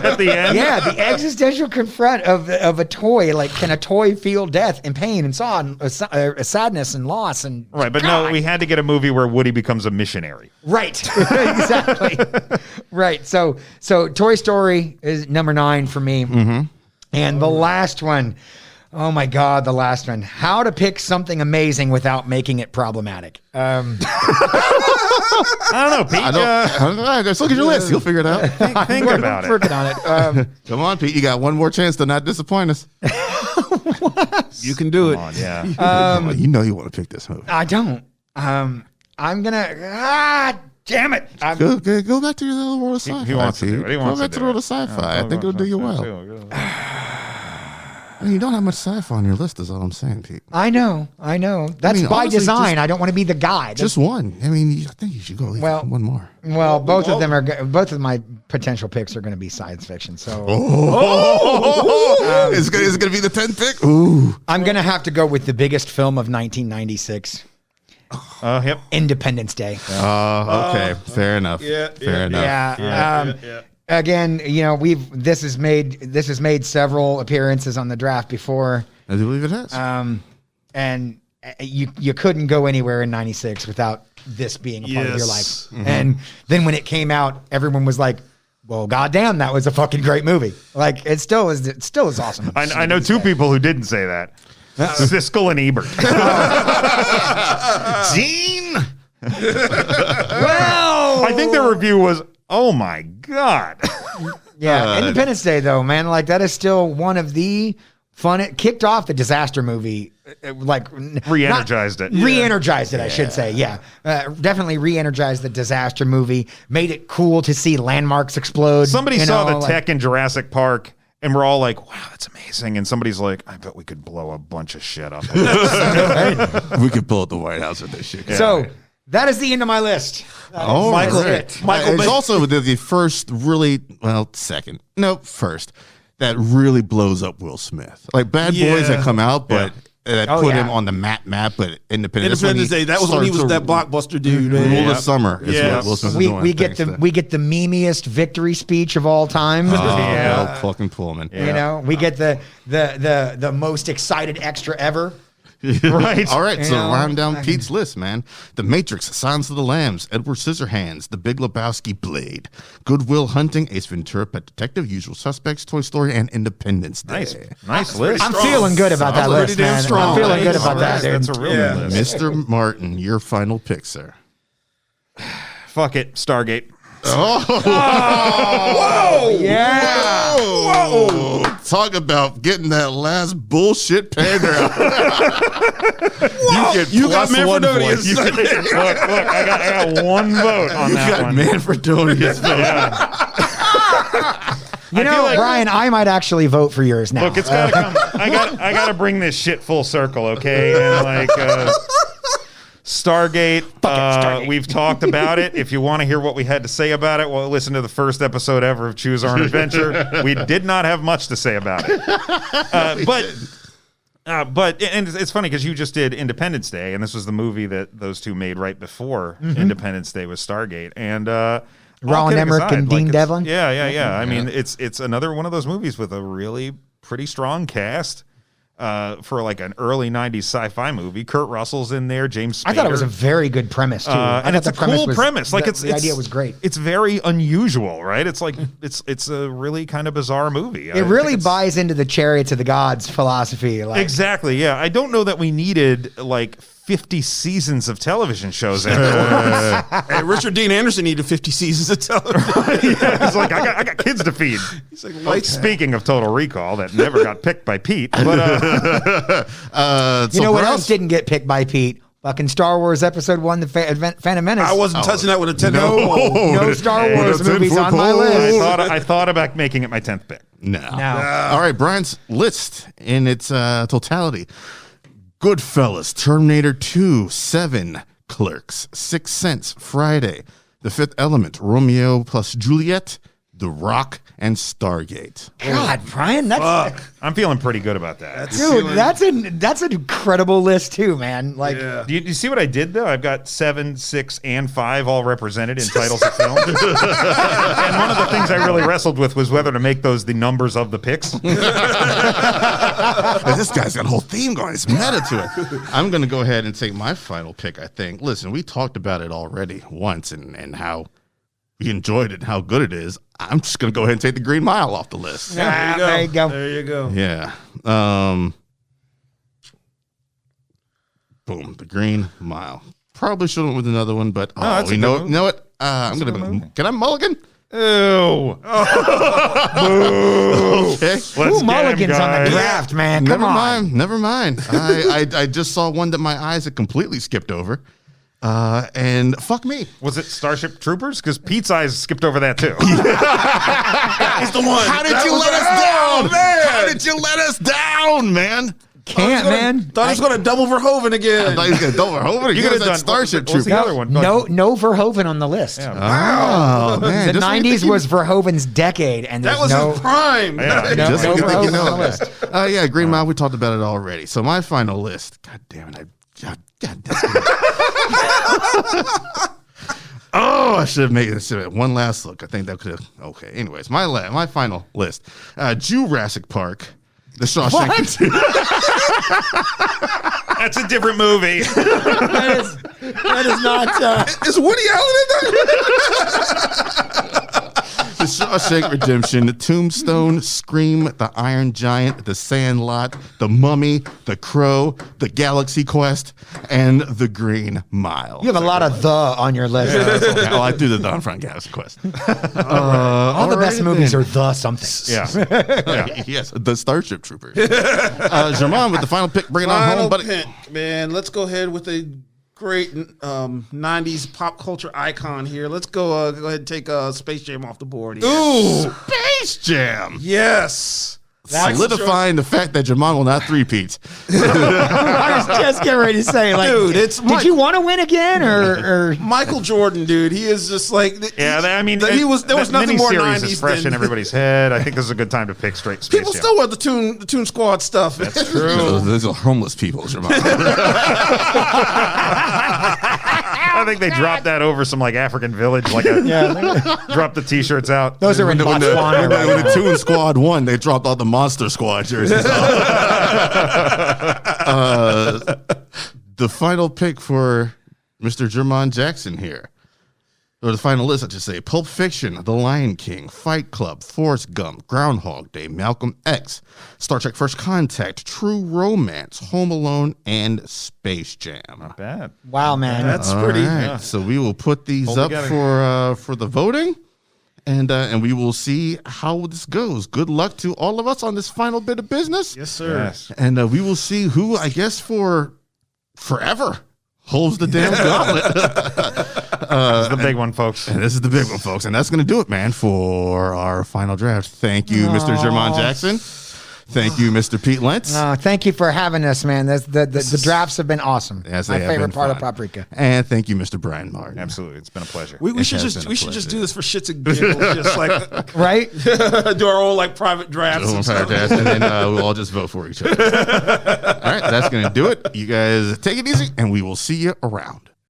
at the end. Yeah, the existential confront of a toy. Like, can a toy feel death and pain and sadness and loss and Right, but no, we had to get a movie where Woody becomes a missionary. right, exactly, right. So Toy Story is number 9 for me, and the last one. Oh my God, the last one. How to pick something amazing without making it problematic. I don't know, Pete. I don't know. Just look at your list. You'll figure it out. Think about it. Working on it. Come on, Pete. You got one more chance to not disappoint us. You can do it. Come on, yeah. Come on, you know you want to pick this movie. I don't. I'm gonna. Damn it. Go back to your little world of sci-fi. He wants to Pete. do it. He Go wants back to to do the world it. of sci-fi. I think it'll do you well. I mean, you don't have much sci-fi on your list, is all I'm saying, Pete. I know. That's mean, by honestly, design. I don't want to be the guy. Just one. I mean, I think you should go at least one more. Well, both of them are. Both of my potential picks are going to be science fiction. So Is it going to be the 10th pick? Ooh. I'm going to have to go with the biggest film of 1996, Yep. Independence Day. Okay. Fair enough. Yeah, Fair enough. Yeah. Again, this has made several appearances on the draft before, I do believe it has. and you couldn't go anywhere in '96 without this being a part of your life. Yes. And then when it came out, everyone was like, "Well, goddamn, that was a fucking great movie." Like it still is. It still is awesome. I know 2 people who didn't say that. Siskel and Ebert. Gene. Well, I think their review was, oh my God. yeah, Independence Day though, man, like that is still one of the fun. It kicked off the disaster movie like Re-energized it. Re-energized it, I should say. Yeah, definitely re-energized the disaster movie. Made it cool to see landmarks explode. Somebody saw the tech in Jurassic Park, and we're all like, "Wow, that's amazing!" And somebody's like, "I bet we could blow a bunch of shit up." We could pull at the White House with this shit. So that is the end of my list. Oh, Michael, right. Michael it's Bay. also the first first that really blows up Will Smith. Like Bad Boys that come out, but that put him on the map, but Independence Day. That was when he was that blockbuster dude. Rule of summer is what Will Smith is doing. We get the memeiest victory speech of all time. Well, fucking Pullman. You know, we get the most excited extra ever. Right. All right. So round down Pete's list, man. The Matrix, Silence of the Lambs, Edward Scissorhands, The Big Lebowski, Blade, Good Will Hunting, Ace Ventura, Pet Detective, Usual Suspects, Toy Story, and Independence Day. Nice list. I'm feeling good about that list, man. I'm feeling good about that, dude. That's a real good list. Mr. Martin, your final pick, sir. Fuck it, Stargate. Whoa! Yeah. Whoa! Talk about getting that last bullshit pander out. You got Manfredonius. Look, I got one vote on that one. Manfredonius. You know, Brian, I might actually vote for yours now. Look, it's gotta come. I gotta bring this shit full circle, okay? And like Stargate, we've talked about it. If you want to hear what we had to say about it, well, listen to the first episode ever of Choose Our Own Adventure. We did not have much to say about it. But it's funny because you just did Independence Day, and this was the movie that those two made right before Independence Day was Stargate. And Roland Emmerich and Dean Devlin. Yeah. I mean, it's another one of those movies with a really pretty strong cast. For like an early 90s sci-fi movie. Kurt Russell's in there, James Spader. I thought it was a very good premise, too. And it's a cool premise. Like the idea was great. It's very unusual, right? It's like it's a really kind of bizarre movie. It really buys into the Chariots of the Gods philosophy. Like. Exactly, yeah. I don't know that we needed like 50 seasons of television shows afterwards. And Richard Dean Anderson needed 50 seasons of television. He's like, I got kids to feed. He's like, speaking of Total Recall, that never got picked by Pete. But you know what else didn't get picked by Pete? Fucking Star Wars Episode 1, The Phantom Menace. I wasn't touching that with a 10. No Star Wars movies on my list. I thought about making it my 10th pick. No. All right, Brian's list in its totality. Goodfellas, Terminator 2, 7, Clerks, 6 Sense, Friday, The Fifth Element, Romeo plus Juliet, The Rock, and Stargate. God, Brian, that's I'm feeling pretty good about that. dude. That's an incredible list too, man. Like, Do you see what I did though? I've got 7, 6, and 5 all represented in titles of films. And one of the things I really wrestled with was whether to make those the numbers of the picks. This guy's got a whole theme going. It's meta to it. I'm going to go ahead and take my final pick, I think. Listen, we talked about it already once and how we enjoyed it and how good it is. I'm just going to go ahead and take the Green Mile off the list. there you go. There you go. Yeah. Boom. The Green Mile. Probably should have went with another one, but that's a you good movie. know what? I'm going to. Can I mulligan? Ew. Okay. Ooh, mulligans on the draft, man. Come on. Never mind. I just saw one that my eyes had completely skipped over. And fuck me. Was it Starship Troopers? Because Pete's eyes skipped over that too. He's the one. How did you let us down, man? How did you let us down, man? Can't, man. Thought he was going to double Verhoeven again. I thought he was going to double over. You You could have that done Starship what's Troopers. the other one? No Verhoeven on the list. Yeah. Oh, man. The Just when you 90s think you- was Verhoeven's decade, and That there's was no his prime. Yeah. Just no when you think you Verhoeven know on the that. list. Yeah, Green Mile, we talked about it already. So my final list. God damn it. God damn it. Oh, I should have made this one last look. I think that could have. Okay. Anyways, my final list: Jurassic Park, The Shawshank. That's a different movie. That is not. Is Woody Allen in that? The Shawshank Redemption, The Tombstone, Scream, The Iron Giant, The Sandlot, The Mummy, The Crow, The Galaxy Quest, and The Green Mile. You have a lot of the on your list. Okay, well, I do the Don Front Galaxy Quest. All the best movies are the something. Yeah. Yes, The Starship Troopers. German with the final pick, bring it on home, buddy. Pick, man. Let's go ahead with a great 90s pop culture icon here. Let's go ahead and take Space Jam off the board here. Ooh, Space Jam. Yes. Solidifying the fact that Jamal will not three-peats. I was just getting ready to say, like, Dude, did you want to win again, or Michael Jordan, dude? He is just like, Yeah, I mean, there was nothing more miniseries 90s is fresh than in everybody's head. I think this is a good time to pick straight Space people Jam. still wear the Toon Squad stuff. That's true. Those are homeless people, Jamal. I think they dropped that over some like African village, like dropped the T-shirts out. those are in Botswana? Right When now. the Toon Squad won, they dropped all the Monster Squad jerseys off. The final pick for Mr. Jermon Jackson here. Or the final list, I should say. Pulp Fiction, The Lion King, Fight Club, Forrest Gump, Groundhog Day, Malcolm X, Star Trek First Contact, True Romance, Home Alone, and Space Jam. Bad. Wow, man. That's All pretty. right, so we will put these Hold up together. for the voting, and we will see how this goes. Good luck to all of us on this final bit of business. Yes, sir. Yes. And we will see who, I guess, for forever holds the damn gauntlet. This is the big one, folks. And this is the big one, folks. And that's going to do it, man, for our final draft. Thank you, Mr. Jermon Jackson. Thank you, Mr. Pete Lentz. Thank you for having us, man. The drafts have been awesome. Yes, My they have favorite been part of fun. Paprika. And thank you, Mr. Brian Martin. Absolutely, it's been a pleasure. We It should has just been a pleasure. do this for shits and giggles, just like Right? do our own like private drafts. And stuff. And then we'll all just vote for each other. All right, that's going to do it. You guys take it easy, and we will see you around.